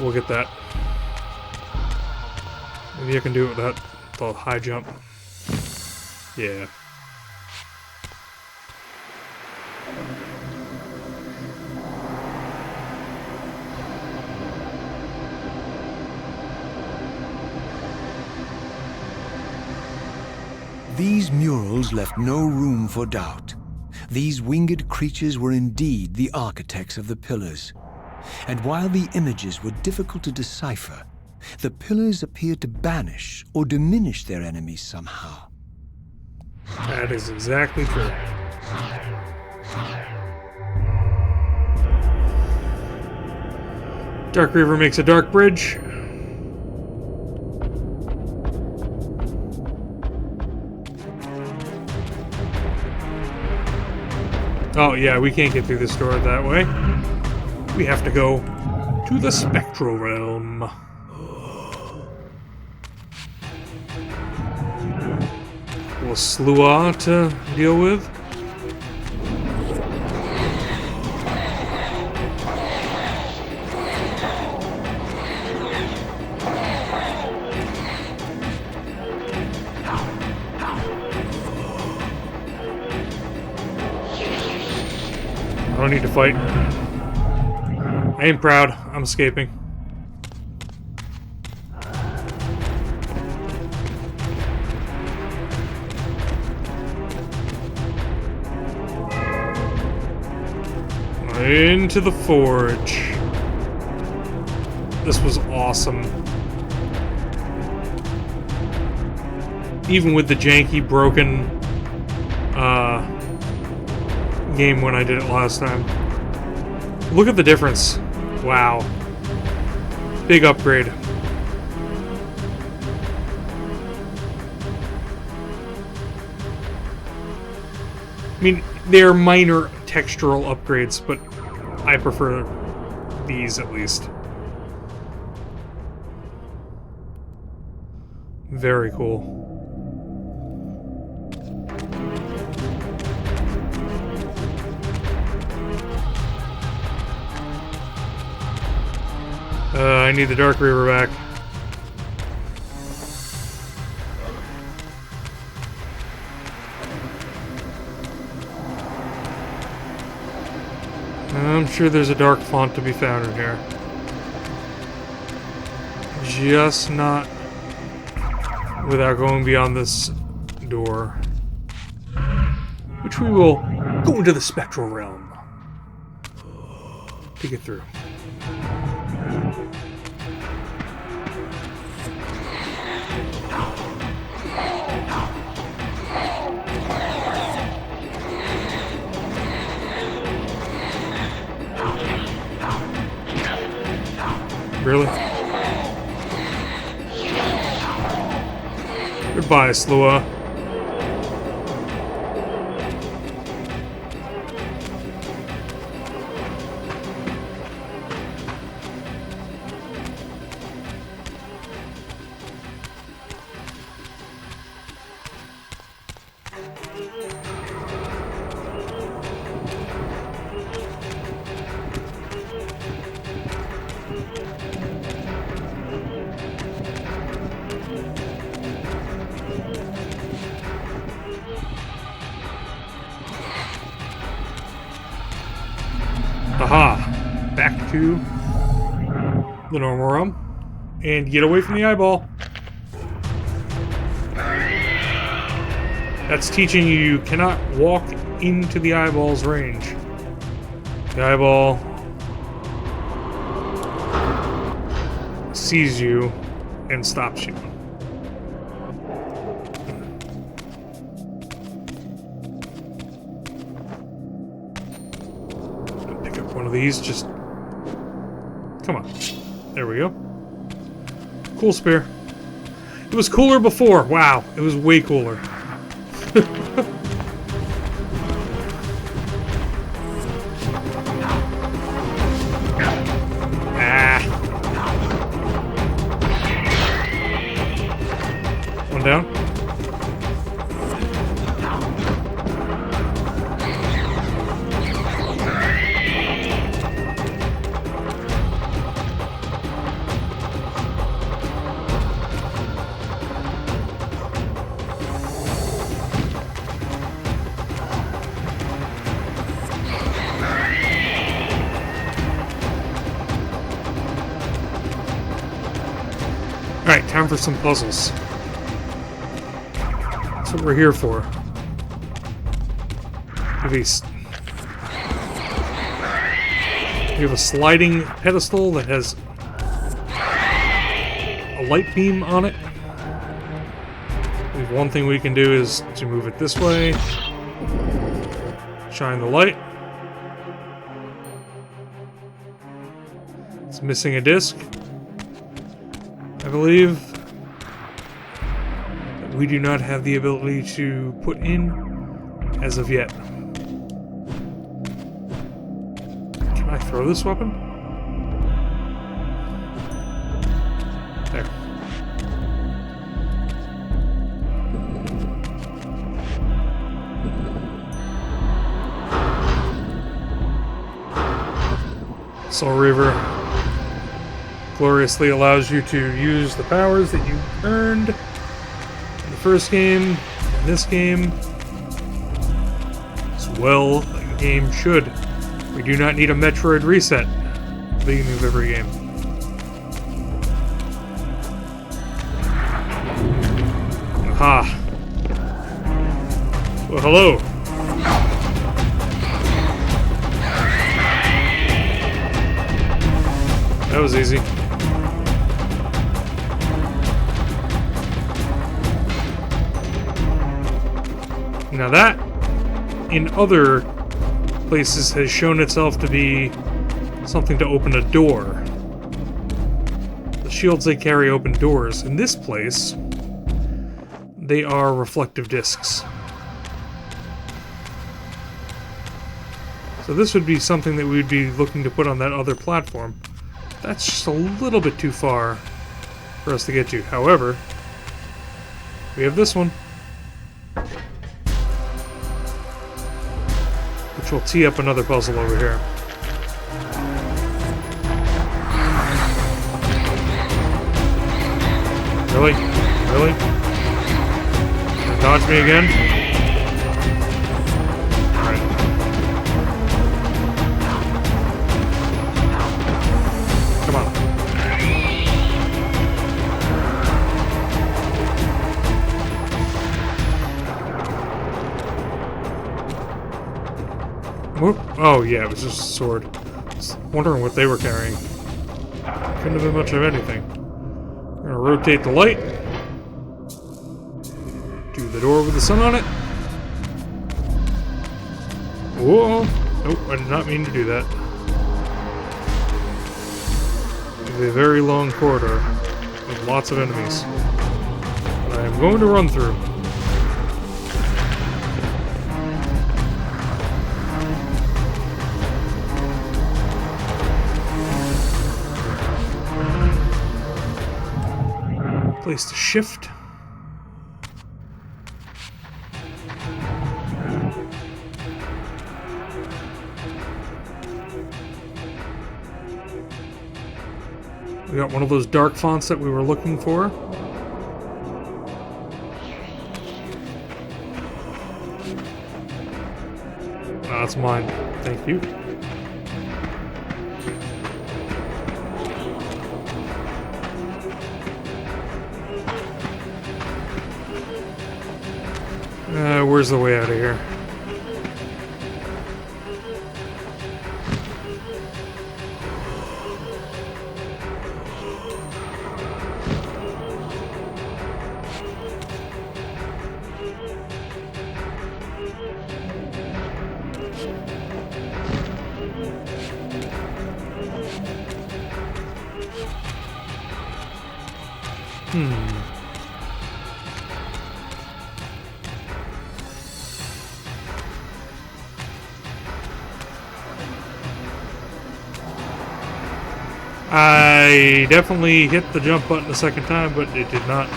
We'll get that. Maybe I can do it without the high jump. Yeah. These murals left no room for doubt. These winged creatures were indeed the architects of the pillars. And while the images were difficult to decipher, the pillars appeared to banish or diminish their enemies somehow. That is exactly true. Dark Reaver makes a dark bridge. Oh yeah, we can't get through this door that way. We have to go to the Spectral Realm. Little Slua to deal with. I don't need to fight. I ain't proud. I'm escaping. Into the forge. This was awesome. Even with the janky, broken game when I did it last time. Look at the difference. Wow. Big upgrade. I mean, they're minor textural upgrades, but I prefer these at least. Very cool. I need the Dark Reaver back. I'm sure there's a dark font to be found in here. Just not without going beyond this door. Which we will go into the Spectral Realm to get through. really? Goodbye, Slua. Aha! Back to the normal realm. And get away from the eyeball. That's teaching you cannot walk into the eyeball's range. The eyeball sees you and stops you. Pick up one of these, just... Come on. There we go. Cool spear. It was cooler before. Wow, it was way cooler. One down. Alright, time for some puzzles. That's what we're here for. We have a sliding pedestal that has a light beam on it. One thing we can do is to move it this way. Shine the light. It's missing a disc, I believe. We do not have the ability to put in as of yet. Can I throw this weapon? There. Soul Reaver gloriously allows you to use the powers that you earned in the first game, in this game, as well a game should. We do not need a Metroid reset at the beginning of every game. Aha! Well, hello! That was easy. Now that, in other places, has shown itself to be something to open a door. The shields they carry open doors. In this place, they are reflective discs. So this would be something that we'd be looking to put on that other platform. That's just a little bit too far for us to get to. However, we have this one, which will tee up another puzzle over here. Really? Really? Dodge me again? Alright. Come on. Whoop. Oh yeah, it was just a sword. Just wondering what they were carrying. Couldn't have been much of anything. We're gonna rotate the light. Do the door with the sun on it. Whoa! Nope, I did not mean to do that. a very long corridor with lots of enemies that I'm going to run through. Place to shift. We got one of those dark fonts that we were looking for. That's mine. Thank you. Where's the way out of here? I definitely hit the jump button a second time, but it did not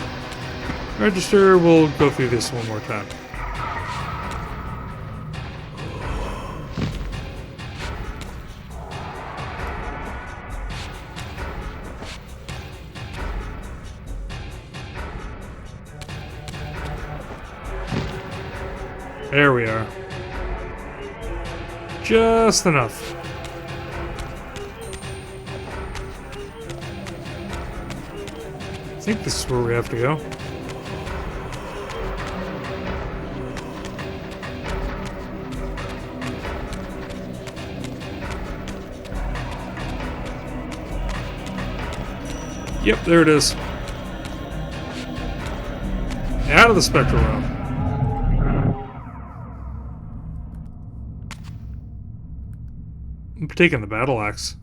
register. We'll go through this one more time. There we are. Just enough. I think this is where we have to go. Yep, there it is. Out of the spectral realm. I'm taking the battle axe.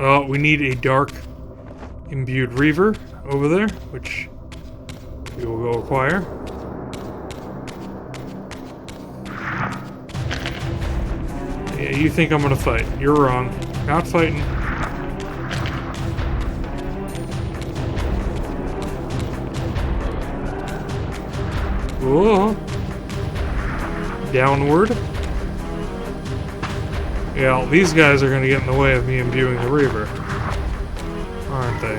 Oh, we need a dark imbued Reaver over there, which we will go acquire. Yeah, you think I'm gonna fight. You're wrong. Not fighting. Whoa. Downward. Yeah, well, these guys are going to get in the way of me imbuing the Reaver. Aren't they?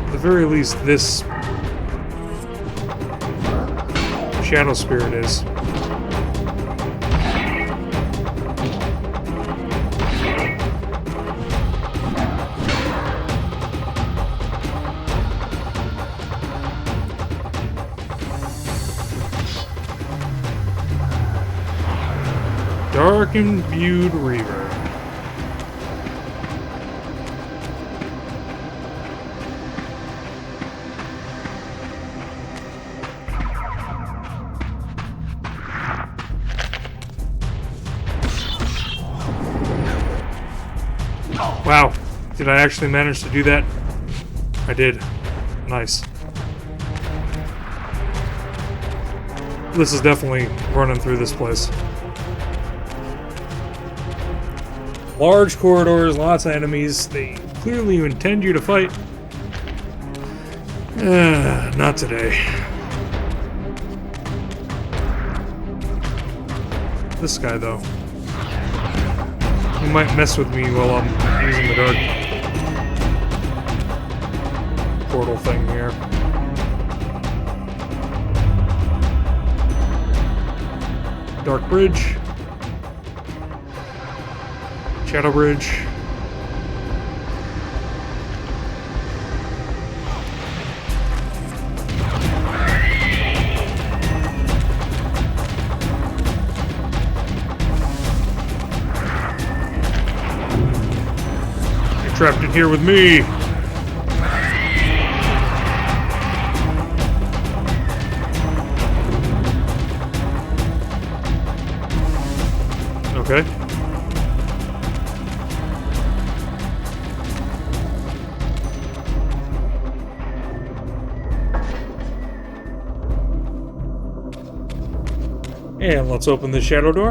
At the very least, this Shadow Spirit is. Dark imbued Reaver. Wow, did I actually manage to do that? I did. Nice. This is definitely running through this place. Large corridors, lots of enemies. They clearly intend you to fight. Not today. This guy, though. He might mess with me while I'm using the dark portal thing here. Dark Bridge. Shadow Bridge. You're trapped in here with me. Okay. And let's open the shadow door.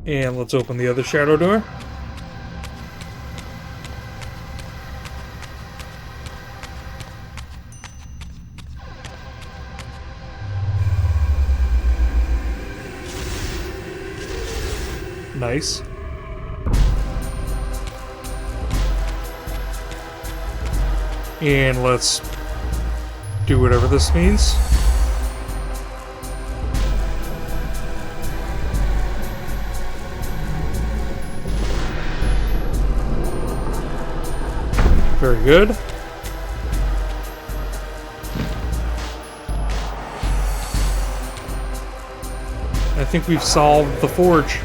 And let's open the other shadow door. Nice. And let's do whatever this means. Very good. I think we've solved the forge.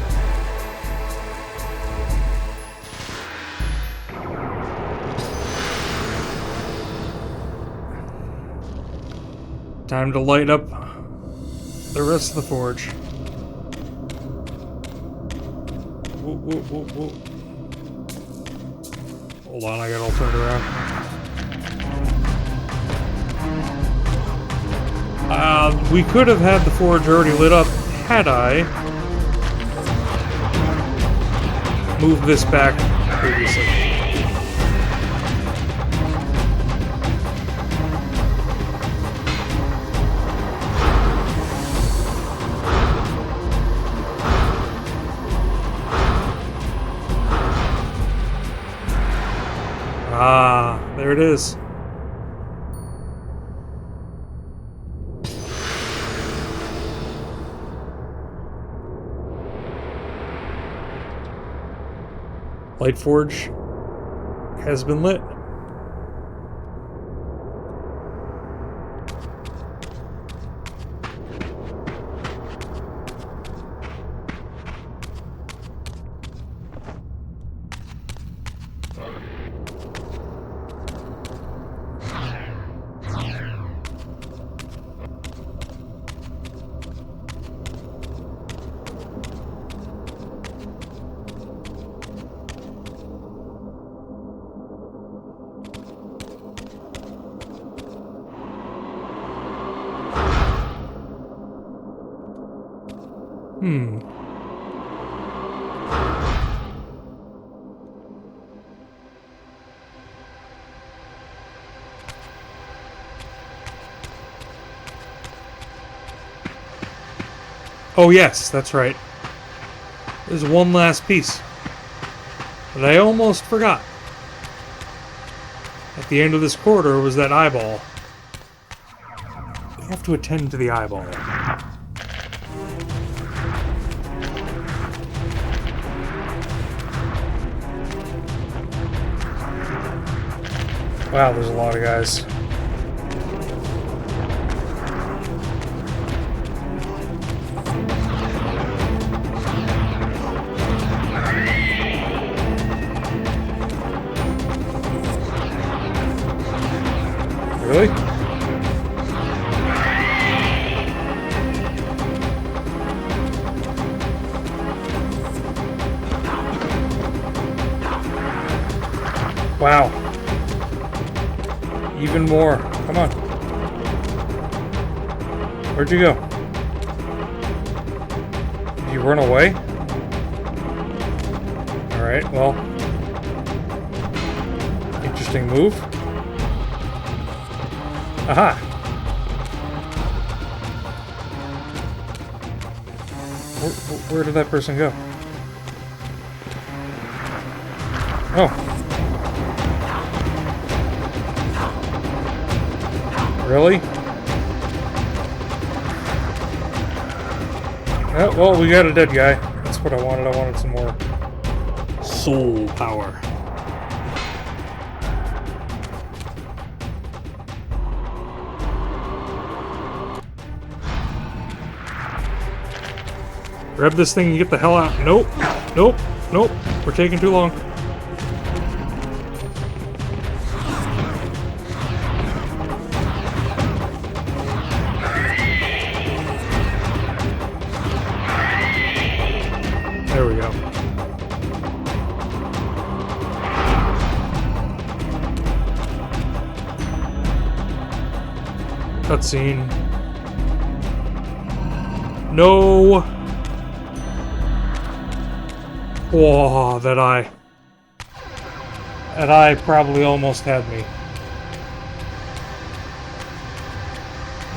Time to light up the rest of the forge. Whoa, whoa, whoa, whoa. Hold on, I got all turned around. We could have had the forge already lit up had I moved this back previously. Ah, there it is. Light forge has been lit. Oh yes, that's right. There's one last piece that I almost forgot. At the end of this corridor was that eyeball. We have to attend to the eyeball. Wow, there's a lot of guys. Really? Wow. Even more. Come on. Where'd you go? Did you run away? Alright, well. Interesting move. Aha! Where did that person go? Oh. Really? Oh, well, we got a dead guy. That's what I wanted. I wanted some more soul power. Grab this thing and get the hell out. Nope. Nope. Nope. We're taking too long. There we go. Cutscene. No. Whoa, that eye. That eye probably almost had me.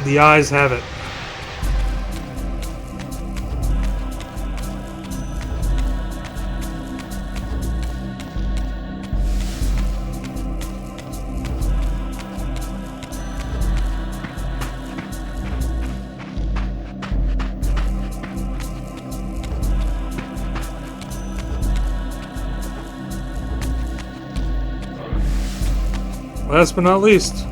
The eyes have it. Last but not least.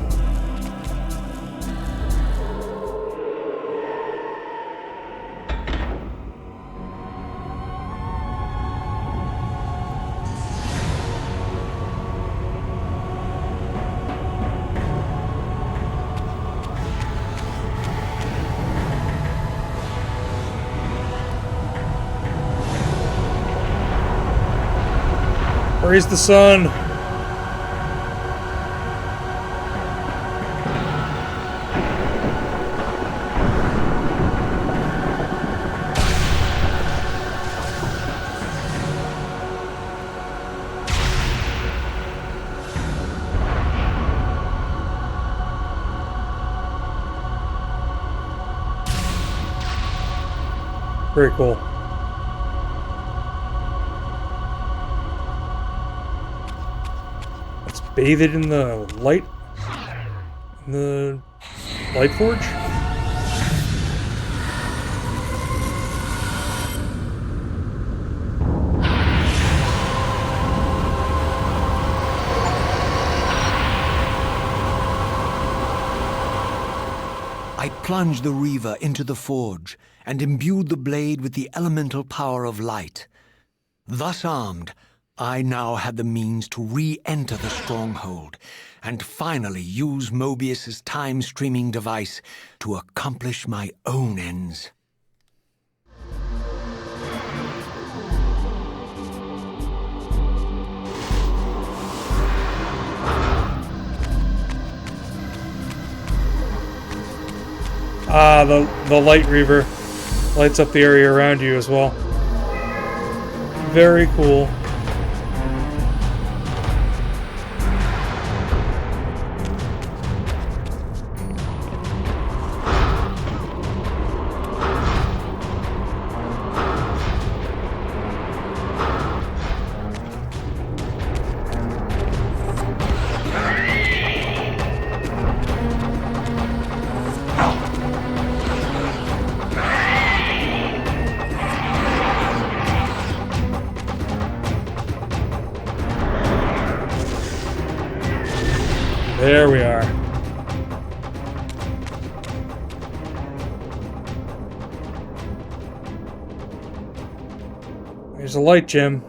Praise the sun. Very cool. Let's bathe it in the light. In the light forge. I plunged the Reaver into the forge and imbued the blade with the elemental power of light. Thus armed, I now had the means to re-enter the stronghold and finally use Mobius's time-streaming device to accomplish my own ends. Ah, the light Reaver lights up the area around you as well. Very cool. There we are. There's a light gem.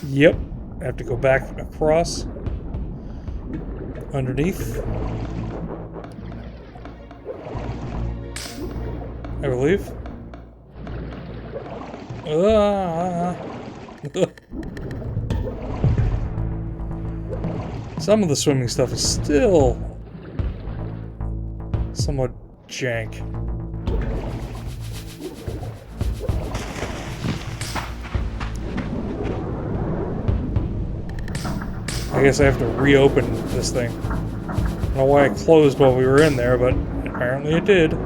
Yep. I have to go back across. Underneath. I believe. Some of the swimming stuff is still somewhat jank. I guess I have to reopen this thing. I don't know why it closed while we were in there, but apparently it did.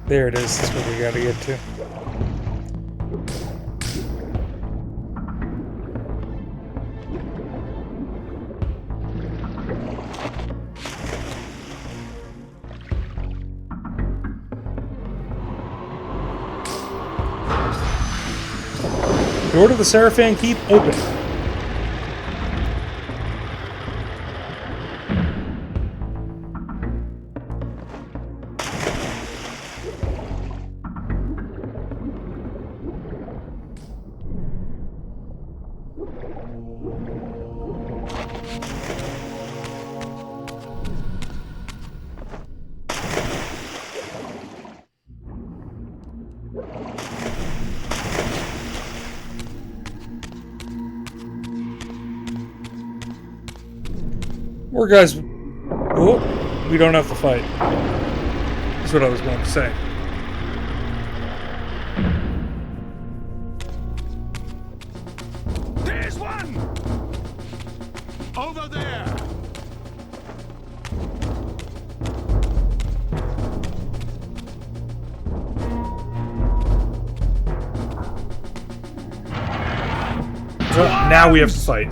There it is. That's what we gotta get to. Door to the Seraphim Keep open. We're guys. Oh, we don't have to fight. That's what I was going to say. There's one! Over there! So now we have to fight.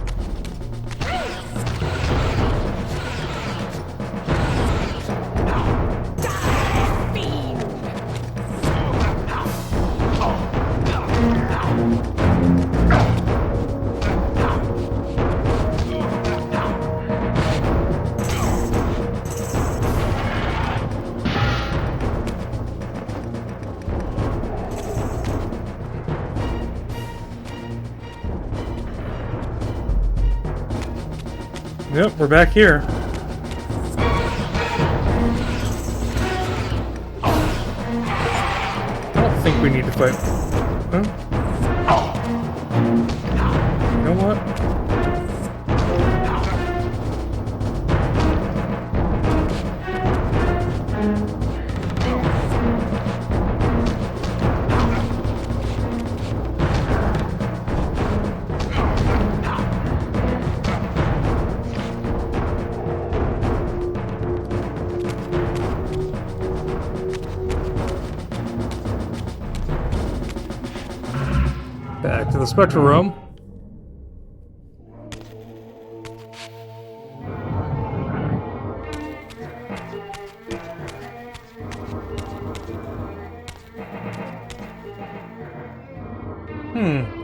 Yep, we're back here. I don't think we need to fight. Huh? You know what? Back to the Spectral Room.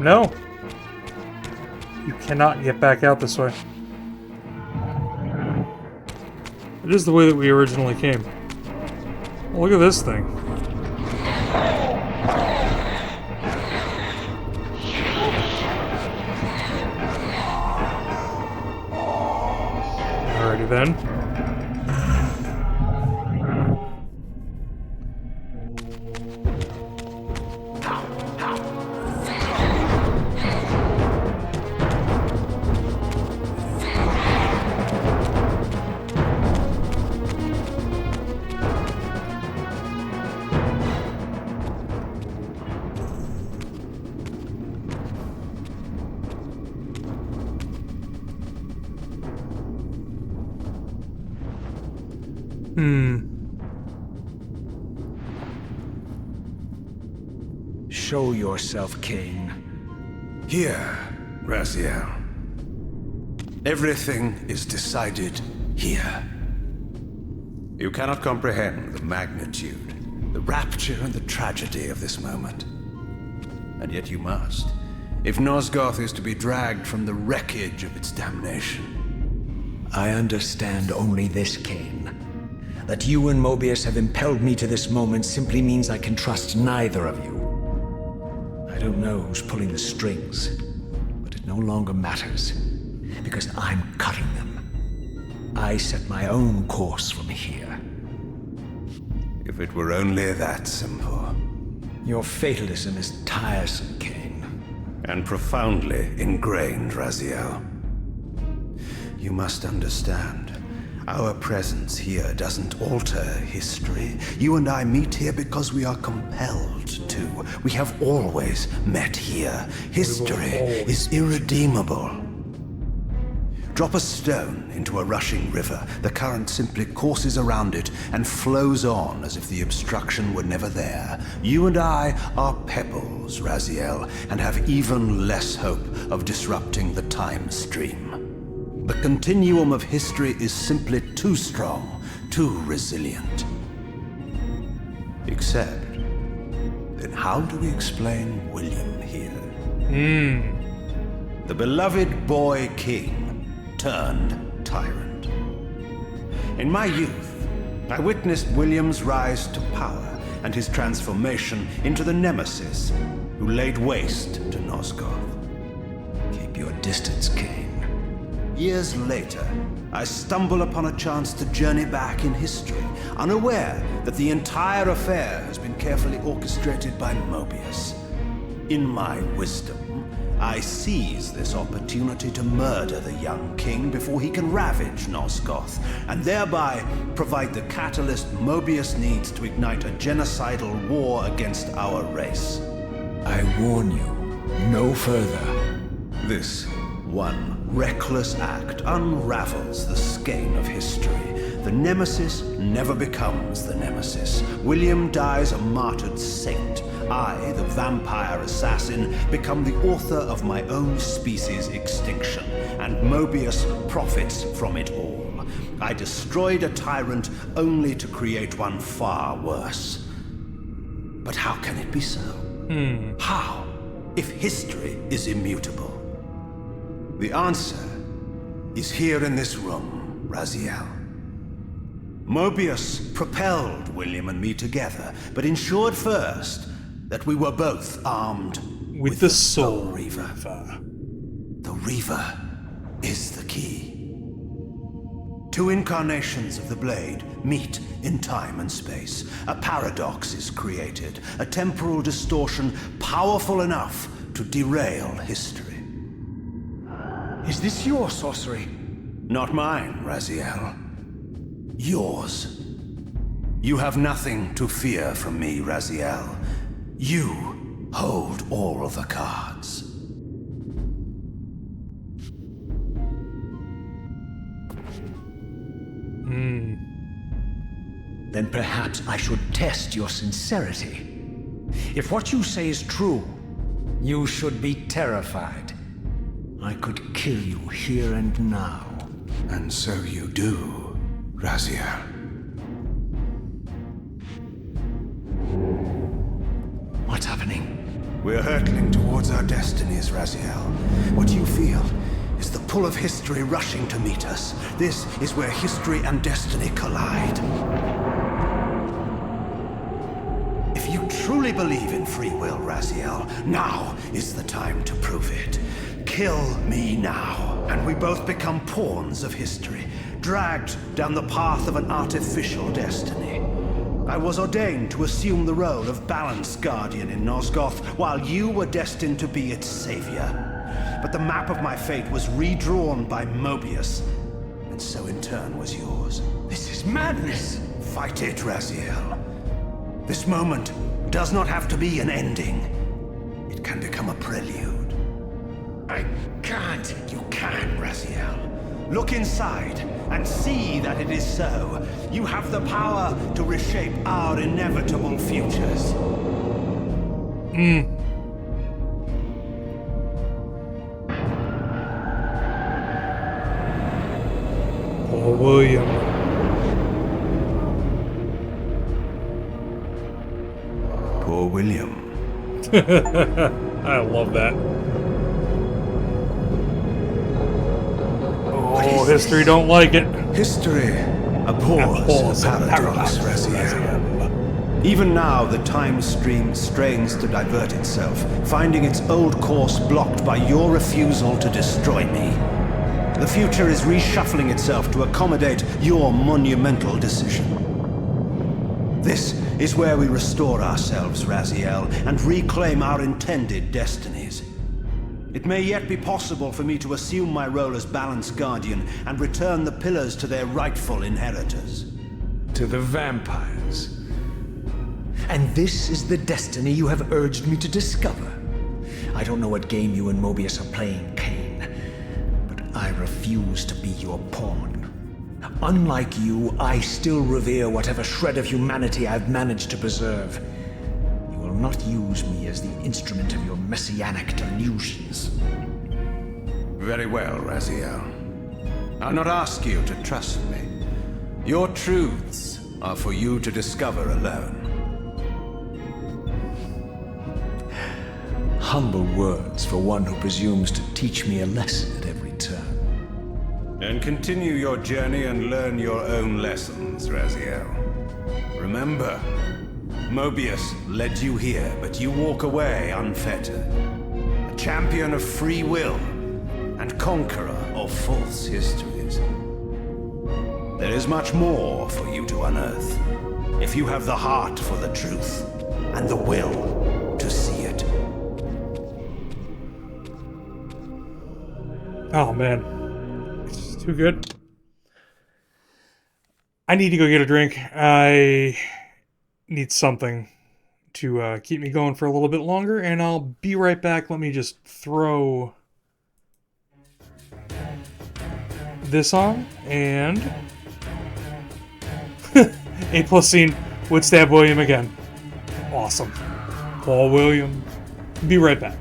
No. You cannot get back out this way. It is the way that we originally came. Oh, look at this thing. Alrighty then. Show yourself, Kain. Here, Raziel. Everything is decided here. You cannot comprehend the magnitude, the rapture and the tragedy of this moment. And yet you must. if Nosgoth is to be dragged from the wreckage of its damnation. I understand only this, Kain. That you and Mobius have impelled me to this moment simply means I can trust neither of you. I don't know who's pulling the strings, but it no longer matters, because I'm cutting them. I set my own course from here. If it were only that simple. Your fatalism is tiresome, Kain. And profoundly ingrained, Raziel. You must understand, our presence here doesn't alter history. You and I meet here because we are compelled to. We have always met here. History is irredeemable. Drop a stone into a rushing river. The current simply courses around it and flows on as if the obstruction were never there. You and I are pebbles, Raziel, and have even less hope of disrupting the time stream. The continuum of history is simply too strong, too resilient. Except, then how do we explain William here? The beloved boy king turned tyrant. In my youth, I witnessed William's rise to power and his transformation into the nemesis who laid waste to Nosgoth. Keep your distance, Kain. Years later, I stumble upon a chance to journey back in history, unaware that the entire affair has been carefully orchestrated by Mobius. In my wisdom, I seize this opportunity to murder the young king before he can ravage Nosgoth, and thereby provide the catalyst Mobius needs to ignite a genocidal war against our race. I warn you, no further. This one reckless act unravels the skein of history. The nemesis never becomes the nemesis. William dies a martyred saint. I, the vampire assassin, become the author of my own species' extinction, and Mobius profits from it all. I destroyed a tyrant only to create one far worse. But how can it be so? How, if history is immutable? The answer is here in this room, Raziel. Mobius propelled William and me together, but ensured first that we were both armed with the Soul Reaver. The Reaver is the key. Two incarnations of the blade meet in time and space. A paradox is created, a temporal distortion powerful enough to derail history. Is this your sorcery? Not mine, Raziel. Yours. You have nothing to fear from me, Raziel. You hold all the cards. Then perhaps I should test your sincerity. If what you say is true, you should be terrified. I could kill you here and now. And so you do, Raziel. What's happening? We're hurtling towards our destinies, Raziel. What you feel is the pull of history rushing to meet us. This is where history and destiny collide. If you truly believe in free will, Raziel, now is the time to prove it. Kill me now, and we both become pawns of history, dragged down the path of an artificial destiny. I was ordained to assume the role of Balance Guardian in Nosgoth, while you were destined to be its savior. But the map of my fate was redrawn by Mobius, and so in turn was yours. This is madness! Fight it, Raziel. This moment does not have to be an ending. It can become a prelude. I can't. You can, Raziel. Look inside and see that it is so. You have the power to reshape our inevitable futures. Poor William. Poor William. I love that. Oh, history don't like it. History abhors a paradox, Raziel. Even now, the time stream strains to divert itself, finding its old course blocked by your refusal to destroy me. The future is reshuffling itself to accommodate your monumental decision. This is where we restore ourselves, Raziel, and reclaim our intended destinies. It may yet be possible for me to assume my role as Balance Guardian and return the pillars to their rightful inheritors. To the vampires. And this is the destiny you have urged me to discover. I don't know what game you and Mobius are playing, Kain, but I refuse to be your pawn. Unlike you, I still revere whatever shred of humanity I've managed to preserve. You will not use me as the instrument of your messianic delusions. Very well, Raziel. I'll not ask you to trust me. Your truths are for you to discover alone. Humble words for one who presumes to teach me a lesson at every turn. Then continue your journey and learn your own lessons, Raziel. Remember, Mobius led you here, but you walk away unfettered. A champion of free will and conqueror of false histories. There is much more for you to unearth, if you have the heart for the truth and the will to see it. Oh man, it's too good. I need to go get a drink. I need something to keep me going for a little bit longer, and I'll be right back. Let me just throw this on, and A+ scene would stab William again. Awesome. Paul William. Be right back.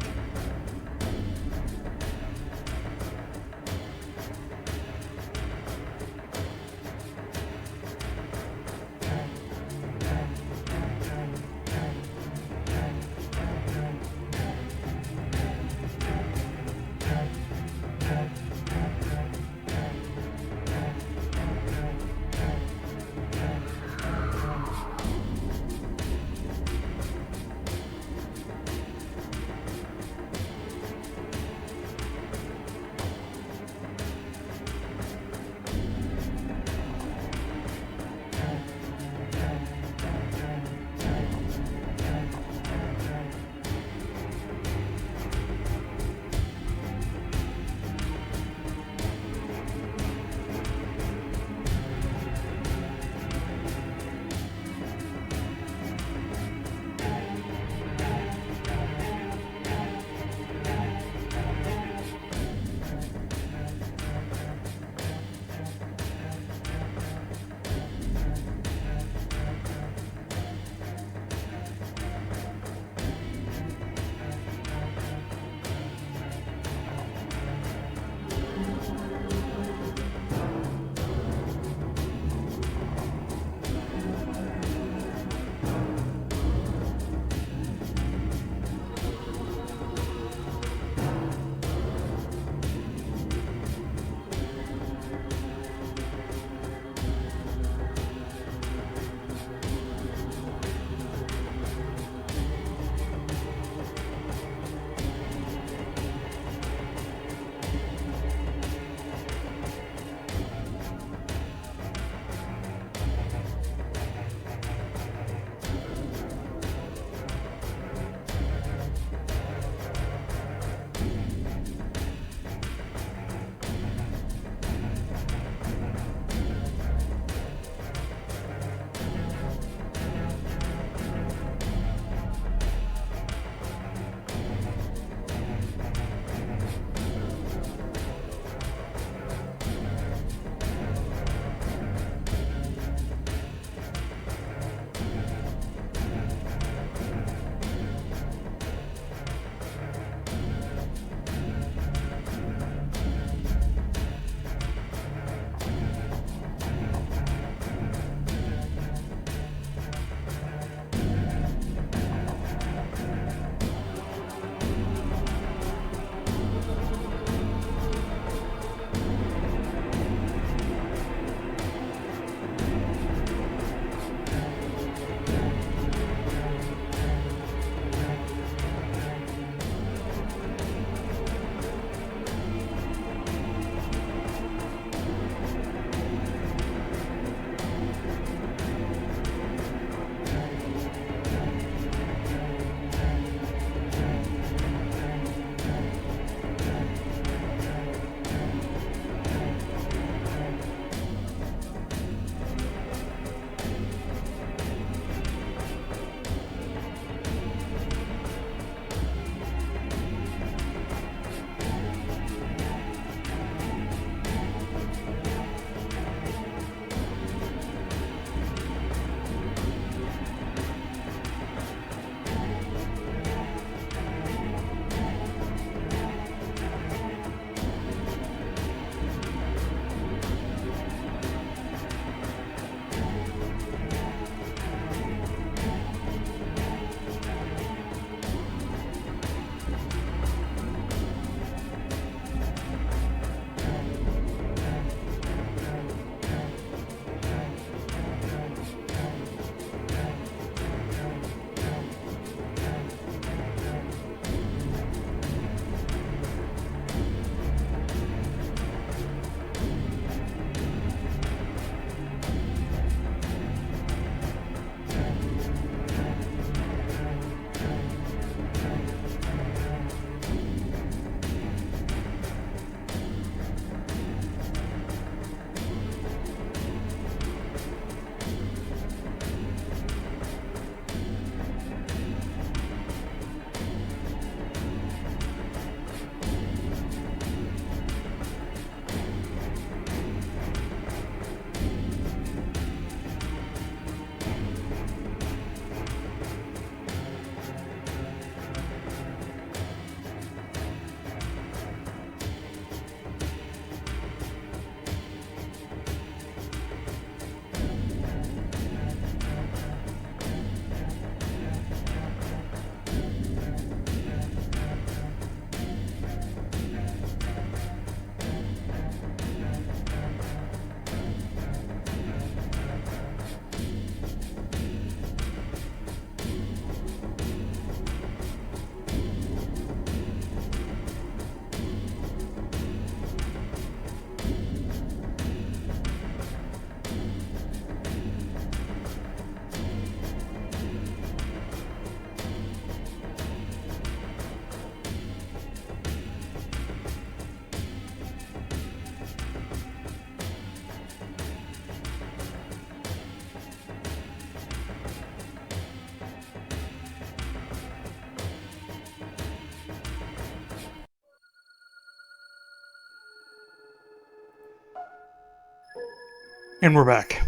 And we're back.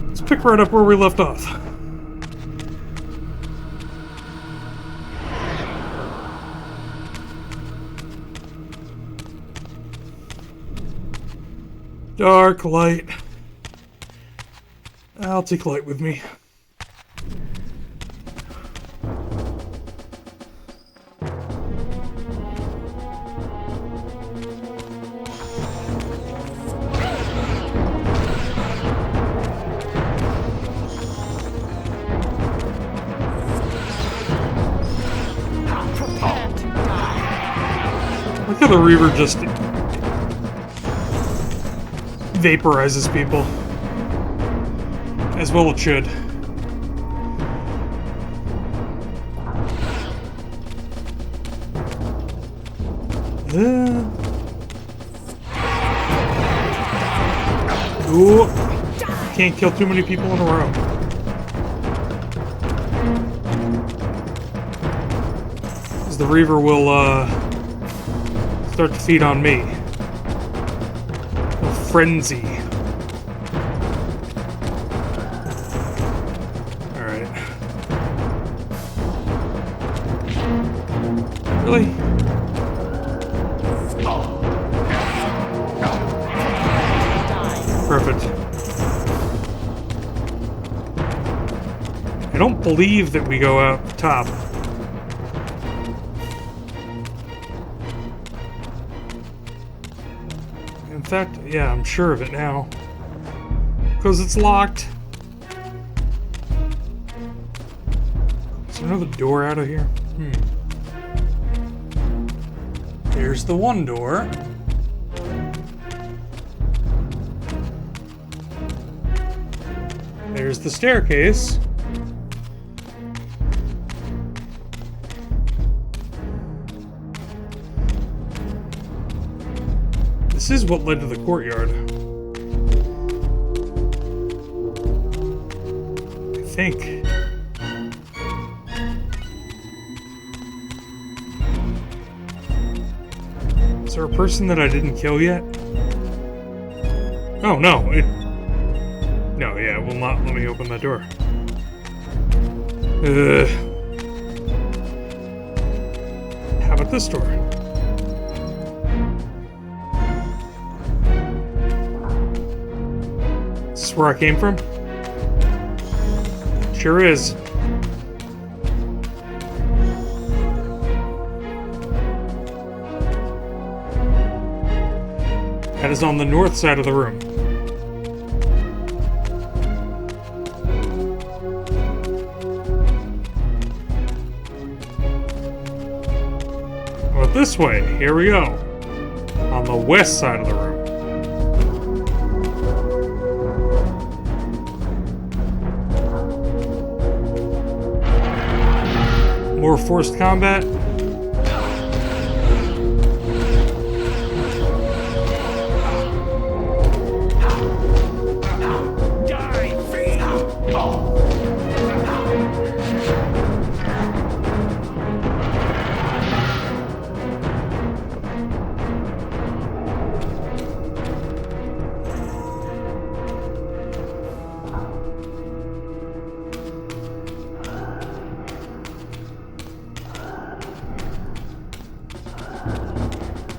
Let's pick right up where we left off. Dark light. I'll take light with me. Look how the Reaver just vaporizes people. As well it should. Ooh. Can't kill too many people in a row. Because the Reaver will start to feed on me. A frenzy. Alright. Really? Perfect. I don't believe that we go out top. In fact, yeah, I'm sure of it now. Because it's locked. Is there another door out of here? There's the one door. There's the staircase. This is what led to the courtyard. I think. Is there a person that I didn't kill yet? Oh, no. No, yeah, it will not let me open that door. How about this door? Is this where I came from? Sure is. That is on the north side of the room. Well, this way. Here we go. On the west side of the room. More forced combat.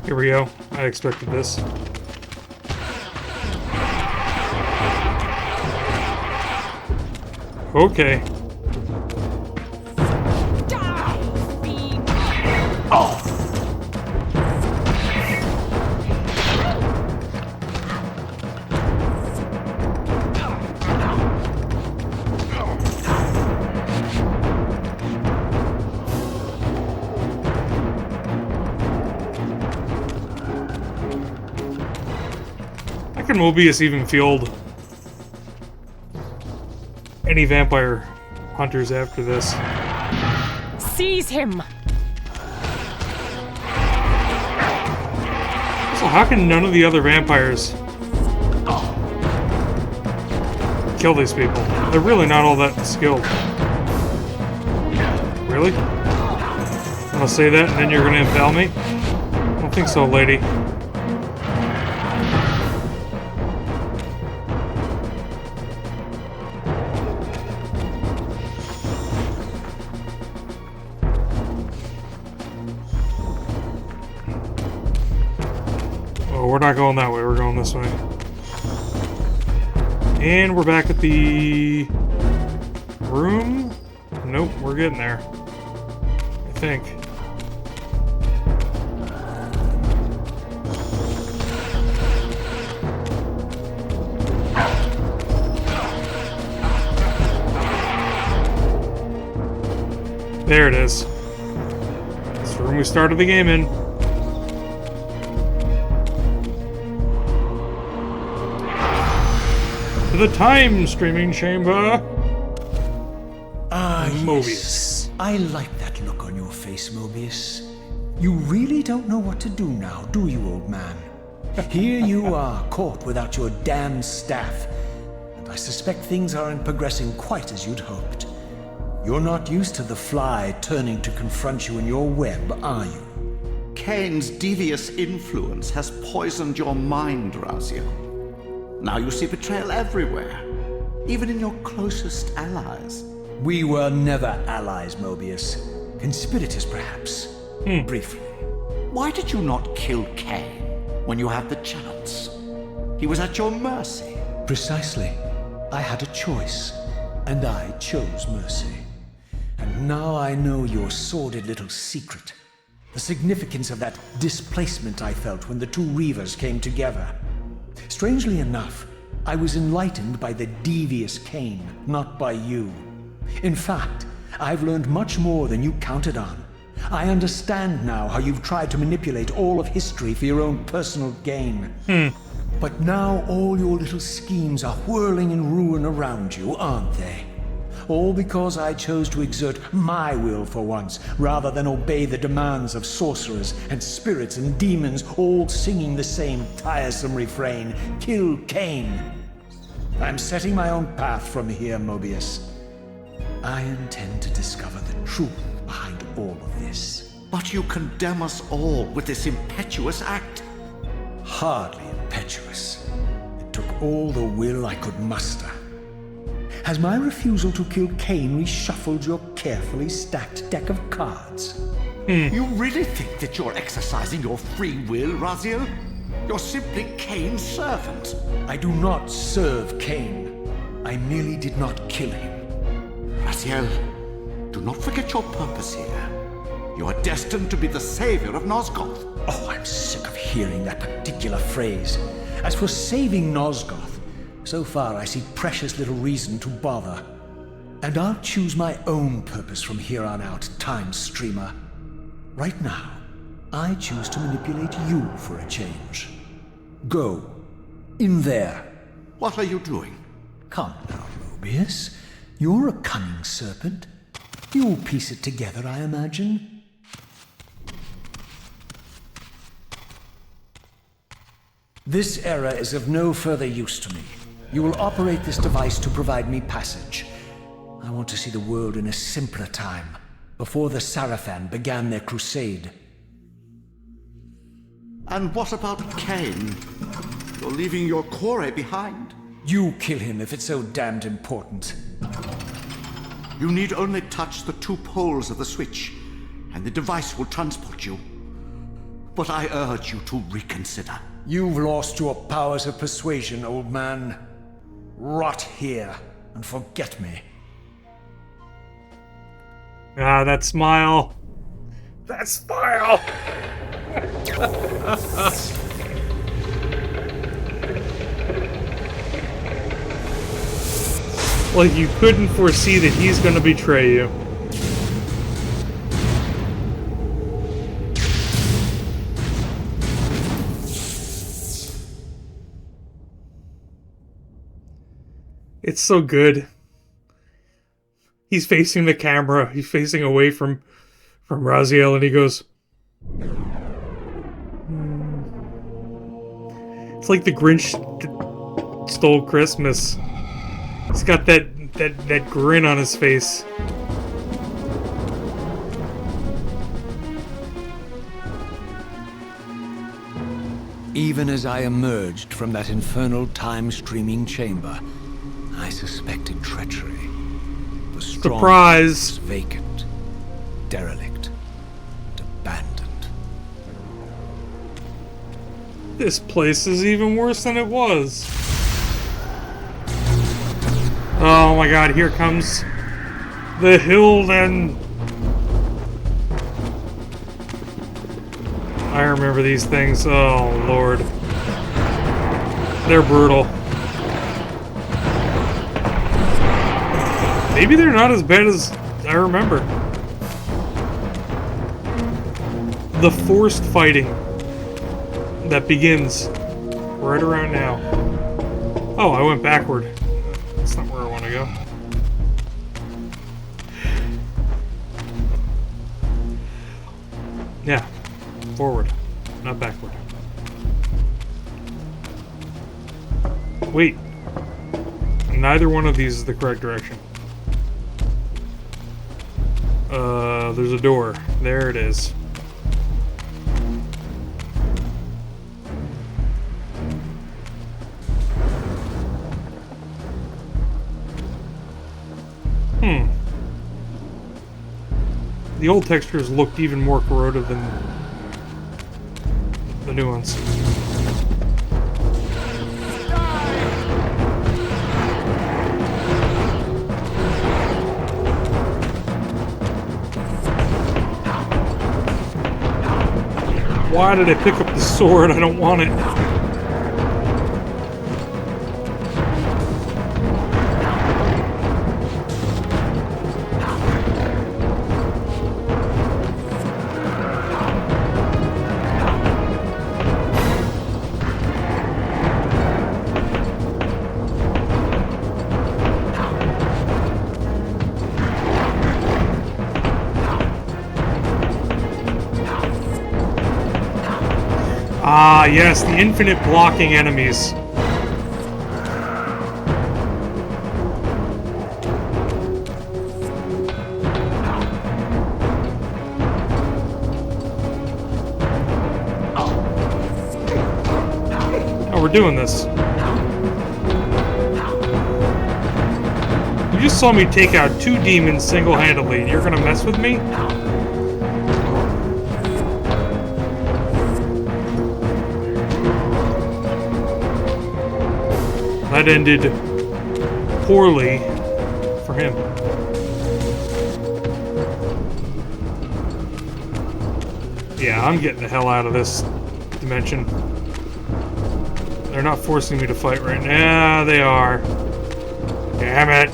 Here we go. I expected this. Okay. How can Mobius even field any vampire hunters after this? Seize him! So how can none of the other vampires kill these people? They're really not all that skilled. Really? I'll say that and then you're gonna impale me? I don't think so, lady. Oh, we're not going that way. We're going this way. And we're back at the room. Nope, we're getting there. I think. There it is. It's the room we started the game in. To the time streaming chamber. Mobius. Yes. I like that look on your face, Mobius. You really don't know what to do now, do you, old man? Here you are, caught without your damn staff. And I suspect things aren't progressing quite as you'd hoped. You're not used to the fly turning to confront you in your web, are you? Kain's devious influence has poisoned your mind, Raziel. Now you see betrayal everywhere, even in your closest allies. We were never allies, Mobius. Conspirators, perhaps. Briefly. Why did you not kill Kain when you had the chance? He was at your mercy. Precisely. I had a choice, and I chose mercy. And now I know your sordid little secret. The significance of that displacement I felt when the two Reavers came together. Strangely enough, I was enlightened by the devious Kain, not by you. In fact, I've learned much more than you counted on. I understand now how you've tried to manipulate all of history for your own personal gain. But now all your little schemes are whirling in ruin around you, aren't they? All because I chose to exert my will for once, rather than obey the demands of sorcerers and spirits and demons, all singing the same tiresome refrain, "Kill Kain." I'm setting my own path from here, Mobius. I intend to discover the truth behind all of this. But you condemn us all with this impetuous act. Hardly impetuous. It took all the will I could muster. Has my refusal to kill Kain reshuffled your carefully stacked deck of cards? You really think that you're exercising your free will, Raziel? You're simply Kain's servant. I do not serve Kain. I merely did not kill him. Raziel, do not forget your purpose here. You are destined to be the savior of Nosgoth. Oh, I'm sick of hearing that particular phrase. As for saving Nosgoth, so far I see precious little reason to bother. And I'll choose my own purpose from here on out, Time Streamer. Right now, I choose to manipulate you for a change. Go. In there. What are you doing? Come now, Mobius. You're a cunning serpent. You'll piece it together, I imagine. This era is of no further use to me. You will operate this device to provide me passage. I want to see the world in a simpler time, before the Sarafan began their crusade. And what about Kain? You're leaving your core behind. You kill him if it's so damned important. You need only touch the two poles of the switch, and the device will transport you. But I urge you to reconsider. You've lost your powers of persuasion, old man. Rot here and forget me. Ah, that smile. That smile! Like you couldn't foresee that he's gonna betray you. It's so good. He's facing the camera. He's facing away from Raziel, and he goes. It's like the Grinch stole Christmas. He's got that grin on his face. Even as I emerged from that infernal time-streaming chamber, I suspected treachery. The strong Surprise! was vacant, derelict, and abandoned. This place is even worse than it was. Oh my god, here comes the hill then. I remember these things. Oh lord. They're brutal. Maybe they're not as bad as I remember. The forced fighting that begins right around now. Oh, I went backward. That's not where I want to go. Yeah, forward, not backward. Wait. Neither one of these is the correct direction. There's a door. There it is. The old textures looked even more corroded than the new ones. Why did I pick up the sword? I don't want it. Ah, yes, the infinite blocking enemies. Oh, we're doing this. You just saw me take out 2 demons single-handedly, and you're gonna mess with me? That ended poorly for him. Yeah, I'm getting the hell out of this dimension. They're not forcing me to fight right now. They are. Damn it.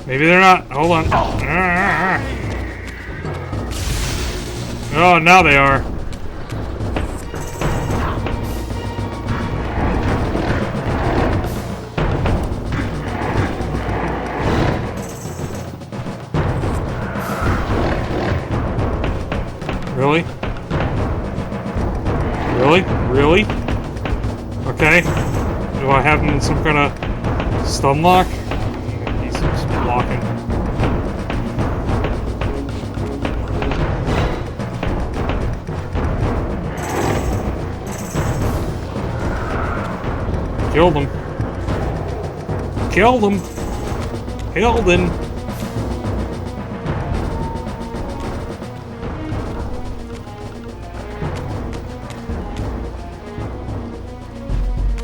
Maybe they're not. Hold on. Oh, now they are. Really? Really? Really? Okay. Do I have him in some kind of stun lock? He's just blocking. Killed him. Killed him. Killed him.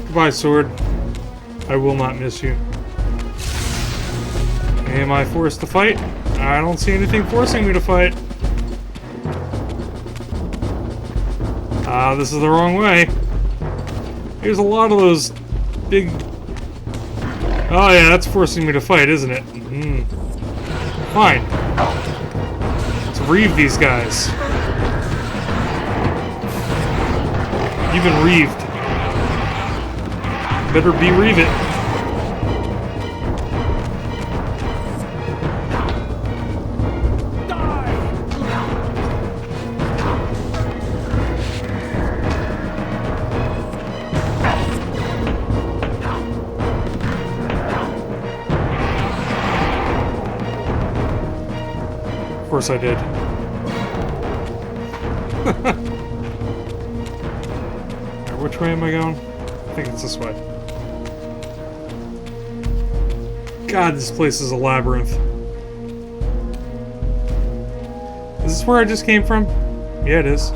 Goodbye, sword. I will not miss you. Am I forced to fight? I don't see anything forcing me to fight. This is the wrong way. There's a lot of those big... Oh yeah, that's forcing me to fight, isn't it? Fine. Let's reave these guys. You've been reaved. Better be reave it. Of course I did. Which way am I going? I think it's this way. God, this place is a labyrinth. where I just came from? Yeah, it is.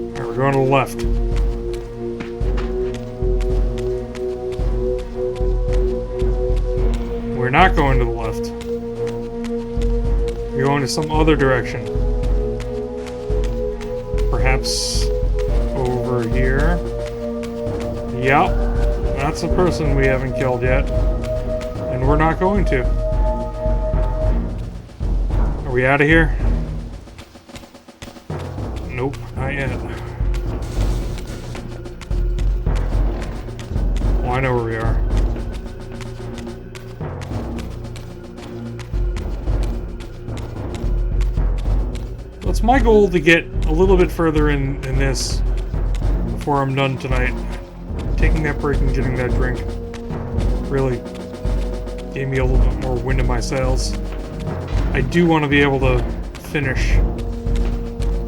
Alright, we're going to the left. We're not going to the left. We're going to some other direction. Perhaps over here. Yep. That's a person we haven't killed yet. And we're not going to. Are we out of here? Nope, not yet. Well, I know where we are. It's my goal to get a little bit further in this before I'm done tonight. Taking that break and getting that drink really gave me a little bit more wind in my sails. I do want to be able to finish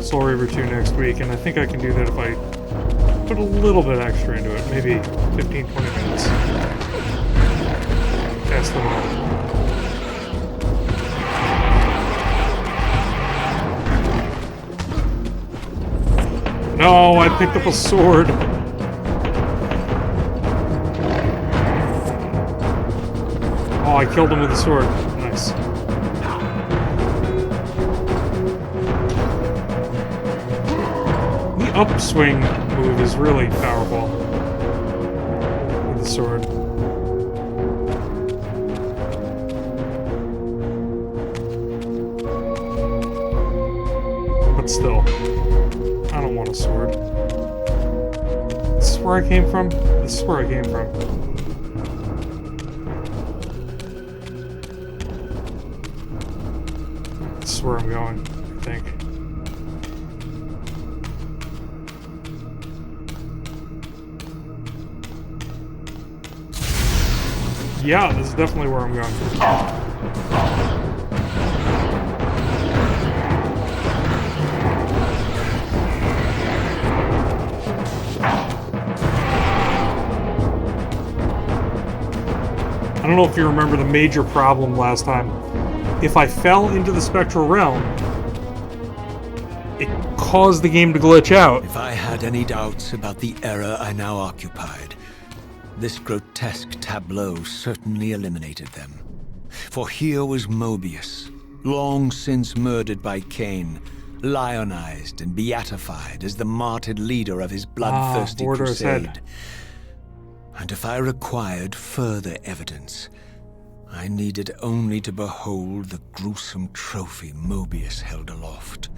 Soul Reaver 2 next week, and I think I can do that if I put a little bit extra into it, maybe 15-20 minutes. Test them out. No, I picked up a sword. Oh, I killed him with a sword. Nice. The upswing move is really powerful with the sword. But still. I don't want a sword. This is where I came from? This is where I came from. This is where I'm going, I think. Yeah, this is definitely where I'm going. I don't know if you remember the major problem last time. If I fell into the spectral realm, it caused the game to glitch out. If I had any doubts about the era I now occupied, this grotesque tableau certainly eliminated them. For here was Mobius, long since murdered by Kain, lionized and beatified as the martyred leader of his bloodthirsty crusade. And if I required further evidence, I needed only to behold the gruesome trophy Mobius held aloft.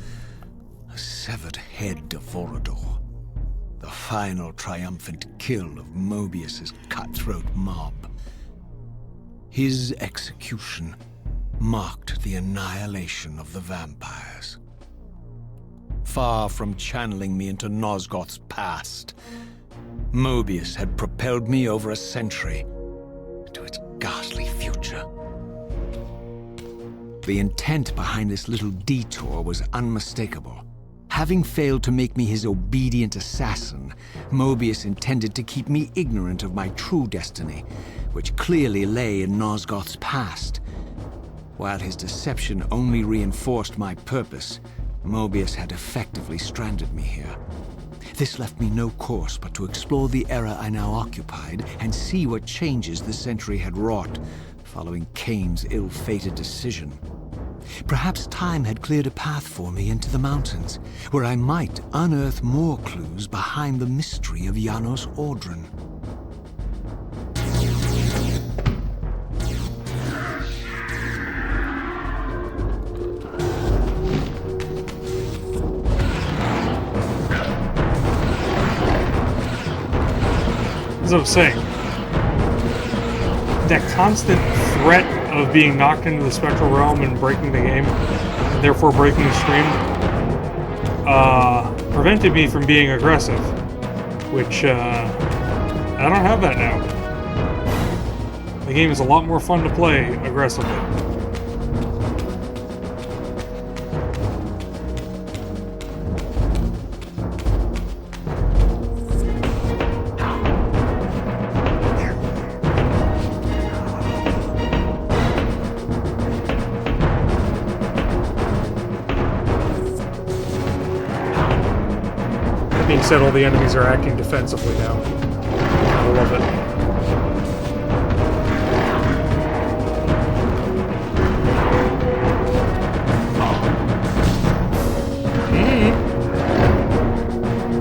A severed head of Vorador. The final triumphant kill of Mobius's cutthroat mob. His execution marked the annihilation of the vampires. Far from channeling me into Nosgoth's past, Mobius had propelled me over a century to its ghastly future. The intent behind this little detour was unmistakable. Having failed to make me his obedient assassin, Mobius intended to keep me ignorant of my true destiny, which clearly lay in Nosgoth's past. While his deception only reinforced my purpose, Mobius had effectively stranded me here. This left me no course but to explore the era I now occupied and see what changes the century had wrought following Kain's ill-fated decision. Perhaps time had cleared a path for me into the mountains, where I might unearth more clues behind the mystery of Janos Audron. As I was saying, that constant threat of being knocked into the spectral realm and breaking the game, and therefore breaking the stream, prevented me from being aggressive, which I don't have that now. The game is a lot more fun to play aggressively. being said, all the enemies are acting defensively now. I love it.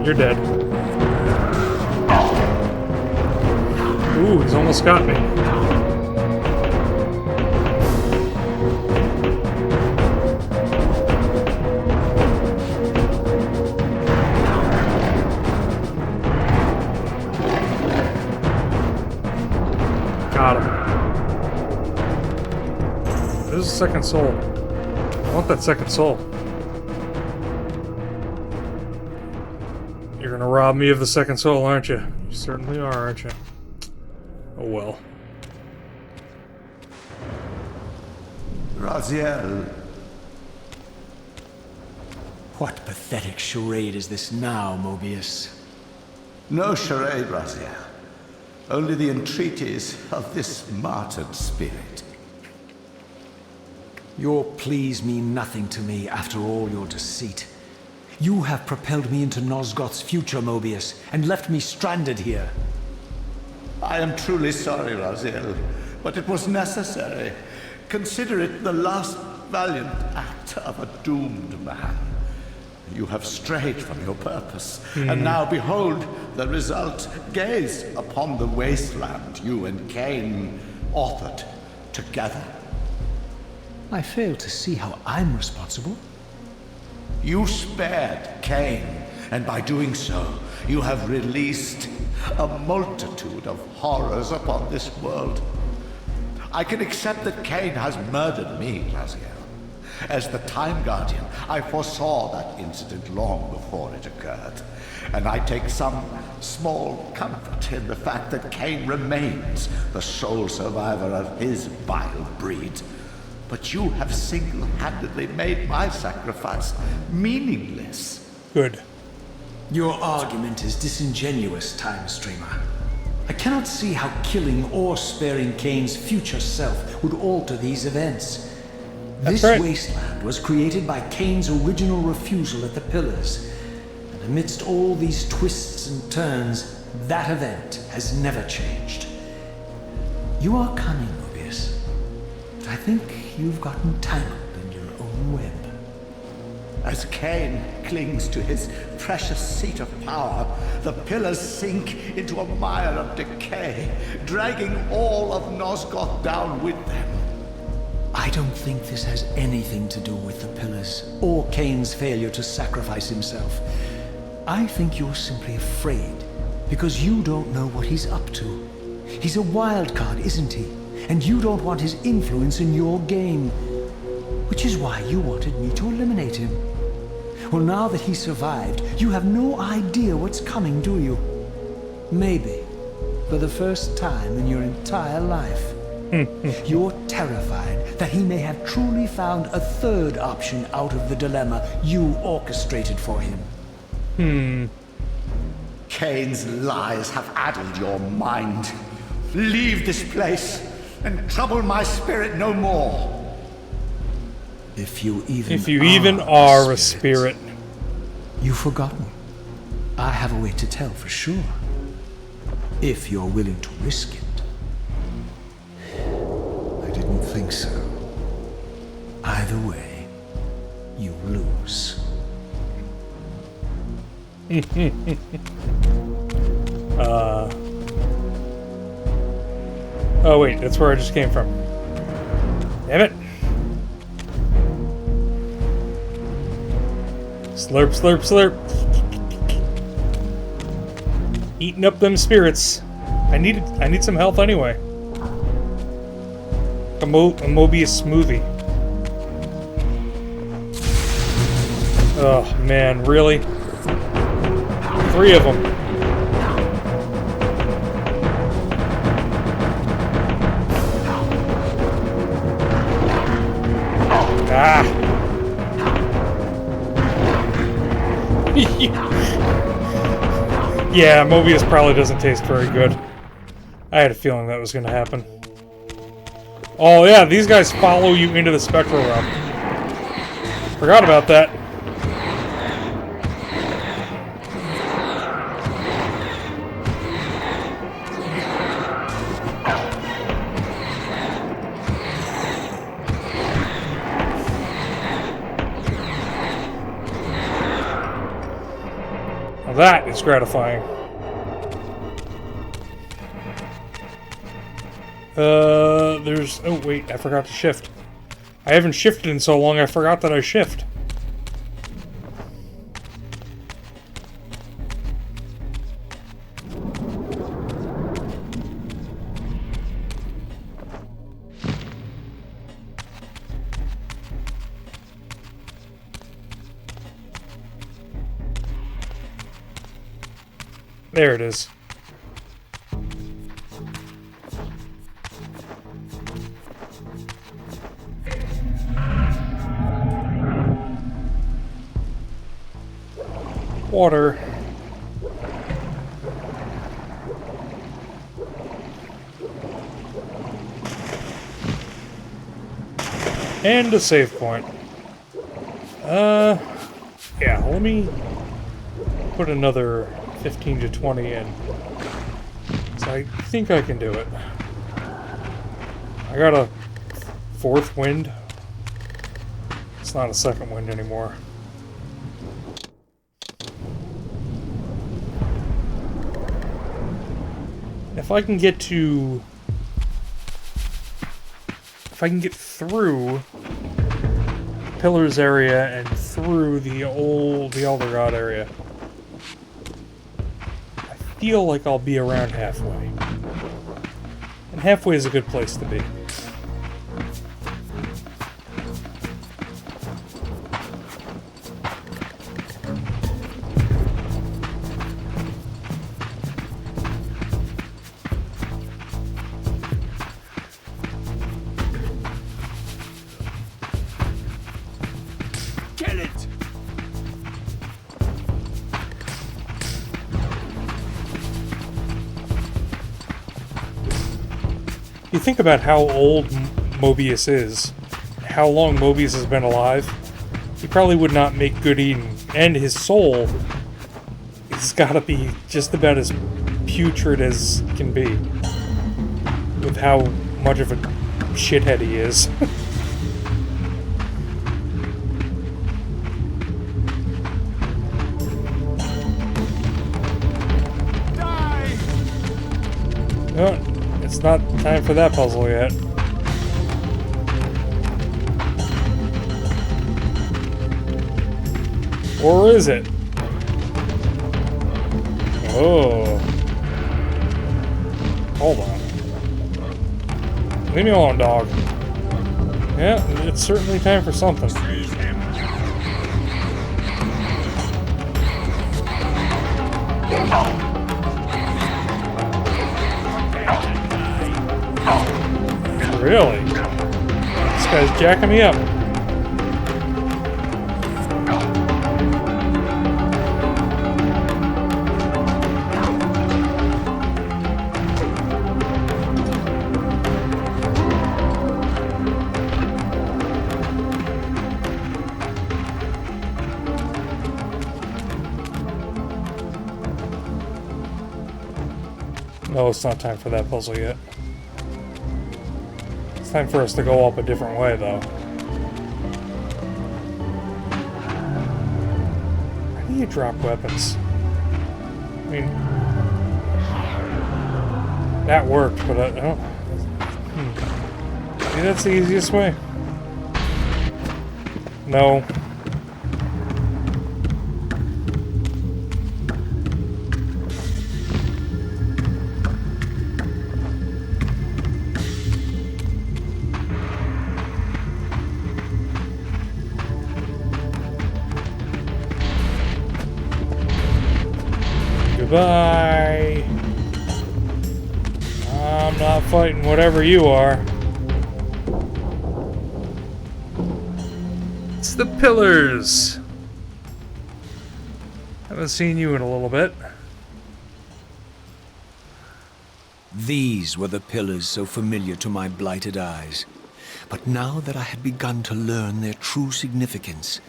You're dead. Ooh, he's almost got me. Got him. There's a second soul. I want that second soul. You're gonna rob me of the second soul, aren't you? You certainly are, aren't you? Oh well. Raziel, What pathetic charade is this now, Mobius? no charade, Raziel. Only the entreaties of this martyred spirit. Your pleas mean nothing to me after all your deceit. You have propelled me into Nosgoth's future, Mobius, and left me stranded here. I am truly sorry, Raziel, but it was necessary. Consider it the last valiant act of a doomed man. You have strayed from your purpose, and now behold the result. Gaze upon the wasteland you and Kain authored together. I fail to see how I'm responsible. You spared Kain, and by doing so, you have released a multitude of horrors upon this world. I can accept that Kain has murdered me, Raziel. As the Time Guardian, I foresaw that incident long before it occurred, and I take some small comfort in the fact that Kain remains the sole survivor of his vile breed. But you have single-handedly made my sacrifice meaningless. Good. Your argument is disingenuous, Time Streamer. I cannot see how killing or sparing Kain's future self would alter these events. This wasteland was created by Kain's original refusal at the Pillars, and amidst all these twists and turns, that event has never changed. You are cunning, Mobius, but I think you've gotten tangled in your own web. As Kain clings to his precious seat of power, the pillars sink into a mire of decay, dragging all of Nosgoth down with them. I don't think this has anything to do with the Pillars, or Kain's failure to sacrifice himself. I think you're simply afraid, because you don't know what he's up to. He's a wild card, isn't he? And you don't want his influence in your game. Which is why you wanted me to eliminate him. Well, now that he survived, you have no idea what's coming, do you? Maybe, for the first time in your entire life. You're terrified that he may have truly found a third option out of the dilemma you orchestrated for him. Kain's lies have addled your mind. Leave this place and trouble my spirit no more. If you even are a spirit. You've forgotten. I have a way to tell for sure. If you're willing to risk it. I didn't think so. Either way, you lose. Oh wait, that's where I just came from. Damn it. Slurp, slurp, slurp. Eating up them spirits. I need some health anyway. A Mobius smoothie. Oh man, really? 3 of them. Ah! Yeah, Mobius probably doesn't taste very good. I had a feeling that was going to happen. Oh yeah, these guys follow you into the spectral realm. Forgot about that. that is gratifying. There's... Oh, wait, I forgot to shift. I haven't shifted in so long, I forgot that I shift. There it is. Water. And a save point. Yeah, let me put another 15 to 20 in. So I think I can do it. I got a fourth wind. It's not a second wind anymore. If I can get to... If I can get through Pillars area and through the Elder God area, I feel like I'll be around halfway. And halfway is a good place to be. You think about how old Mobius is, how long Mobius has been alive, he probably would not make good eating, and his soul has gotta be just about as putrid as can be, with how much of a shithead he is. Oh, it's not time for that puzzle yet. Or is it? Oh. Hold on. Leave me alone, dog. Yeah, it's certainly time for something. Really? This guy's jacking me up. No, it's not time for that puzzle yet. It's time for us to go up a different way, though. How do you drop weapons? I mean... That worked, but I don't... Maybe that's the easiest way. No. Goodbye. I'm not fighting whatever you are. It's the Pillars. Haven't seen you in a little bit. These were the pillars so familiar to my blighted eyes. But now that I had begun to learn their true significance,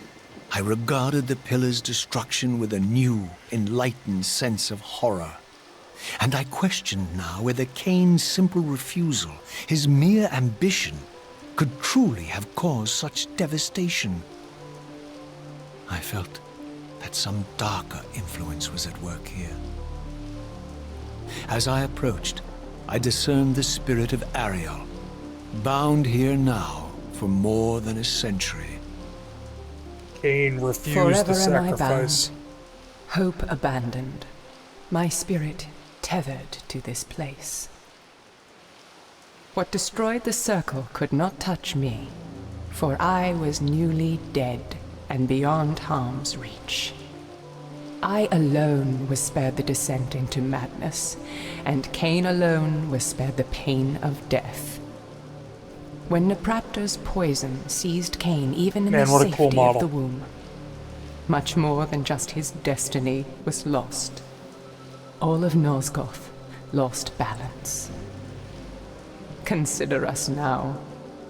I regarded the pillars' destruction with a new, enlightened sense of horror. And I questioned now whether Kain's simple refusal, his mere ambition, could truly have caused such devastation. I felt that some darker influence was at work here. As I approached, I discerned the spirit of Ariel, bound here now for more than a century. Kain refused Forever the am I sacrifice. bound, hope abandoned, my spirit tethered to this place. What destroyed the circle could not touch me, for I was newly dead and beyond harm's reach. I alone was spared the descent into madness, and Kain alone was spared the pain of death. When Napraptor's poison seized Kain even in Man, the what a cool safety model. of the womb, much more than just his destiny was lost. All of Nosgoth lost balance. Consider us now,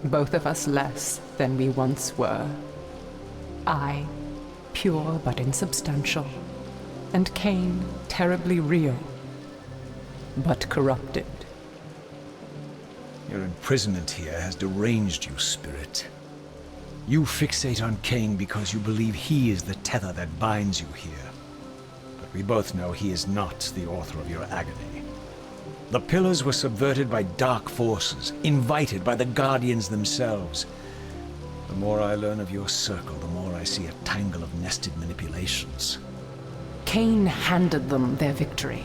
both of us less than we once were. I, pure but insubstantial, and Kain, terribly real, but corrupted. Your imprisonment here has deranged you, Spirit. You fixate on Kain because you believe he is the tether that binds you here. But we both know he is not the author of your agony. The pillars were subverted by dark forces, invited by the Guardians themselves. The more I learn of your circle, the more I see a tangle of nested manipulations. Kain handed them their victory.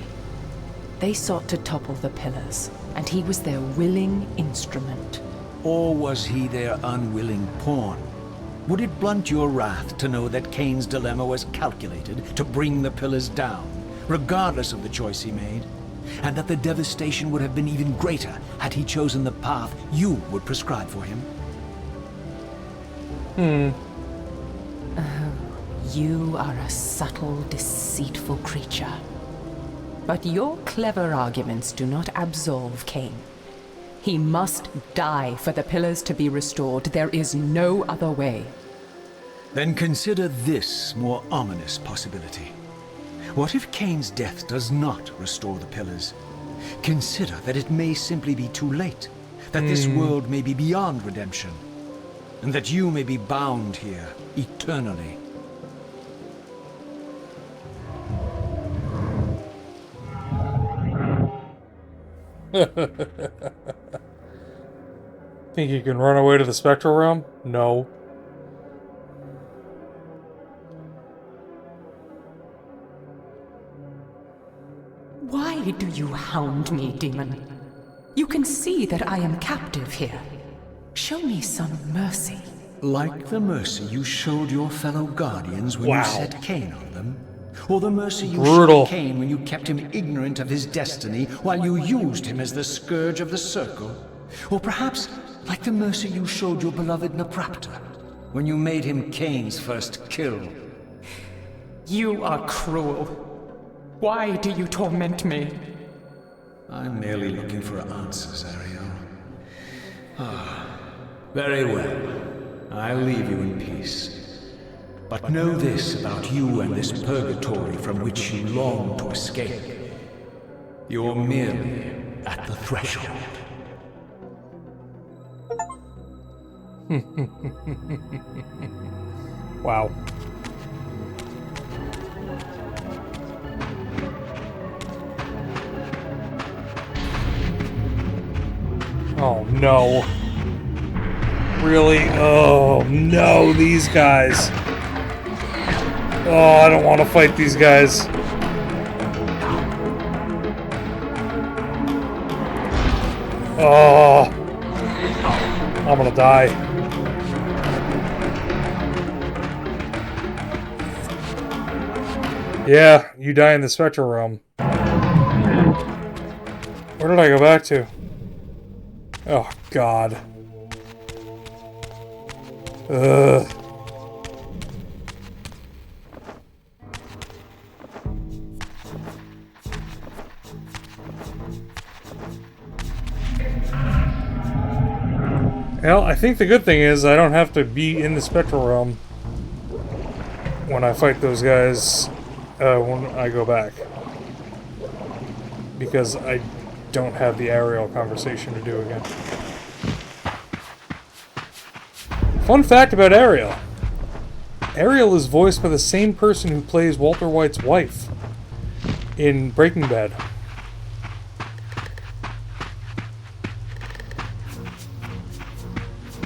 They sought to topple the pillars, and he was their willing instrument. Or was he their unwilling pawn? Would it blunt your wrath to know that Kain's dilemma was calculated to bring the pillars down, regardless of the choice he made? And that the devastation would have been even greater had he chosen the path you would prescribe for him? You are a subtle, deceitful creature. But your clever arguments do not absolve Kain. He must die for the pillars to be restored. There is no other way. Then consider this more ominous possibility. What if Kain's death does not restore the pillars? Consider that it may simply be too late, that this world may be beyond redemption, and that you may be bound here eternally. Think you can run away to the spectral realm? No. Why do you hound me, demon? You can see that I am captive here. Show me some mercy. Like the mercy you showed your fellow Guardians when Wow. you set Kain on them? Or the mercy you Brutal. showed Kain when you kept him ignorant of his destiny while you used him as the scourge of the circle? Or perhaps like the mercy you showed your beloved Napraptor when you made him Kain's first kill? You are cruel. Why do you torment me? I'm merely looking for answers, Ariel. Very well. I'll leave you in peace. But know this about you and this purgatory from which you long to escape. You're merely at the threshold. Wow. Oh no. Really? Oh no, these guys. Oh, I don't want to fight these guys. Oh. I'm gonna die. Yeah, you die in the spectral realm. Where did I go back to? Oh, God. Ugh. Well, I think the good thing is I don't have to be in the spectral realm when I fight those guys when I go back. Because I don't have the Ariel conversation to do again. Fun fact about Ariel. Ariel is voiced by the same person who plays Walter White's wife in Breaking Bad.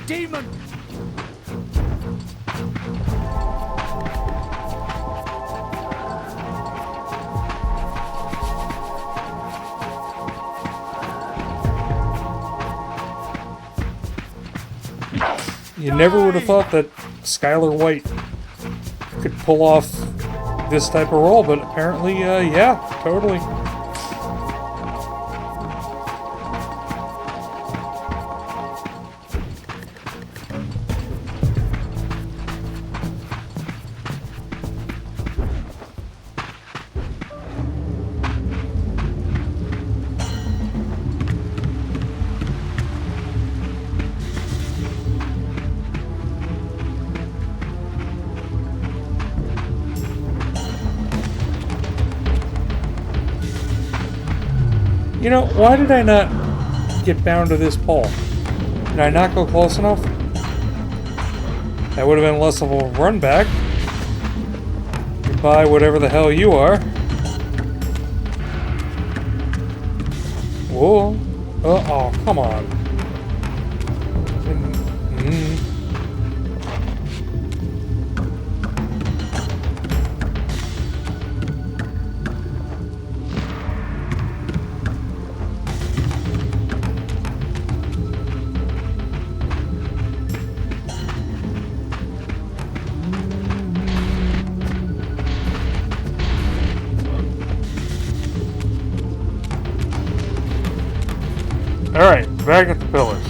Demon! You never would have thought that Skylar White could pull off this type of role, but apparently, yeah, totally. You know, why did I not get bound to this pole? Did I not go close enough? That would have been less of a run back. Goodbye, whatever the hell you are. Whoa. Oh, come on. Alright, back at the pillars.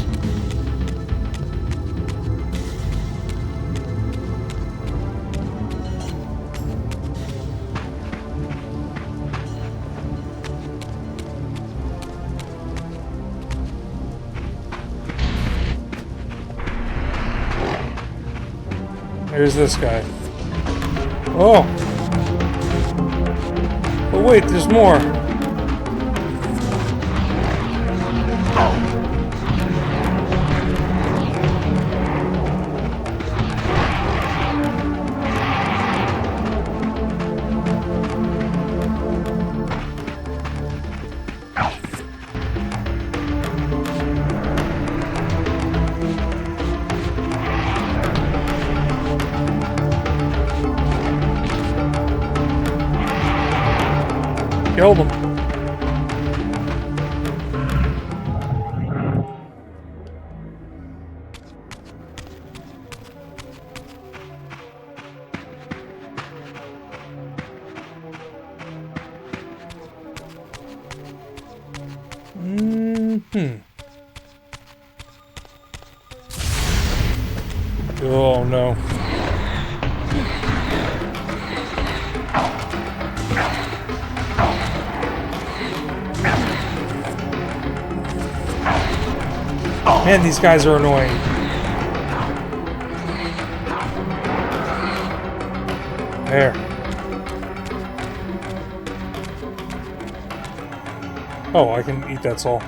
Here's this guy. Oh! But wait, there's more. Killed him. Oh no. Man, these guys are annoying. There. Oh, I can eat that soul.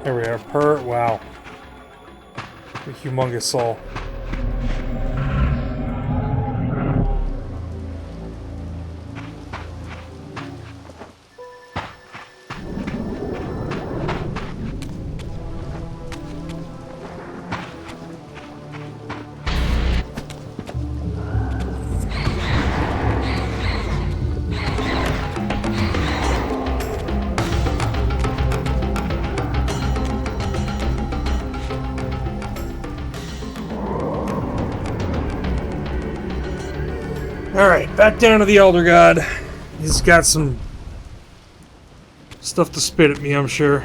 There we are. Wow. A humongous soul. Alright, back down to the Elder God. He's got some stuff to spit at me, I'm sure.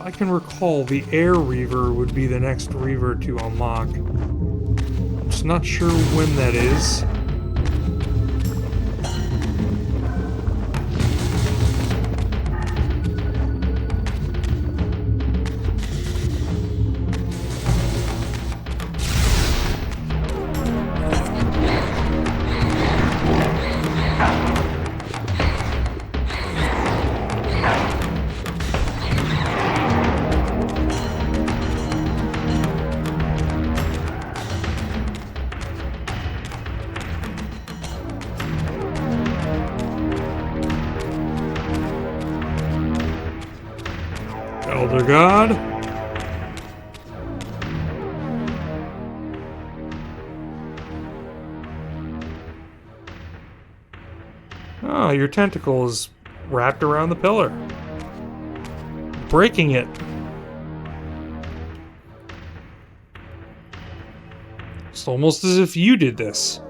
I can recall the Air Reaver would be the next Reaver to unlock. I'm just not sure when that is. Elder God. Oh, your tentacle is wrapped around the pillar, breaking it. It's almost as if you did this.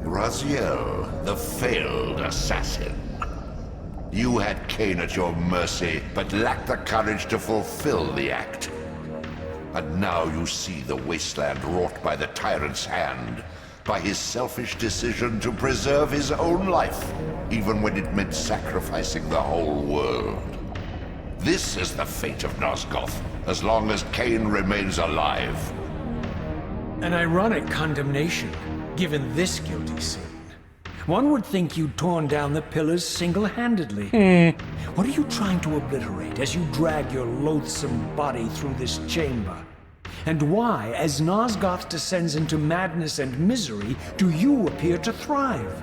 Raziel, the failed assassin. You had Kain at your mercy, but lacked the courage to fulfill the act. And now you see the wasteland wrought by the tyrant's hand, by his selfish decision to preserve his own life, even when it meant sacrificing the whole world. This is the fate of Nosgoth, as long as Kain remains alive. An ironic condemnation, given this guilty sin. One would think you'd torn down the pillars single-handedly. What are you trying to obliterate as you drag your loathsome body through this chamber? And why, as Nosgoth descends into madness and misery, do you appear to thrive?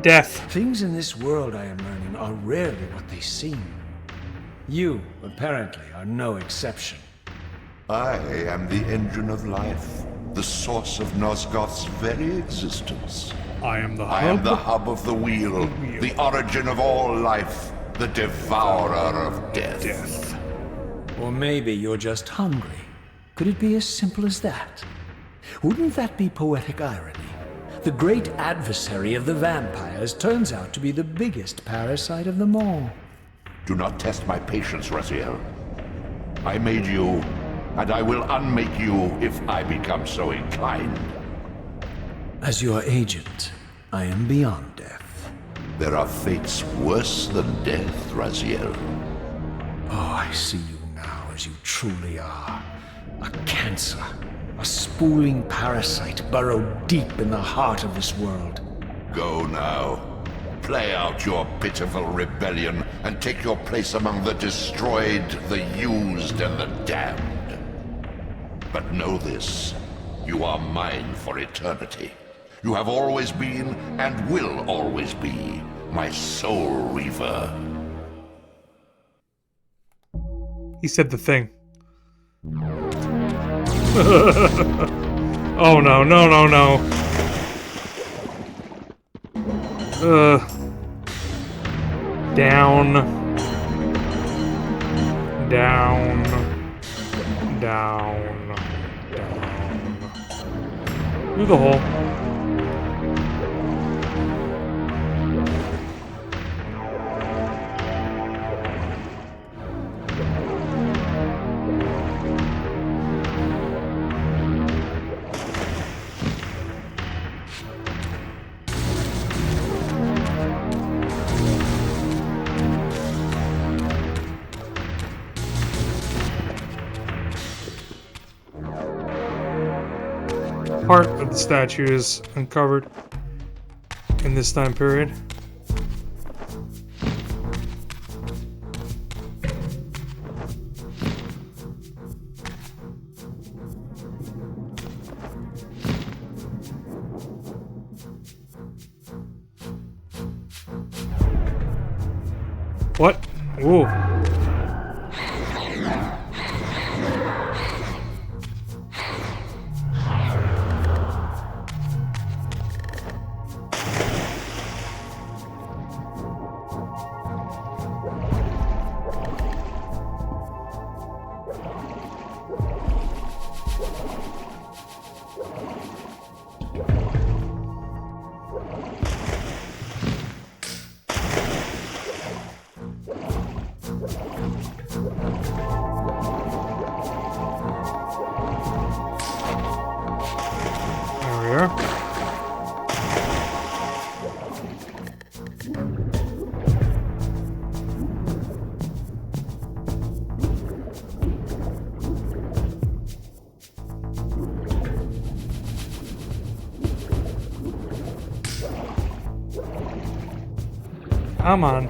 Death. Things in this world, I am learning, are rarely what they seem. You, apparently, are no exception. I am the engine of life, the source of Nosgoth's very existence. I am the hub. I am the hub of the wheel, the origin of all life, the devourer of death. Or maybe you're just hungry. Could it be as simple as that? Wouldn't that be poetic irony? The great adversary of the vampires turns out to be the biggest parasite of them all. Do not test my patience, Raziel. I made you, and I will unmake you if I become so inclined. As your agent, I am beyond death. There are fates worse than death, Raziel. Oh, I see you now as you truly are. A cancer, a spooling parasite burrowed deep in the heart of this world. Go now. Play out your pitiful rebellion and take your place among the destroyed, the used, and the damned. But know this, you are mine for eternity. You have always been, and will always be, my soul Reaver. He said the thing. Oh no, no, no, no. Down. Down. Down. Down. Through the hole. Part of the statue is uncovered in this time period. What? Whoa. Come on.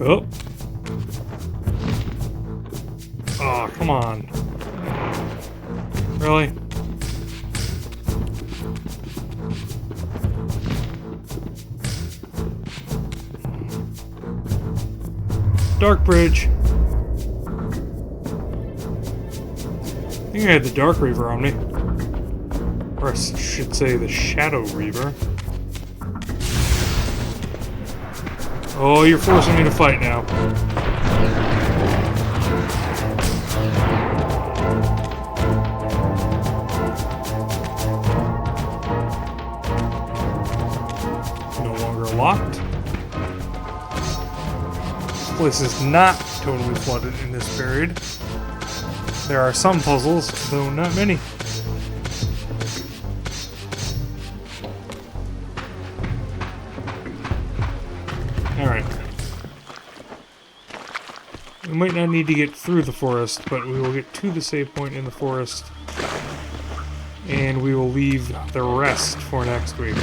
Oh. Oh, come on. Really? Dark Bridge. I think I had the Dark Reaver on me. Or I should say the Shadow Reaver. Oh, you're forcing me to fight now. No longer locked. This place is not totally flooded in this period. There are some puzzles, though not many. Alright. We might not need to get through the forest, but we will get to the save point in the forest. And we will leave the rest for next week.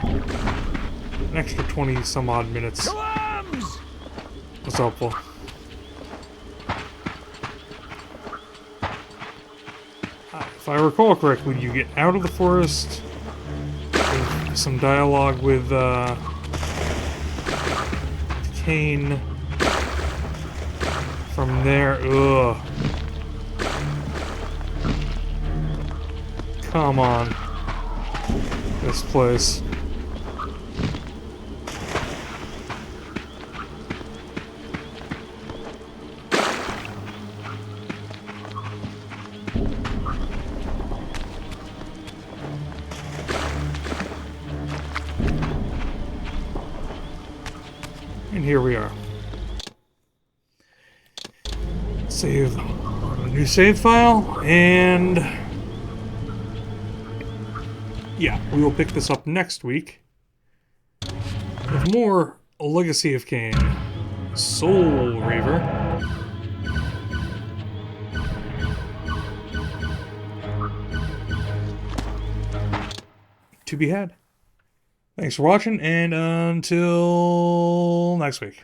An extra 20 some odd minutes was helpful. If I recall correctly, you get out of the forest with some dialogue with Kain. From there, ugh. Come on. This place. And here we are. Save a new save file, and yeah, we will pick this up next week with more Legacy of Kain, Soul Reaver. To be had. Thanks for watching, and until next week.